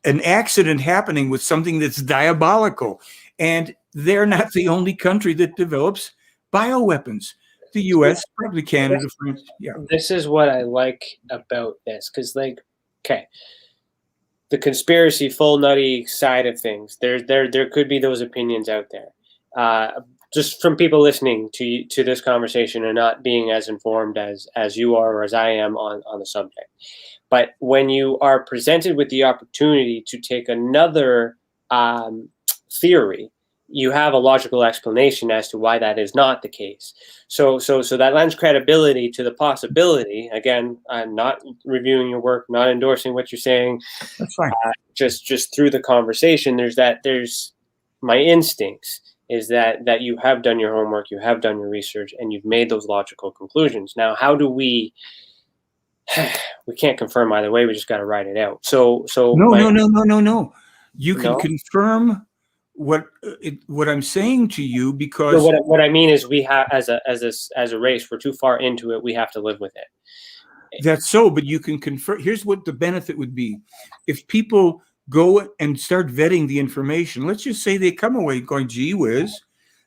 an accident happening with something that's diabolical. And they're not the only country that develops bioweapons. The U.S., probably Canada, France. Yeah. This is what I like about this, because, the conspiracy, full nutty side of things, there could be those opinions out there. Just from people listening to this conversation and not being as informed as you are or as I am on the subject. But when you are presented with the opportunity to take another theory, you have a logical explanation as to why that is not the case. So that lends credibility to the possibility. Again, I'm not reviewing your work, not endorsing what you're saying. That's fine. Just through the conversation, there's my instincts is that you have done your homework, you have done your research, and you've made those logical conclusions. Now, how do we can't confirm either way. We just got to write it out. So no. You can No? confirm what I'm saying to you, because So what I mean is we have as a race, we're too far into it. We have to live with it. that's so. But you can confirm. Here's what the benefit would be if people go and start vetting the information. Let's just say they come away going, "Gee whiz,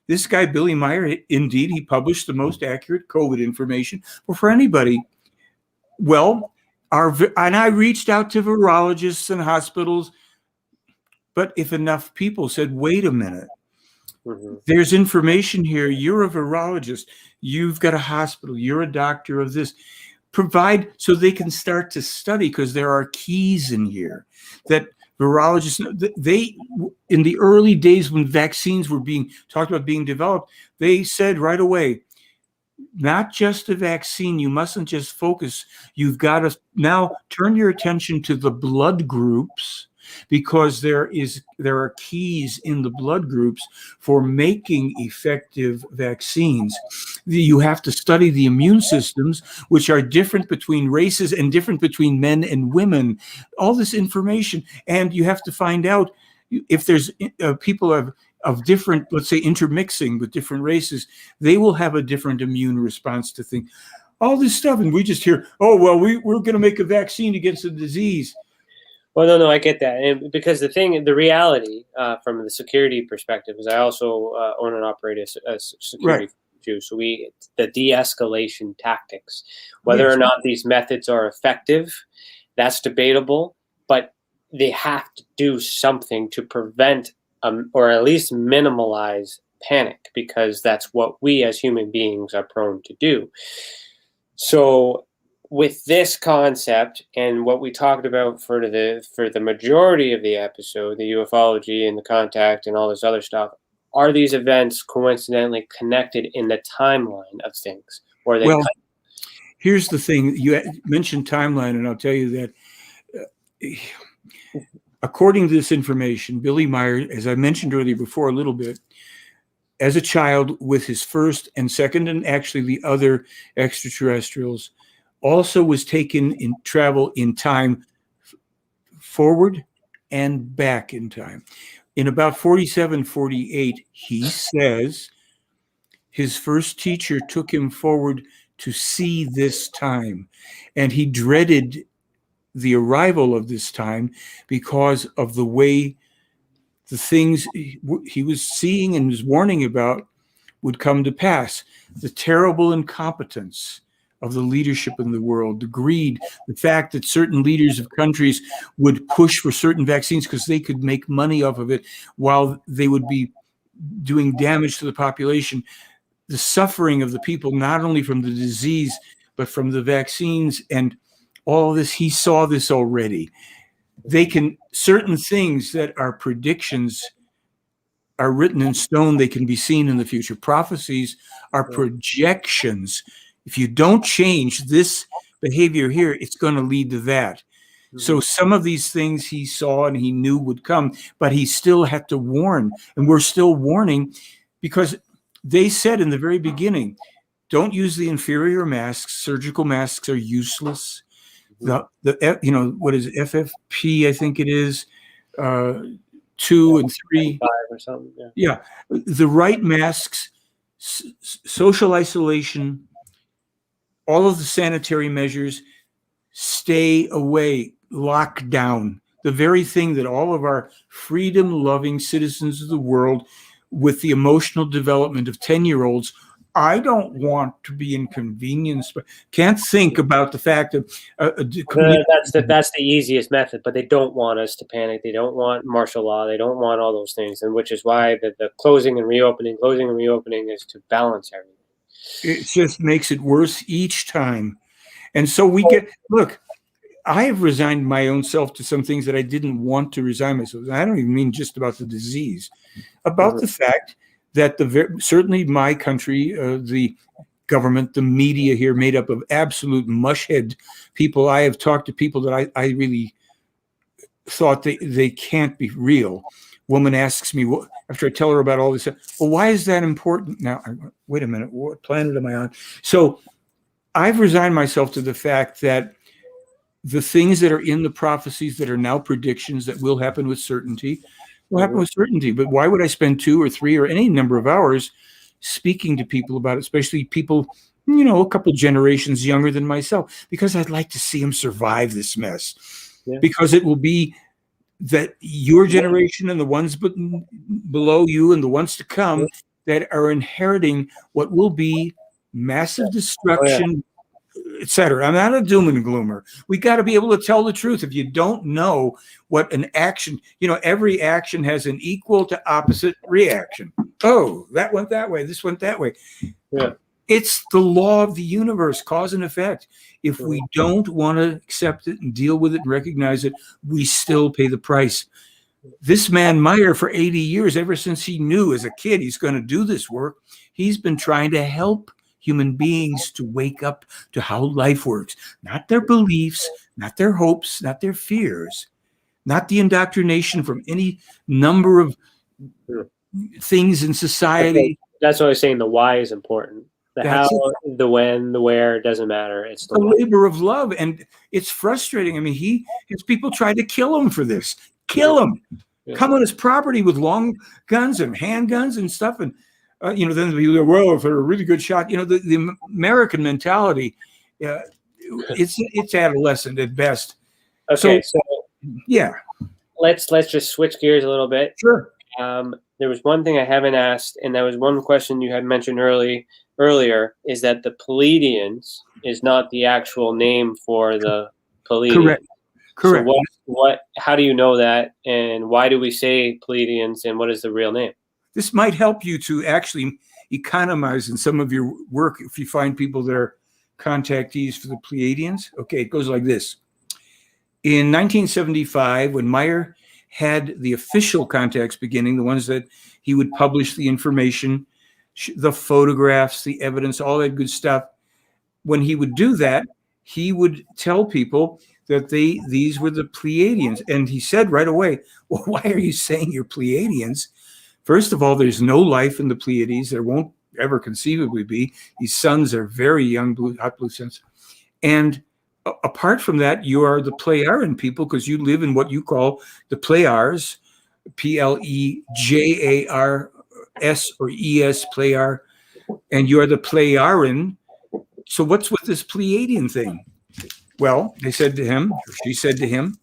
this guy Billy Meier, indeed, he published the most accurate COVID information for anybody." Well, and I reached out to virologists and hospitals, but if enough people said, "Wait a minute, there's information here. You're a virologist. You've got a hospital. You're a doctor of this." Provide so they can start to study, because there are keys in here that virologists, they, in the early days when vaccines were being talked about being developed, they said right away, not just a vaccine. You mustn't just focus. You've got to now turn your attention to the blood groups, because there are keys in the blood groups for making effective vaccines. You have to study the immune systems, which are different between races and different between men and women. All this information, and you have to find out if there's people of different, let's say, intermixing with different races, they will have a different immune response to things. All this stuff, and we just hear, "Oh, well, we're going to make a vaccine against a disease." Well, no, I get that, and because the reality from the security perspective is, I also own and operate a security Right. too. So the de-escalation tactics, whether or not these methods are effective, that's debatable, but they have to do something to prevent or at least minimalize panic, because that's what we as human beings are prone to do. So with this concept and what we talked about for the majority of the episode, the ufology and the contact and all this other stuff, are these events coincidentally connected in the timeline of things? Or are they? Well, here's the thing. You mentioned timeline, and I'll tell you that according to this information, Billy Meier, as I mentioned earlier before a little bit, as a child with his first and second, and actually the other extraterrestrials, also was taken in travel in time forward and back in time. In about 47, 48, he says his first teacher took him forward to see this time, and he dreaded the arrival of this time because of the way the things he was seeing and was warning about would come to pass. The terrible incompetence of the leadership in the world, the greed, the fact that certain leaders of countries would push for certain vaccines because they could make money off of it while they would be doing damage to the population. The suffering of the people, not only from the disease, but from the vaccines and all this, he saw this already. Certain things that are predictions are written in stone, they can be seen in the future. Prophecies are projections. If you don't change this behavior here, it's going to lead to that. Mm-hmm. So some of these things he saw and he knew would come, but he still had to warn. And we're still warning because they said in the very beginning, don't use the inferior masks. Surgical masks are useless. What is it, FFP, I think it is, 2 and 3. 5 or something. Yeah. The right masks, social isolation, all of the sanitary measures, stay away, lock down. The very thing that all of our freedom-loving citizens of the world with the emotional development of 10-year-olds, I don't want to be inconvenienced, but can't think about the fact that that's the easiest method, but they don't want us to panic. They don't want martial law. They don't want all those things, and which is why the closing and reopening is to balance everything. It just makes it worse each time. And so we look, I have resigned my own self to some things that I didn't want to resign myself. I don't even mean just about the disease, about the fact that certainly my country, the government, the media here, made up of absolute mushhead people. I have talked to people that I really thought they can't be real. Woman asks me, after I tell her about all this, well, why is that important? Now, wait a minute, what planet am I on? So I've resigned myself to the fact that the things that are in the prophecies that are now predictions that will happen with certainty will happen with certainty. But why would I spend 2 or 3 or any number of hours speaking to people about it, especially people, a couple generations younger than myself? Because I'd like to see them survive this mess. Yeah. Because it will be that your generation and the ones below you and the ones to come that are inheriting what will be massive destruction, etc. I'm not a doom and gloomer. We got to be able to tell the truth. If you don't know what an action, every action has an equal to opposite reaction. Oh, that went that way. This went that way. Yeah. It's the law of the universe, cause and effect. If we don't want to accept it and deal with it and recognize it, we still pay the price. This man Meier, for 80 years, ever since he knew as a kid he's going to do this work, he's been trying to help human beings to wake up to how life works. Not their beliefs, not their hopes, not their fears, not the indoctrination from any number of things in society. That's why I was saying the why is important. The how, the when, the where, it doesn't matter. It's the labor of love. And it's frustrating. I mean, his people tried to kill him for this. Kill him. Yeah. Come on his property with long guns and handguns and stuff. And, then people go, well, if they're a really good shot, the American mentality, it's adolescent at best. Okay. So yeah. Let's just switch gears a little bit. Sure. There was one thing I haven't asked, and that was one question you had mentioned earlier, is that the Pleiadians is not the actual name for the Pleiadians. Correct. So how do you know that, and why do we say Pleiadians, and what is the real name? This might help you to actually economize in some of your work if you find people that are contactees for the Pleiadians. Okay, it goes like this. In 1975, when Meier had the official contacts beginning, the ones that he would publish the information, the photographs, the evidence, all that good stuff. When he would do that, he would tell people that these were the Pleiadians. And he said right away, well, why are you saying you're Pleiadians? First of all, there's no life in the Pleiades. There won't ever conceivably be. These suns are very young, hot blue suns. And apart from that, you are the Pleiaren people because you live in what you call the Pleiars, Plejars or ES, Pleyar, and you are the Pleiaren. So what's with this Pleiadian thing? Well, they said to him, or she said to him,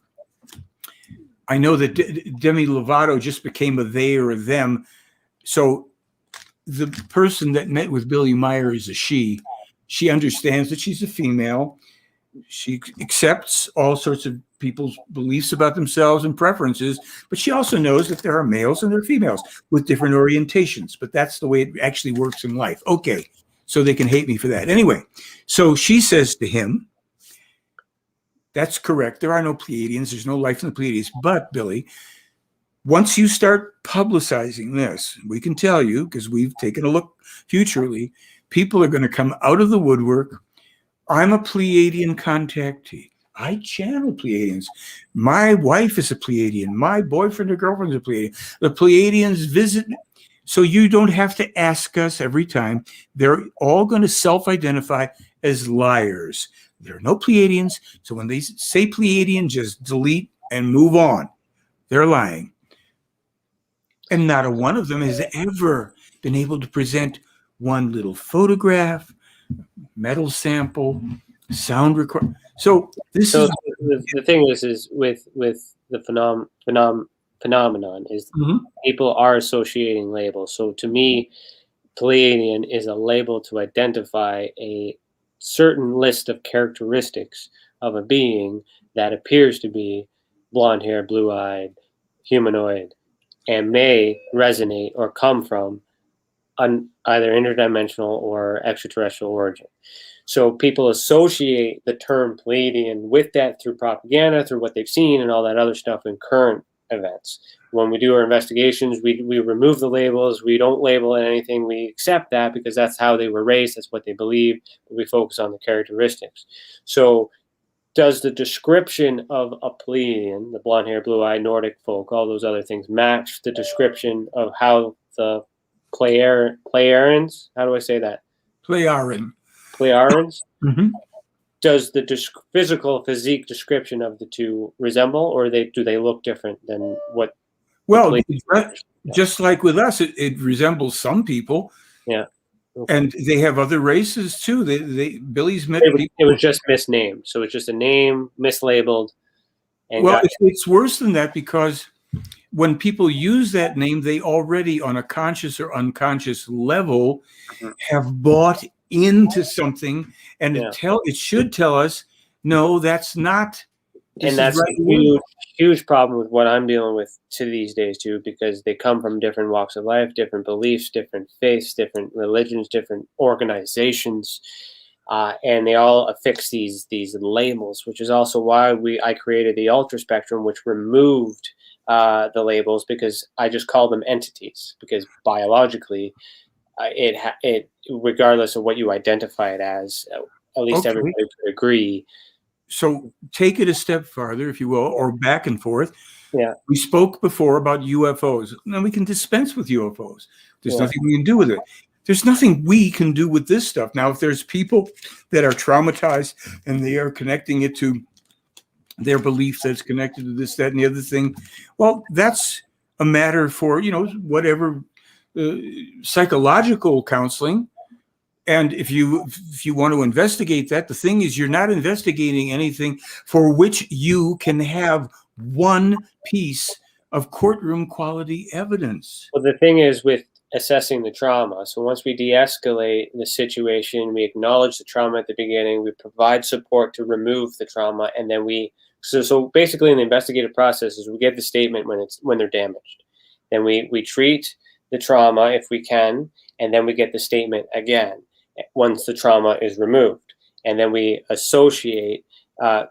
I know that Demi Lovato just became a they or a them. So the person that met with Billy Meier is a she. She understands that she's a female. She accepts all sorts of people's beliefs about themselves and preferences, but she also knows that there are males and there are females with different orientations, but that's the way it actually works in life. Okay, so they can hate me for that. Anyway, so she says to him, that's correct. There are no Pleiadians. There's no life in the Pleiades. But, Billy, once you start publicizing this, we can tell you, because we've taken a look futurely, people are going to come out of the woodwork. I'm a Pleiadian contactee. I channel Pleiadians. My wife is a Pleiadian. My boyfriend or girlfriend is a Pleiadian. The Pleiadians visit me. So you don't have to ask us every time. They're all going to self-identify as liars. There are no Pleiadians. So when they say Pleiadian, just delete and move on. They're lying. And not a one of them has ever been able to present one little photograph, metal sample, sound record. So the thing is with the phenomenon is people are associating labels. So to me, Pleiadian is a label to identify a certain list of characteristics of a being that appears to be blonde hair, blue-eyed, humanoid, and may resonate or come from either interdimensional or extraterrestrial origin. So people associate the term Pleiadian with that through propaganda, through what they've seen and all that other stuff in current events. When we do our investigations, we remove the labels. We don't label anything. We accept that because that's how they were raised. That's what they believe. But we focus on the characteristics. So does the description of a Pleiadian, the blonde hair, blue eye, Nordic folk, all those other things, match the description of how the Pleiadians, how do I say that? Pleiadian. Pleiadians? Mm-hmm. Does the physique description of the two resemble, or do they look different than what? Well, just like with us, it resembles some people. Yeah. Okay. And they have other races too. Billy's met people. It was just misnamed, so it's just a name mislabeled. And well, it's worse than that, because when people use that name, they already, on a conscious or unconscious level, have bought into something, and it should tell us, no, that's not. And that's a huge problem with what I'm dealing with to these days too, because they come from different walks of life, different beliefs, different faiths, different religions, different organizations, and they all affix these labels, which is also why I created the Ultra Spectrum, which removed the labels, because I just call them entities, because biologically, it regardless of what you identify it as, at least everybody would agree. So take it a step farther, if you will, or back and forth. Yeah. We spoke before about UFOs. Now we can dispense with UFOs. There's nothing we can do with it. There's nothing we can do with this stuff. Now, if there's people that are traumatized and they are connecting it to their belief that's connected to this, that, and the other thing, well, that's a matter for, whatever psychological counseling. And if you want to investigate that, the thing is, you're not investigating anything for which you can have one piece of courtroom quality evidence. Well, the thing is with assessing the trauma, so once we de-escalate the situation, we acknowledge the trauma at the beginning, we provide support to remove the trauma, and then so basically in the investigative process is we get the statement when they're damaged. Then we treat the trauma if we can, and then we get the statement again once the trauma is removed. And then we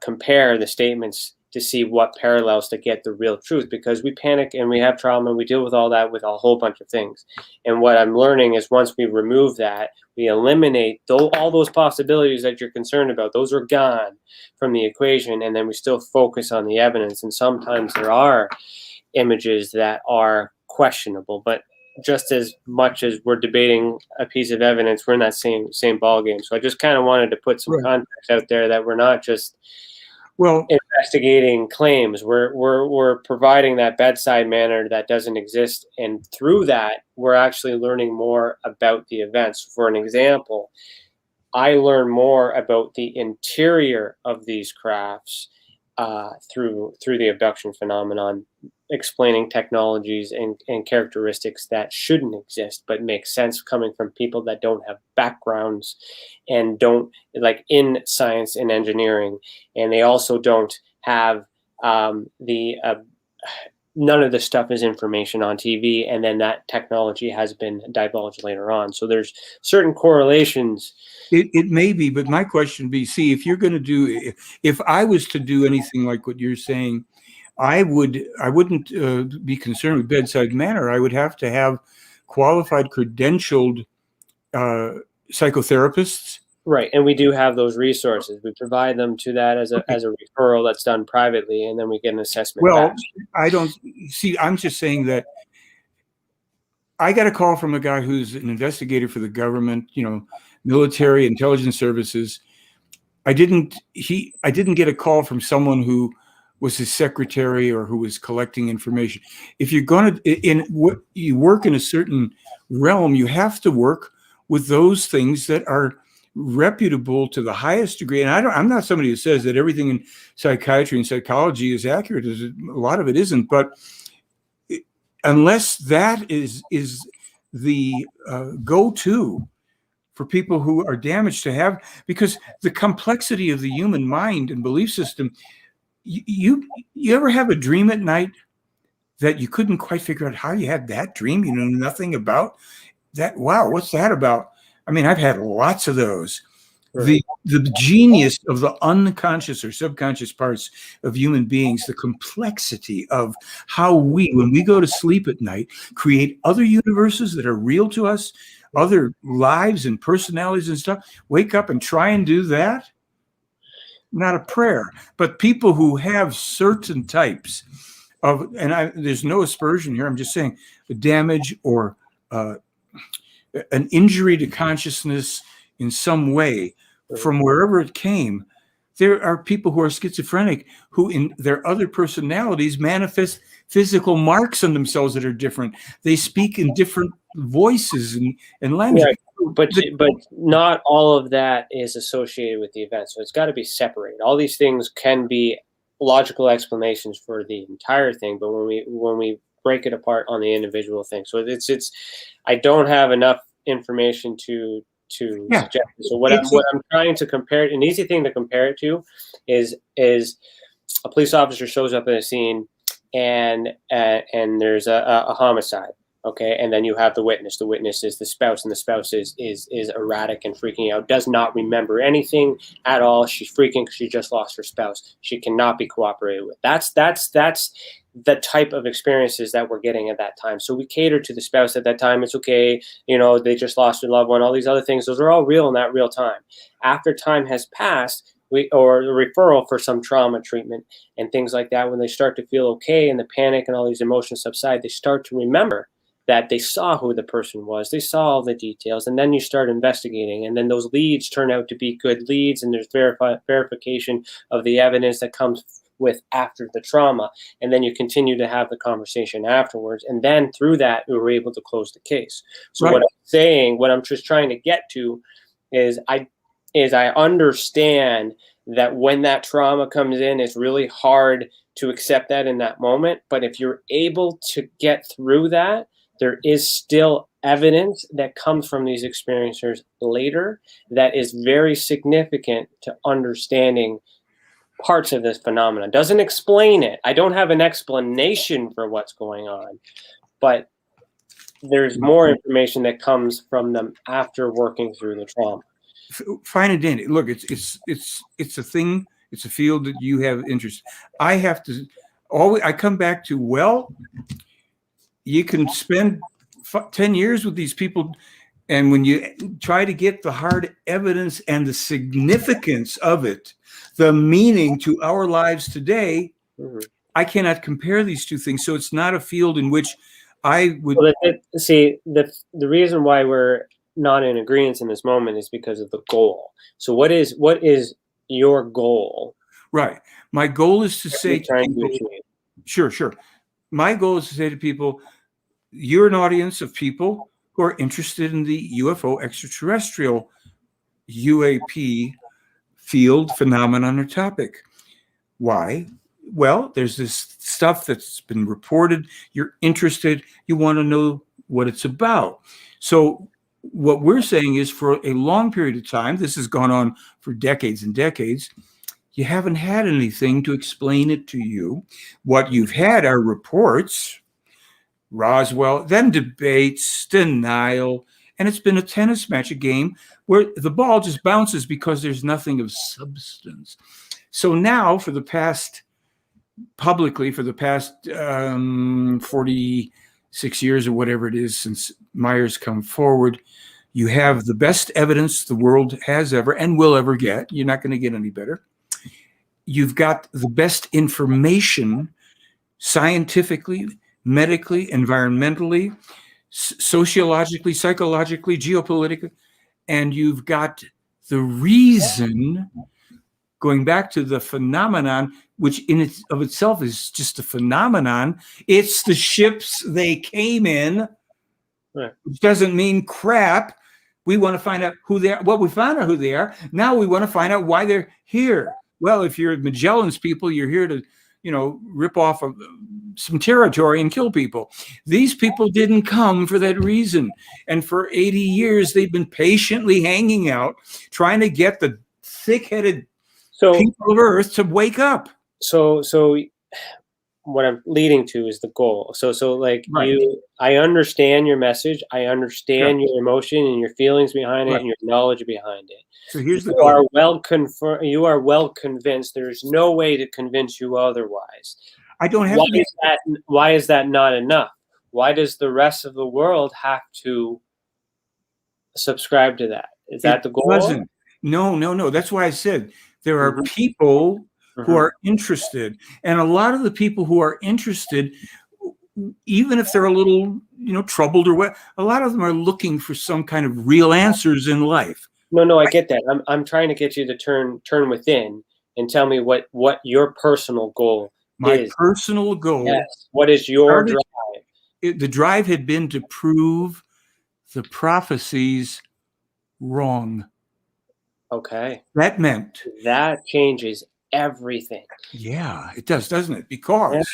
compare the statements to see what parallels to get the real truth, because we panic and we have trauma and we deal with all that with a whole bunch of things. And what I'm learning is once we remove that, we eliminate all those possibilities that you're concerned about. Those are gone from the equation, and then we still focus on the evidence. And sometimes there are images that are questionable, but just as much as we're debating a piece of evidence, we're in that same ball game. So I just kind of wanted to put some context out there that we're not just investigating claims. We're providing that bedside manner that doesn't exist, and through that, we're actually learning more about the events. For an example, I learn more about the interior of these crafts through the abduction phenomenon, explaining technologies and characteristics that shouldn't exist but make sense coming from people that don't have backgrounds and don't in science and engineering, and they also don't have none of this stuff is information on TV, and then that technology has been divulged later on. So there's certain correlations. It may be, but my question would be, see, if I was to do anything like what you're saying, I wouldn't be concerned with bedside manner. I would have to have qualified, credentialed psychotherapists. Right, and we do have those resources. We provide them to that as a referral that's done privately, and then we get an assessment. Well, back. I don't see. I'm just saying that I got a call from a guy who's an investigator for the government, military intelligence services. I didn't get a call from someone who was his secretary or who was collecting information. If you're going to you work in a certain realm, you have to work with those things that are reputable to the highest degree. And I'm not somebody who says that everything in psychiatry and psychology is accurate. A lot of it isn't, but unless that is the go-to for people who are damaged to have, because the complexity of the human mind and belief system, you ever have a dream at night that you couldn't quite figure out how you had that dream? You know nothing about that. Wow, what's that about? I mean, I've had lots of those. the genius of the unconscious or subconscious parts of human beings, the complexity of how we, when we go to sleep at night, create other universes that are real to us, other lives and personalities and stuff, wake up and try and do that. Not a prayer, but people who have certain types of, there's no aspersion here, I'm just saying the damage or an injury to consciousness in some way from wherever it came. There are people who are schizophrenic who in their other personalities manifest physical marks on themselves that are different. They speak in different voices and language. Right. But not all of that is associated with the event. So it's got to be separated. All these things can be logical explanations for the entire thing, but when we break it apart on the individual thing, so it's I don't have enough information to suggest. So what I'm trying to compare, an easy thing to compare it to is a police officer shows up at a scene and there's a homicide. Okay, and then you have the witness. The witness is the spouse, and the spouse is erratic and freaking out, does not remember anything at all. She's freaking because she just lost her spouse. She cannot be cooperated with. That's the type of experiences that we're getting at that time. So we cater to the spouse at that time. It's okay, they just lost their loved one, all these other things. Those are all real in that real time. After time has passed, or the referral for some trauma treatment and things like that, when they start to feel okay and the panic and all these emotions subside, they start to remember that they saw who the person was, they saw all the details, and then you start investigating, and then those leads turn out to be good leads, and there's verification of the evidence that comes with after the trauma, and then you continue to have the conversation afterwards, and then through that we were able to close the case. So right. What I'm just trying to get to is I understand that when that trauma comes in, it's really hard to accept that in that moment, but if you're able to get through that, there is still evidence that comes from these experiencers later that is very significant to understanding parts of this phenomenon. Doesn't explain it. I don't have an explanation for what's going on, but there's more information that comes from them after working through the trauma. Fine and dandy. Look, it's a thing. It's a field that you have interest. I come back to, you can spend 10 years with these people, and when you try to get the hard evidence and the significance of it, the meaning to our lives today, I cannot compare these two things. So it's not a field in which I would see the reason why we're not in agreement in this moment is because of the goal. So what is your goal? Right. My goal is to say to people, sure. My goal is to say to people, you're an audience of people who are interested in the UFO extraterrestrial UAP field phenomenon or topic. Why? Well, there's this stuff that's been reported. You're interested. You want to know what it's about. So what we're saying is, for a long period of time, this has gone on for decades and decades, you haven't had anything to explain it to you. What you've had are reports, Roswell, then debates, denial, and it's been a tennis match, a game where the ball just bounces because there's nothing of substance. So now for the past 46 years or whatever it is since Meier's come forward, you have the best evidence the world has ever and will ever get. You're not going to get any better. You've got the best information scientifically, medically, environmentally, sociologically, psychologically, geopolitically, and you've got the reason, going back to the phenomenon, which of itself is just a phenomenon. It's the ships they came in, right. Which doesn't mean crap. We want to find out who they are. Well, we found out who they are. Now we want to find out why they're here. Well, if you're Magellan's people, you're here to, rip off some territory and kill people. These people didn't come for that reason. And for 80 years, they've been patiently hanging out, trying to get the thick-headed people of Earth to wake up. So what I'm leading to is the goal. So like Right. I understand your message. I understand Sure. your emotion and your feelings behind it Right. and your knowledge behind it. So here's the You goal. are you are well convinced. There's no way to convince you otherwise. I don't have to be. Why is that not enough? Why does the rest of the world have to subscribe to that? Is that the goal? Wasn't. No. That's why I said there are Mhm. people who Mhm. are interested, and a lot of the people who are interested, even if they're a little, troubled or what, a lot of them are looking for some kind of real answers in life. No, I get that. I'm trying to get you to turn within and tell me what your personal goal My is. personal goal. Yes. What is your drive? The drive had been to prove the prophecies wrong. Okay. That meant That changes everything. yeah, it does, doesn't it? Because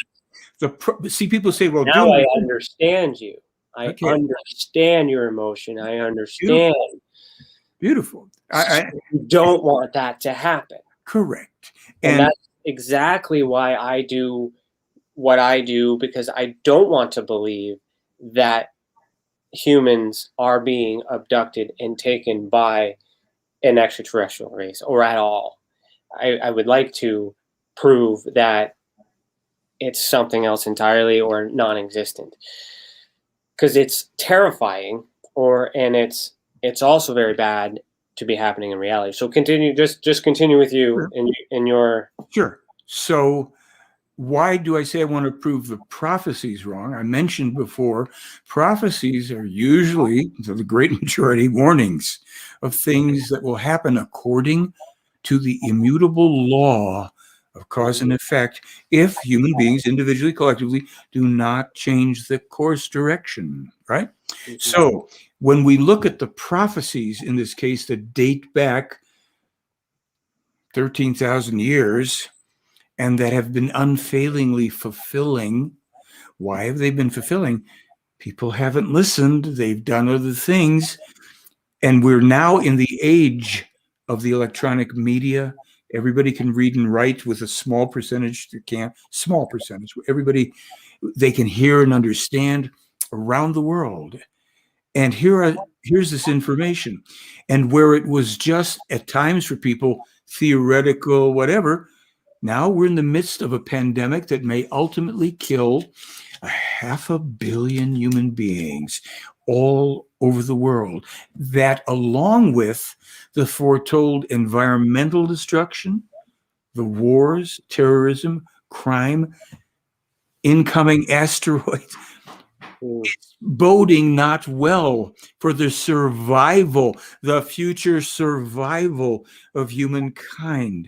see, people say, well, Now I understand you. I Okay. understand your emotion. I understand. Beautiful. You don't want that to happen. Correct. And that's exactly why I do what I do, because I don't want to believe that humans are being abducted and taken by an extraterrestrial race or at all. I would like to prove that it's something else entirely or non-existent, because it's terrifying, and it's also very bad to be happening in reality. So continue, just continue with you in your. Sure. So why do I say I want to prove the prophecies wrong? I mentioned before, prophecies are usually, to the great majority, warnings of things that will happen according to the immutable law of cause and effect if human beings, individually, collectively, do not change the course direction, right? Mm-hmm. So when we look at the prophecies, in this case, that date back 13,000 years, and that have been unfailingly fulfilling. Why have they been fulfilling? People haven't listened. They've done other things. And we're now in the age of the electronic media. Everybody can read and write with a small percentage that can't. Small percentage. Everybody, they can hear and understand around the world. And here's this information. And where it was just at times for people, theoretical, whatever, now we're in the midst of a pandemic that may ultimately kill 500 million human beings all over the world. That, along with the foretold environmental destruction, the wars, terrorism, crime, incoming asteroids, it's boding not well for the survival, the future survival of humankind.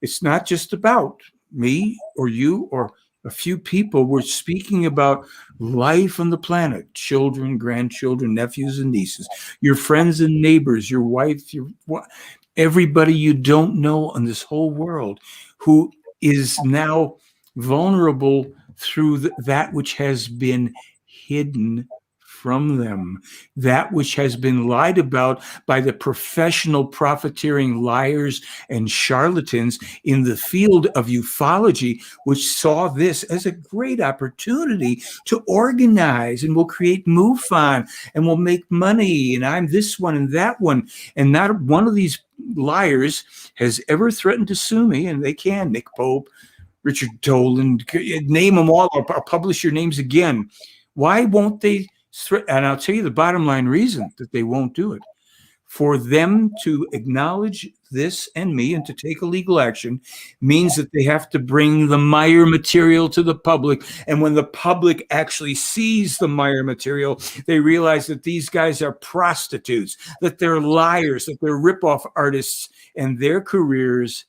It's not just about me or you or a few people. We're speaking about life on the planet, children, grandchildren, nephews and nieces, your friends and neighbors, your wife, everybody you don't know on this whole world who is now vulnerable through that which has been hidden from them, that which has been lied about by the professional profiteering liars and charlatans in the field of ufology, which saw this as a great opportunity to organize, and we'll create MUFON and we'll make money, and I'm this one and that one. And not one of these liars has ever threatened to sue me, and they can. Nick Pope, Richard Dolan, name them all. I'll publish your names again. Why won't they? And I'll tell you the bottom line reason that they won't do it. For them to acknowledge this and me and to take a legal action means that they have to bring the Meier material to the public. And when the public actually sees the Meier material, they realize that these guys are prostitutes, that they're liars, that they're ripoff artists, and their careers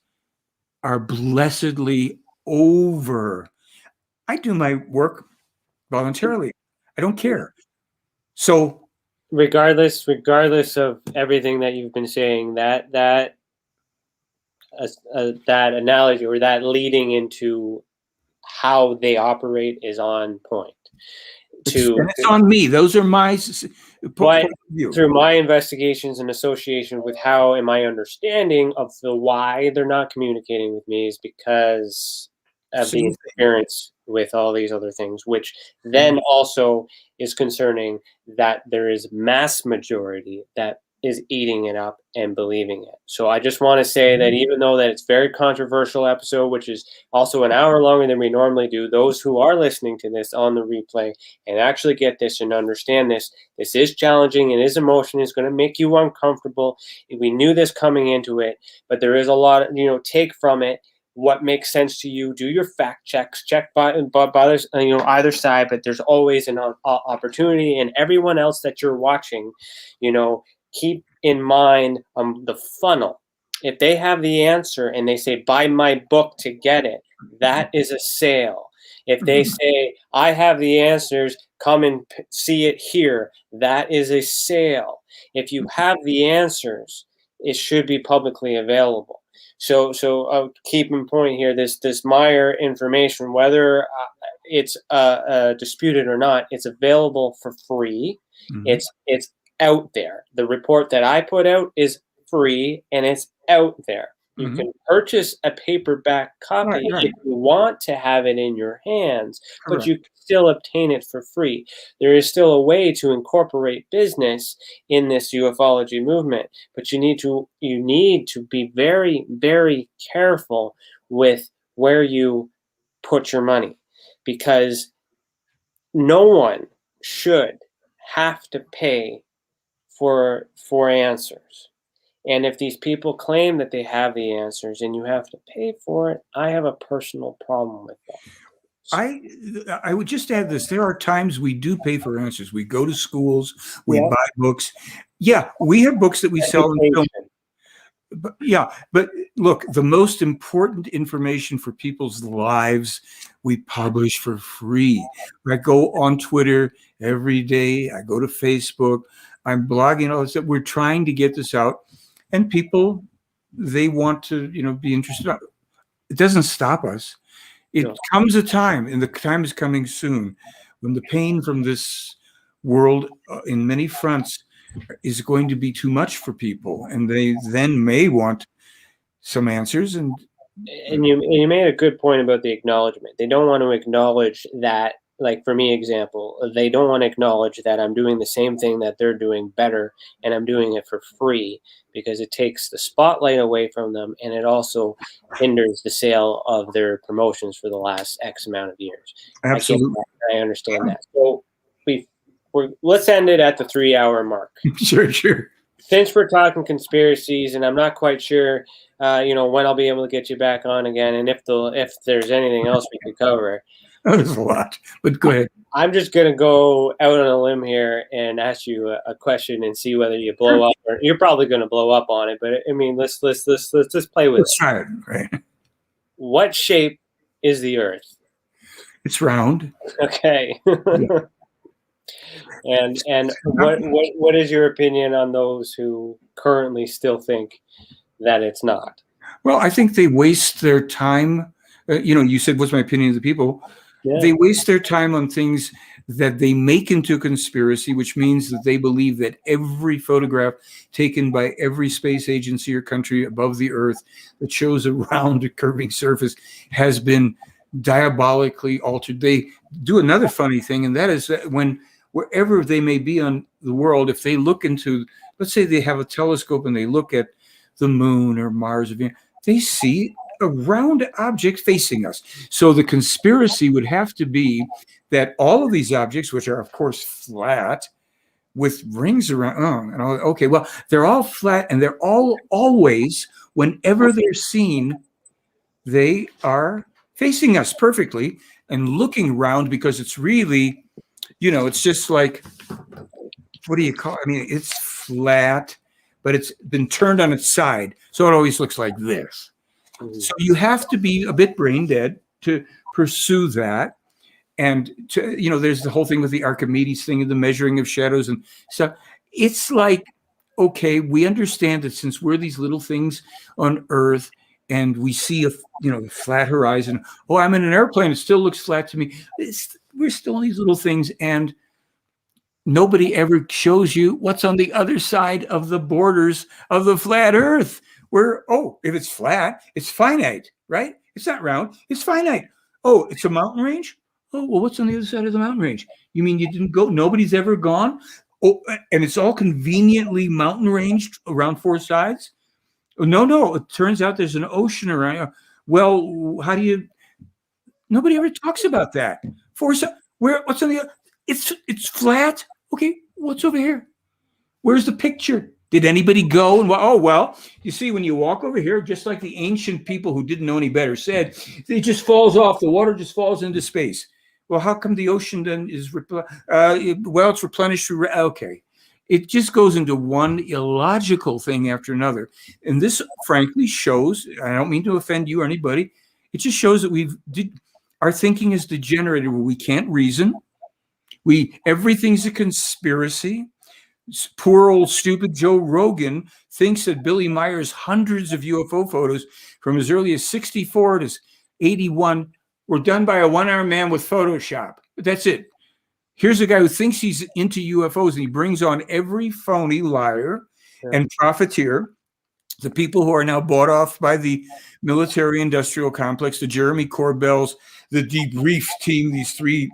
are blessedly over. I do my work voluntarily. I don't care. So regardless of everything that you've been saying, that analogy or that leading into how they operate is on point. It's on me. Those are my point of view. Through my investigations in association with my understanding of the why they're not communicating with me is because of Same the thing. interference with all these other things, which then also is concerning that there is mass majority that is eating it up and believing it. So I just want to say that even though that it's very controversial episode, which is also an hour longer than we normally do, those who are listening to this on the replay and actually get this and understand this, this is challenging and is emotion is going to make you uncomfortable. We knew this coming into it, but there is a lot of, take from it what makes sense to you. Do your fact checks, check by this, either side, but there's always an opportunity, and everyone else that you're watching, keep in mind the funnel. If they have the answer and they say, buy my book to get it, that is a sale. If they say, I have the answers, come and see it here, that is a sale. If you have the answers, it should be publicly available. So keep in point here, this Meier information, whether it's disputed or not, it's available for free. It's out there. The report that I put out is free and it's out there. You can purchase a paperback copy if you want to have it in your hands, but you can still obtain it for free. There is still a way to incorporate business in this ufology movement, but you need to be very, very careful with where you put your money, because no one should have to pay for answers. And if these people claim that they have the answers and you have to pay for it, I have a personal problem with that. I would just add this. There are times we do pay for answers. We go to schools, we buy books. Yeah, we have books that we sell and don't. But look, the most important information for people's lives we publish for free. I go on Twitter every day. I go to Facebook. I'm blogging all this stuff. We're trying to get this out, and people, they want to, be interested. It doesn't stop us. It comes a time, and the time is coming soon, when the pain from this world in many fronts is going to be too much for people, and they then may want some answers. And you made a good point about the acknowledgement. They don't want to acknowledge that, like for me, example, they don't want to acknowledge that I'm doing the same thing that they're doing better, and I'm doing it for free, because it takes the spotlight away from them, and it also hinders the sale of their promotions for the last X amount of years. Absolutely. I understand that. So let's end it at the 3-hour mark. Sure. Since we're talking conspiracies, and I'm not quite sure, when I'll be able to get you back on again, and if there's anything else we could cover. There's a lot, but go ahead. I'm just gonna go out on a limb here and ask you a question and see whether you blow up. Or you're probably going to blow up on it, but I mean, let's play with. Let's try it. Right. What shape is the Earth? It's round. Okay. And what is your opinion on those who currently still think that it's not? Well, I think they waste their time. You said, what's my opinion of the people? Yeah. They waste their time on things that they make into a conspiracy, which means that they believe that every photograph taken by every space agency or country above the Earth that shows a round curving surface has been diabolically altered. They do another funny thing, and that is that wherever they may be on the world, if they look into, let's say they have a telescope and they look at the moon or Mars or Venus, they see a round object facing us. So the conspiracy would have to be that all of these objects, which are of course flat with rings around, okay, well, they're all flat, and they're all always, whenever they're seen, they are facing us perfectly and looking round, because it's really, it's just like, what do you call it? I mean, it's flat, but it's been turned on its side, so it always looks like this. So you have to be a bit brain dead to pursue that. And there's the whole thing with the Archimedes thing and the measuring of shadows and stuff. It's like, okay, we understand that since we're these little things on Earth and we see a flat horizon. Oh, I'm in an airplane. It still looks flat to me. We're still these little things, and nobody ever shows you what's on the other side of the borders of the flat Earth. Where, if it's flat, it's finite, right? It's not round, it's finite. Oh, it's a mountain range? Oh, well, what's on the other side of the mountain range? You mean you didn't go? Nobody's ever gone? Oh, and it's all conveniently mountain ranged around four sides? No. It turns out there's an ocean around. Well, how do you? Nobody ever talks about that. Four sides. Where? What's on the other? It's flat. Okay, what's over here? Where's the picture? Did anybody go? And oh, well, you see, when you walk over here, just like the ancient people who didn't know any better said, it just falls off. The water just falls into space. Well, how come the ocean then is, it's replenished through, okay. It just goes into one illogical thing after another. And this, frankly, shows, I don't mean to offend you or anybody, it just shows that our thinking is degenerated where we can't reason. Everything's a conspiracy. Poor old stupid Joe Rogan thinks that Billy Meier's hundreds of UFO photos from as early as 64 to 81 were done by a one-armed man with Photoshop. But that's it. Here's a guy who thinks he's into UFOs, and he brings on every phony liar and profiteer, the people who are now bought off by the military-industrial complex, the Jeremy Corbells, the debrief team, these three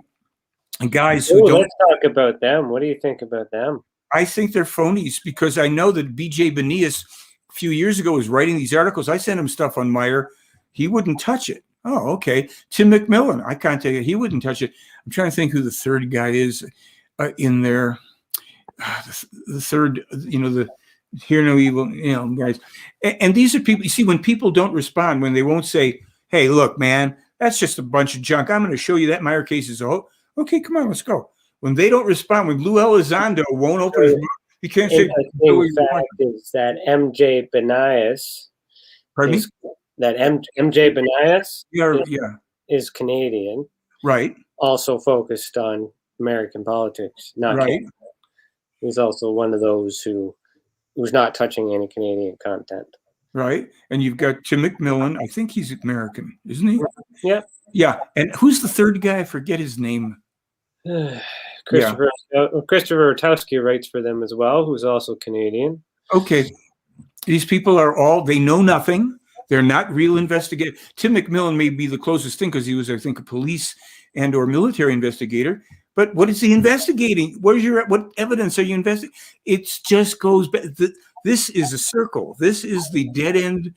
guys who don't... Let's talk about them. What do you think about them? I think they're phonies because I know that B.J. Benias a few years ago was writing these articles. I sent him stuff on Meyer. He wouldn't touch it. Oh, okay. Tim McMillan, I contacted it. He wouldn't touch it. I'm trying to think who the third guy is in there. The third, the Hear No Evil, guys. And these are people, you see, when people don't respond, when they won't say, hey, look, man, that's just a bunch of junk. I'm going to show you that Meyer case is, okay, come on, let's go. When they don't respond, when Lou Elizondo won't open his mouth, he can't say. The fact is that MJ Benias. Pardon me? That MJ Benias is Canadian. Right. Also focused on American politics, not Canada. He's also one of those who's not touching any Canadian content. Right. And you've got Tim McMillan. I think he's American, isn't he? Yeah. Yeah. And who's the third guy? I forget his name. Christopher Rotowski writes for them as well, who's also Canadian. Okay. These people they know nothing. They're not real investigators. Tim McMillan may be the closest thing because he was, I think, a police and or military investigator. But what is he investigating? What evidence are you investigating? It just goes back. This is a circle. This is the dead end.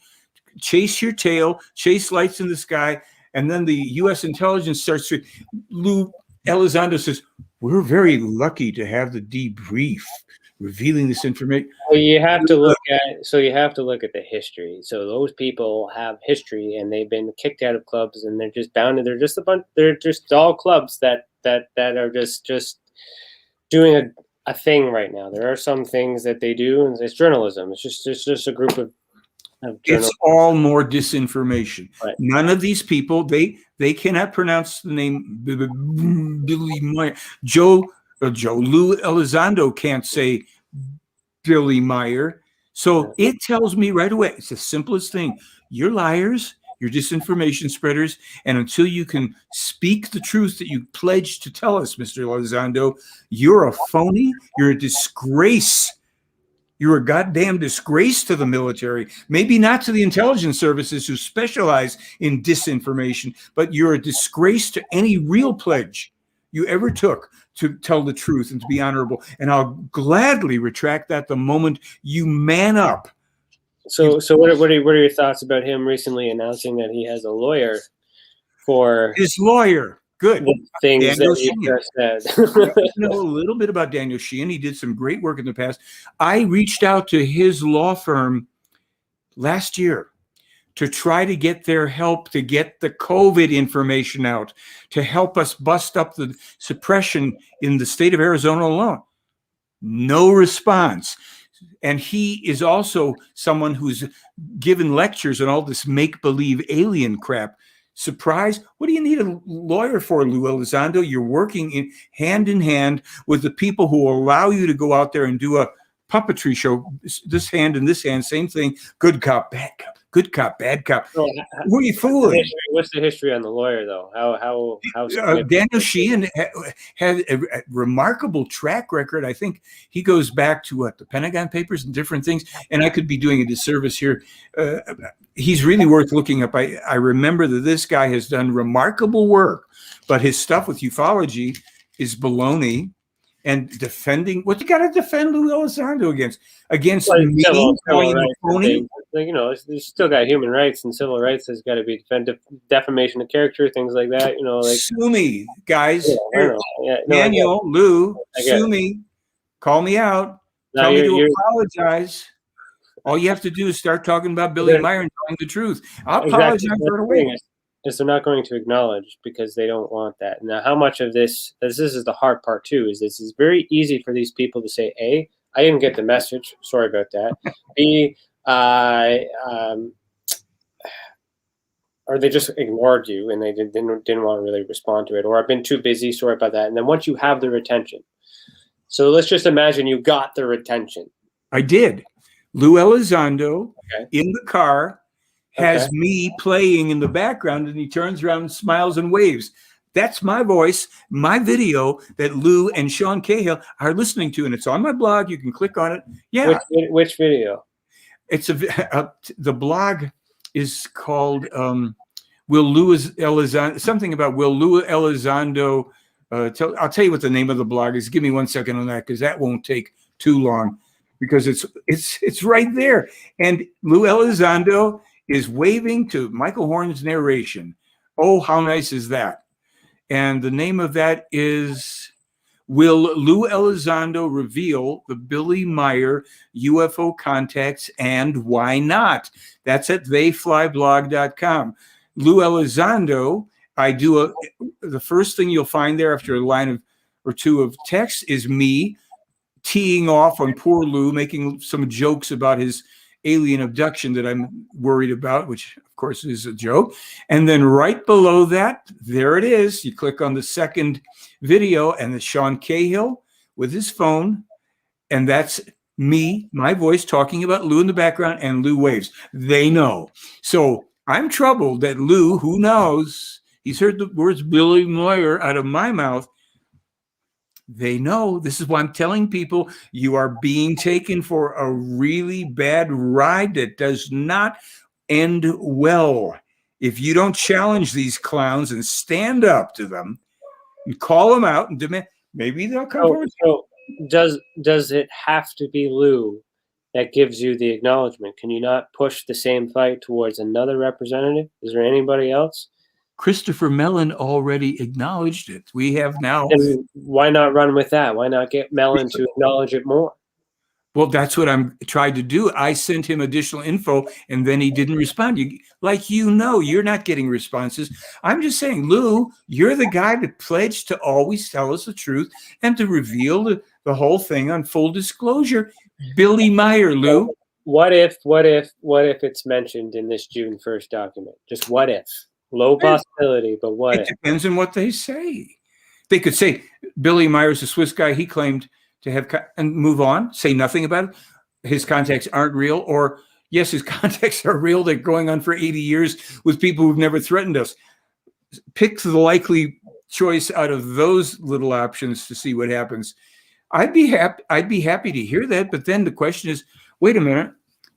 Chase your tail, chase lights in the sky. And then the U.S. intelligence starts to, Lou Elizondo says, we're very lucky to have the debrief revealing this information. Well, you have to look at the history. So those people have history, and they've been kicked out of clubs, and they're just bound. They're just a bunch. They're just all clubs that are just doing a thing right now. There are some things that they do, and it's journalism. It's just a group of it's all more disinformation. Right. None of these people, they cannot pronounce the name Billy Meier. Lou Elizondo can't say Billy Meier. So it tells me right away, it's the simplest thing. You're liars, you're disinformation spreaders, and until you can speak the truth that you pledged to tell us, Mr. Elizondo, you're a phony, you're a disgrace. You're a goddamn disgrace to the military, maybe not to the intelligence services who specialize in disinformation, but you're a disgrace to any real pledge you ever took to tell the truth and to be honorable. And I'll gladly retract that the moment you man up. So what are your thoughts about him recently announcing that he has a lawyer for his lawyer? Good. The things Daniel that he just said. I know a little bit about Daniel Sheehan. He did some great work in the past. I reached out to his law firm last year to try to get their help to get the COVID information out, to help us bust up the suppression in the state of Arizona alone. No response. And he is also someone who's given lectures on all this make-believe alien crap. Surprise? What do you need a lawyer for, Lou Elizondo? You're working in hand with the people who will allow you to go out there and do a puppetry show. This hand and this hand, same thing. Good cop, bad cop. good cop, bad cop. So, Who are you fooling? what's the history on the lawyer, though? How Daniel Sheehan had a remarkable track record. I think he goes back to the Pentagon Papers and different things. And I could be doing a disservice here. He's really worth looking up. I remember that this guy has done remarkable work, but his stuff with ufology is baloney. And defending what you got to defend Lou Elizondo against me calling him a phony. You know, he's still got human rights and civil rights. Has got to be defended, defamation of character, things like that. You know, like sue me, guys. Yeah, Daniel, Lou, sue me, call me out, tell me to apologize. All you have to do is start talking about Billy Meier and telling the truth. I'll apologize right away. Is they're not going to acknowledge because they don't want that. Now, how much of this is the hard part too, is this is very easy for these people to say, A, I didn't get the message. Sorry about that. B, or they just ignored you and they didn't want to really respond to it. Or I've been too busy. Sorry about that. And then once you have their attention. So let's just imagine you got their attention. I did. Lou Elizondo in the car has me playing in the background, and he turns around and smiles and waves. That's my voice, my video that Lou and Sean Cahill are listening to, and it's on my blog. You can click on it. Yeah. Which video? It's the blog is called Will Lou Elizondo, something about Will Lou Elizondo. I'll tell you what the name of the blog is. Give me 1 second on that, because that won't take too long, because it's right there. And Lou Elizondo is waving to Michael Horn's narration. Oh, how nice is that? And the name of that is Will Lou Elizondo Reveal the Billy Meier UFO Contacts and Why Not? That's at theyflyblog.com. Lou Elizondo, the first thing you'll find there after a line or two of text is me teeing off on poor Lou, making some jokes about his alien abduction that I'm worried about, which of course is a joke. And then right below that, there it is. You click on the second video, and it's Sean Cahill with his phone. And that's me, my voice, talking about Lou in the background, and Lou waves. They know. So I'm troubled that Lou, who knows, he's heard the words Billy Meier out of my mouth. They know. This is why I'm telling people you are being taken for a really bad ride that does not end well. If you don't challenge these clowns and stand up to them and call them out and demand, maybe they'll come forward. So does it have to be Lou that gives you the acknowledgement? Can you not push the same fight towards another representative? Is there anybody else? Christopher Mellon already acknowledged it. We have now. And why not run with that? Why not get Mellon to acknowledge it more? Well, that's what I'm trying to do. I sent him additional info, and then he didn't respond. You're not getting responses. I'm just saying, Lou, you're the guy that pledged to always tell us the truth and to reveal the whole thing on full disclosure. Billy Meier, Lou. What if it's mentioned in this June 1st document? Just what if? Low possibility, but what if? It depends on what they say. They could say Billy Meier's a Swiss guy. He claimed to have and move on, say nothing about it. His contacts aren't real, or yes, his contacts are real. They're going on for 80 years with people who've never threatened us. Pick the likely choice out of those little options to see what happens. I'd be happy to hear that, but then the question is, wait a minute.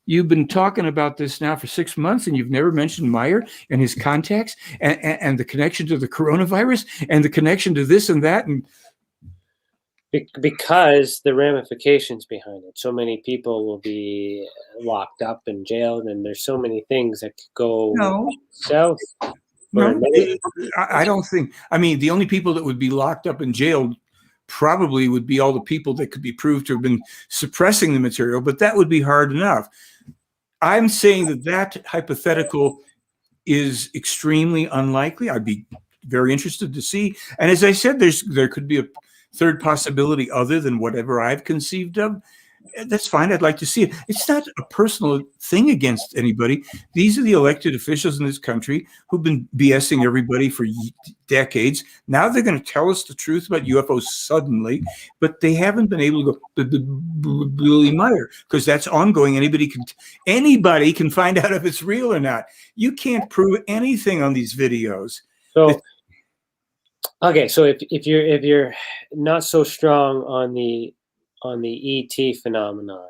You've been talking about this now for 6 months, and you've never mentioned Meier and his contacts and the connection to the coronavirus and the connection to this and that. And because the ramifications behind it, so many people will be locked up and jailed, and there's so many things that could go south. No, I don't think. I mean, the only people that would be locked up and jailed probably would be all the people that could be proved to have been suppressing the material, but that would be hard enough. I'm saying that hypothetical is extremely unlikely. I'd be very interested to see. And as I said, there could be a third possibility other than whatever I've conceived of. That's fine. I'd like to see it. It's not a personal thing against anybody. These are the elected officials in this country who've been BSing everybody for decades. Now they're going to tell us the truth about UFOs suddenly, but they haven't been able to go Billy Meier, because that's ongoing. Anybody can find out if it's real or not. You can't prove anything on these videos. So, okay, so if you're not so strong on the ET phenomenon,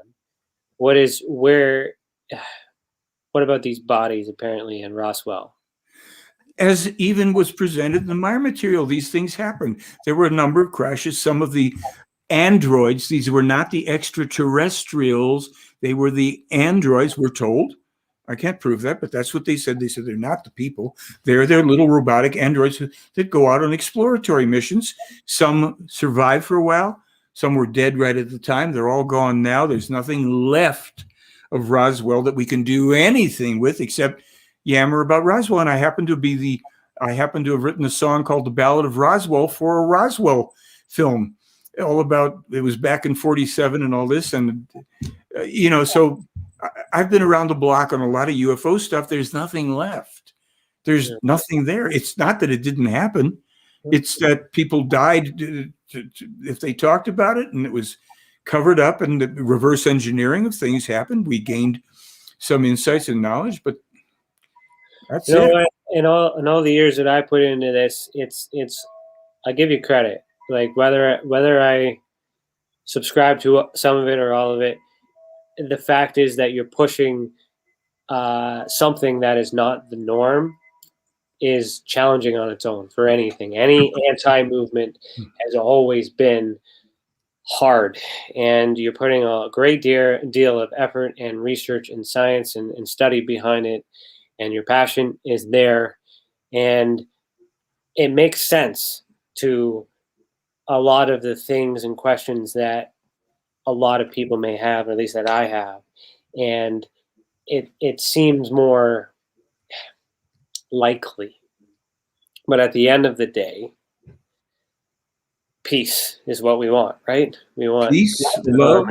what about these bodies apparently in Roswell? As even was presented in the Meier material, these things happened. There were a number of crashes. Some of the androids, these were not the extraterrestrials, they were the androids, we're told. I can't prove that, but that's what they said. They said they're not the people. They're little robotic androids that go out on exploratory missions. Some survived for a while. Some were dead right at the time. They're all gone now. There's nothing left of Roswell that we can do anything with except yammer about Roswell. And I happen to have written a song called The Ballad of Roswell for a Roswell film. All about, it was back in 47 and all this. And, so I've been around the block on a lot of UFO stuff. There's nothing left. There's nothing there. It's not that it didn't happen. It's that people died if they talked about it, and it was covered up, and the reverse engineering of things happened. We gained some insights and knowledge, but that's it. In all the years that I put into this, it's I give you credit. Like whether I subscribe to some of it or all of it, the fact is that you're pushing something that is not the norm is challenging on its own for anything. Any anti-movement has always been hard, and you're putting a great deal of effort and research and science and study behind it, and your passion is there, and it makes sense to a lot of the things and questions that a lot of people may have, or at least that I have, and it seems more likely. But at the end of the day, peace is what we want, right? We want peace, love,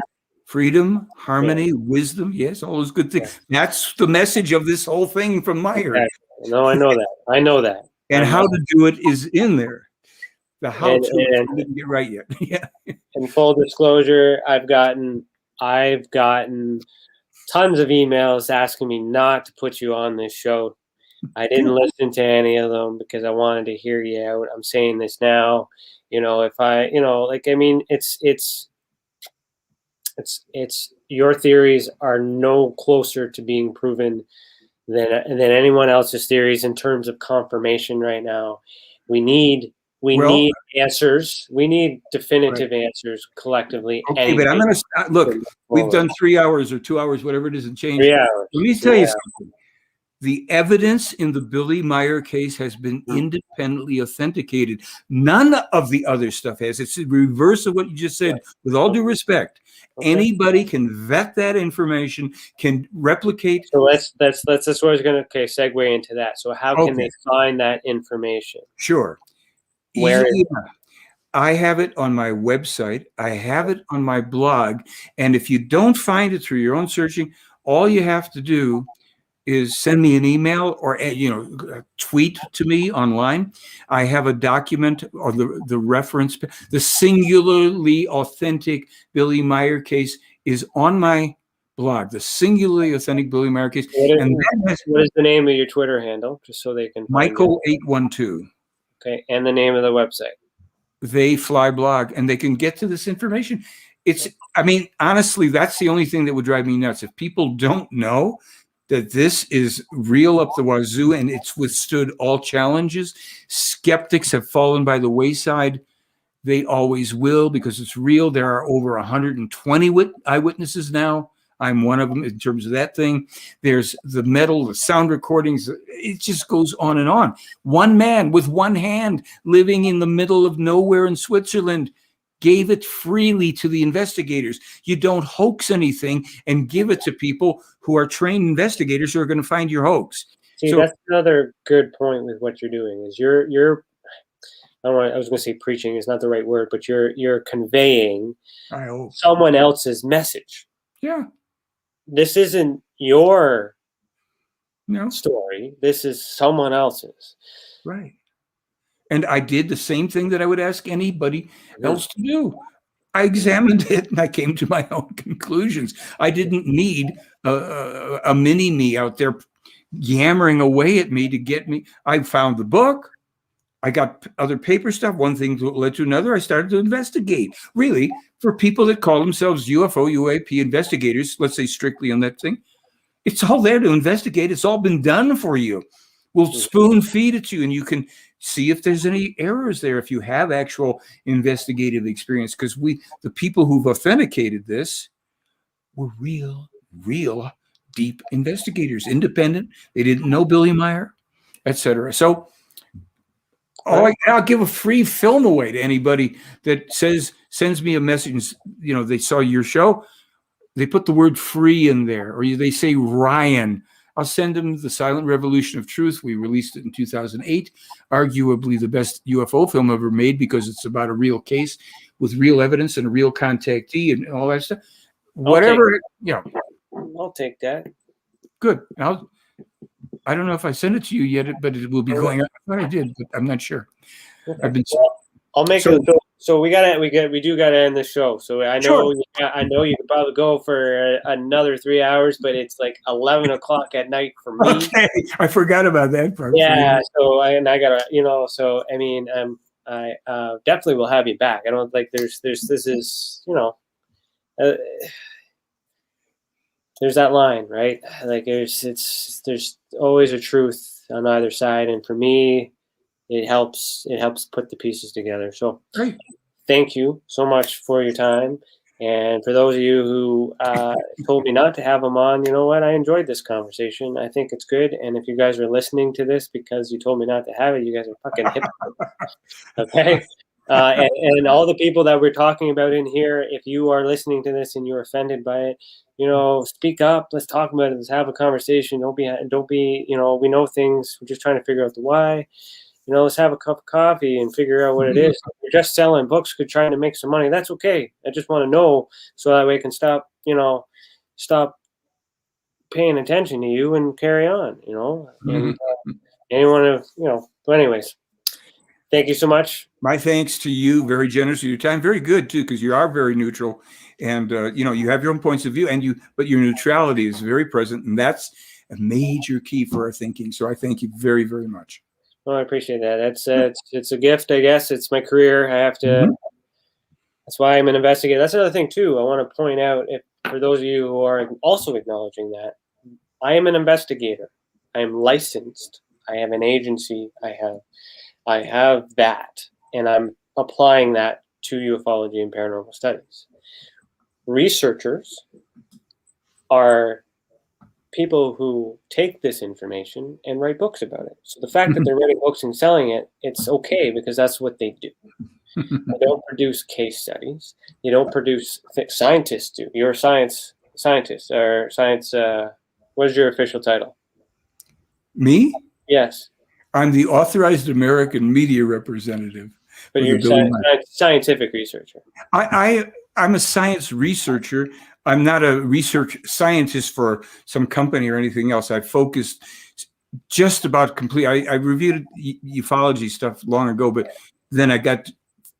freedom, harmony, wisdom. Yes, all those good things. That's the message of this whole thing from Meier. Exactly. No, I know that. And how to do it is in there. The how to didn't get right yet. Yeah. In full disclosure, I've gotten tons of emails asking me not to put you on this show. I didn't listen to any of them because I wanted to hear you out. I'm saying this now. It's your theories are no closer to being proven than anyone else's theories in terms of confirmation right now. We need answers. We need definitive answers collectively. Okay, anyway. But I'm going to look. We've done 3 hours or 2 hours, whatever it is, and changed. 3 hours. Let me tell you something. The evidence in the Billy Meier case has been independently authenticated. None of the other stuff has. It's the reverse of what you just said. With all due respect, anybody can vet that information, can replicate. So that's where I was going to segue into that. So how can they find that information? Sure. Where is I have it on my website. I have it on my blog. And if you don't find it through your own searching, all you have to do is send me an email or tweet to me online. I have a document or the reference, the singularly authentic Billy Meier case is on my blog. The singularly authentic Billy Meier case. What is the name of your Twitter handle, just so they can find Michael812. Okay, and the name of the website. They Fly blog, and they can get to this information. Honestly, that's the only thing that would drive me nuts. If people don't know that this is real up the wazoo and it's withstood all challenges, skeptics have fallen by the wayside. They always will, because it's real. There are over 120 eyewitnesses now. I'm one of them in terms of that thing. There's the metal, the sound recordings. It just goes on and on. One man with one hand living in the middle of nowhere in Switzerland gave it freely to the investigators. You don't hoax anything and give it to people who are trained investigators who are going to find your hoax. See, that's another good point with what you're doing is you're I was going to say preaching is not the right word, but you're conveying I hope. someone else's message. Yeah. This isn't your No. story. This is someone else's. Right. And I did the same thing that I would ask anybody else to do. I examined it and I came to my own conclusions. I didn't need a mini me out there yammering away at me to get me. I found the book. I got other paper stuff. One thing led to another. I started to investigate. Really, for people that call themselves UFO, UAP investigators, let's say strictly on that thing, it's all there to investigate. It's all been done for you. We'll spoon feed it to you, and you can see if there's any errors there if you have actual investigative experience. Because the people who've authenticated this were real deep investigators, independent. They didn't know Billy Meier, etc. So I'll give a free film away to anybody that sends me a message. They saw your show. They put the word free in there, or they say Ryan. I'll send them The Silent Revolution of Truth. We released it in 2008, arguably the best UFO film ever made because it's about a real case with real evidence and a real contactee and all that stuff. Whatever, I'll take that. Good. I don't know if I sent it to you yet, but it will be going up. I thought I did, but I'm not sure. Okay. I'll make it. So we do gotta end the show. So I know you could probably go for another 3 hours, but it's like 11 o'clock at night for me. Okay, I forgot about that part. Yeah. So I gotta, So I mean, I definitely will have you back. I don't like this is there's that line, right? Like there's always a truth on either side, and for me, it helps put the pieces together. So great. Thank you so much for your time. And for those of you who told me not to have them on, you know what? I enjoyed this conversation. I think it's good. And if you guys are listening to this because you told me not to have it, you guys are fucking hypocrites. Okay? And all the people that we're talking about in here, if you are listening to this and you're offended by it, speak up. Let's talk about it. Let's have a conversation. Don't be, we know things. We're just trying to figure out the why. Let's have a cup of coffee and figure out what it is. If you're just selling books, trying to make some money. That's okay. I just want to know so that way I can stop paying attention to you and carry on, and anyone, but anyways, thank you so much. My thanks to you. Very generous with your time. Very good too, because you are very neutral and, you have your own points of view but your neutrality is very present. And that's a major key for our thinking. So I thank you very, very much. Well, I appreciate that. It's a gift, I guess. It's my career. I have to. That's why I'm an investigator. That's another thing too. I want to point out, for those of you who are also acknowledging that, I am an investigator. I am licensed. I have an agency. I have that, and I'm applying that to ufology and paranormal studies. Researchers are people who take this information and write books about it. So the fact that they're writing books and selling it, it's okay because that's what they do. They don't produce case studies. They don't produce scientists do. You're a scientist or science. What is your official title? Me? Yes. I'm the Authorized American Media Representative. But you're a scientific researcher. I'm a science researcher. I'm not a research scientist for some company or anything else. I focused just about complete. I reviewed ufology stuff long ago, but then I got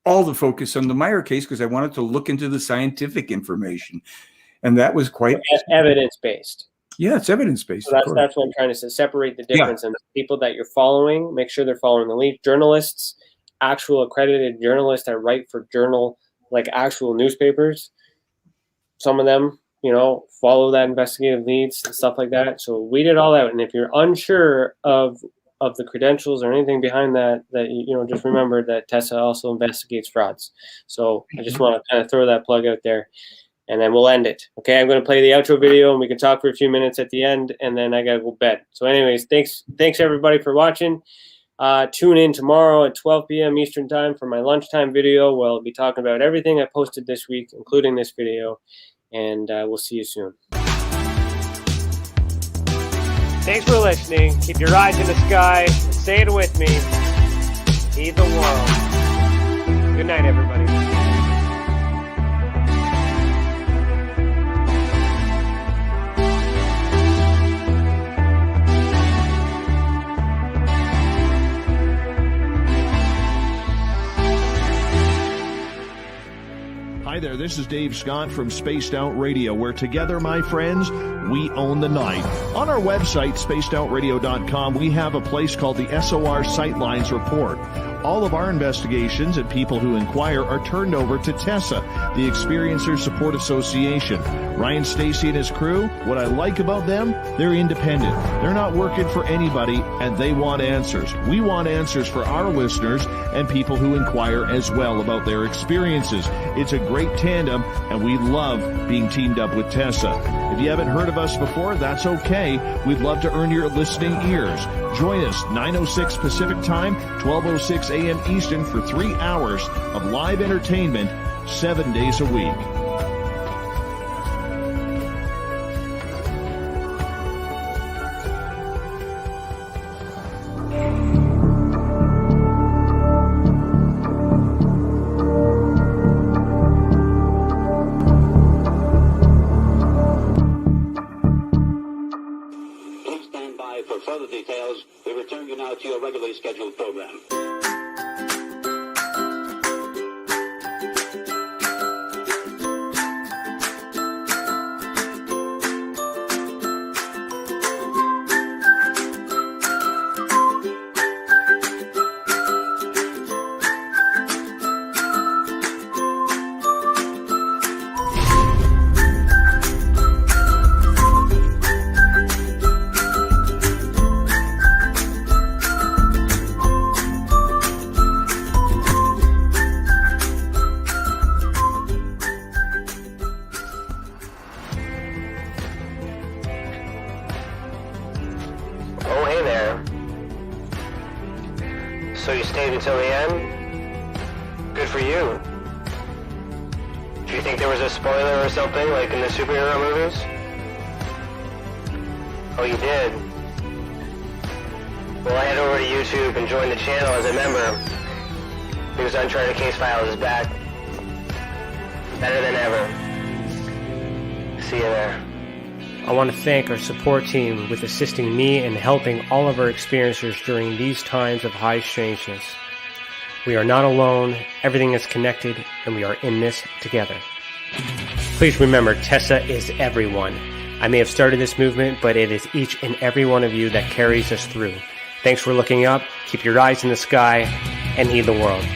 all the focus on the Meier case because I wanted to look into the scientific information. And that was quite evidence-based. Yeah, it's evidence-based. So that's what I'm trying to say. Separate the difference. And the people that you're following, make sure they're following the lead. Journalists, actual accredited journalists that write for journal, like actual newspapers, some of them, follow that investigative leads and stuff like that. So weed it all out. And if you're unsure of the credentials or anything behind that, just remember that TESSA also investigates frauds. So I just want to kind of throw that plug out there. And then we'll end it. Okay, I'm going to play the outro video, and we can talk for a few minutes at the end, and then I got to go to bed. So anyways, thanks everybody for watching. Tune in tomorrow at 12 p.m. Eastern Time for my lunchtime video, where I'll be talking about everything I posted this week, including this video, and we'll see you soon. Thanks for listening. Keep your eyes in the sky. Say it with me. Heed the world. Good night, everybody. Hi there, this is Dave Scott from Spaced Out Radio, where together, my friends, we own the night. On our website, spacedoutradio.com, we have a place called the SOR Sightlines Report. All of our investigations and people who inquire are turned over to TESSA, the Experiencer Support Association. Ryan Stacy and his crew, what I like about them, they're independent. They're not working for anybody, and they want answers. We want answers for our listeners and people who inquire as well about their experiences. It's a great tandem, and we love being teamed up with TESSA. If you haven't heard of us before, that's okay. We'd love to earn your listening ears. Join us 9:06 Pacific Time, 12:06 a.m. Eastern for 3 hours of live entertainment 7 days a week. Please stand by for further details. We return you now to your regularly scheduled program. Oh, hey there. So you stayed until the end? Good for you. Do you think there was a spoiler or something, like in the superhero movies? Oh, you did? Well, head over to YouTube and join the channel as a member, because Uncharted Case Files is back. Better than ever. See you there. I want to thank our support team with assisting me and helping all of our experiencers during these times of high strangeness. We are not alone, everything is connected, and we are in this together. Please remember, TESSA is everyone. I may have started this movement, but it is each and every one of you that carries us through. Thanks for looking up, keep your eyes in the sky, and heed the world.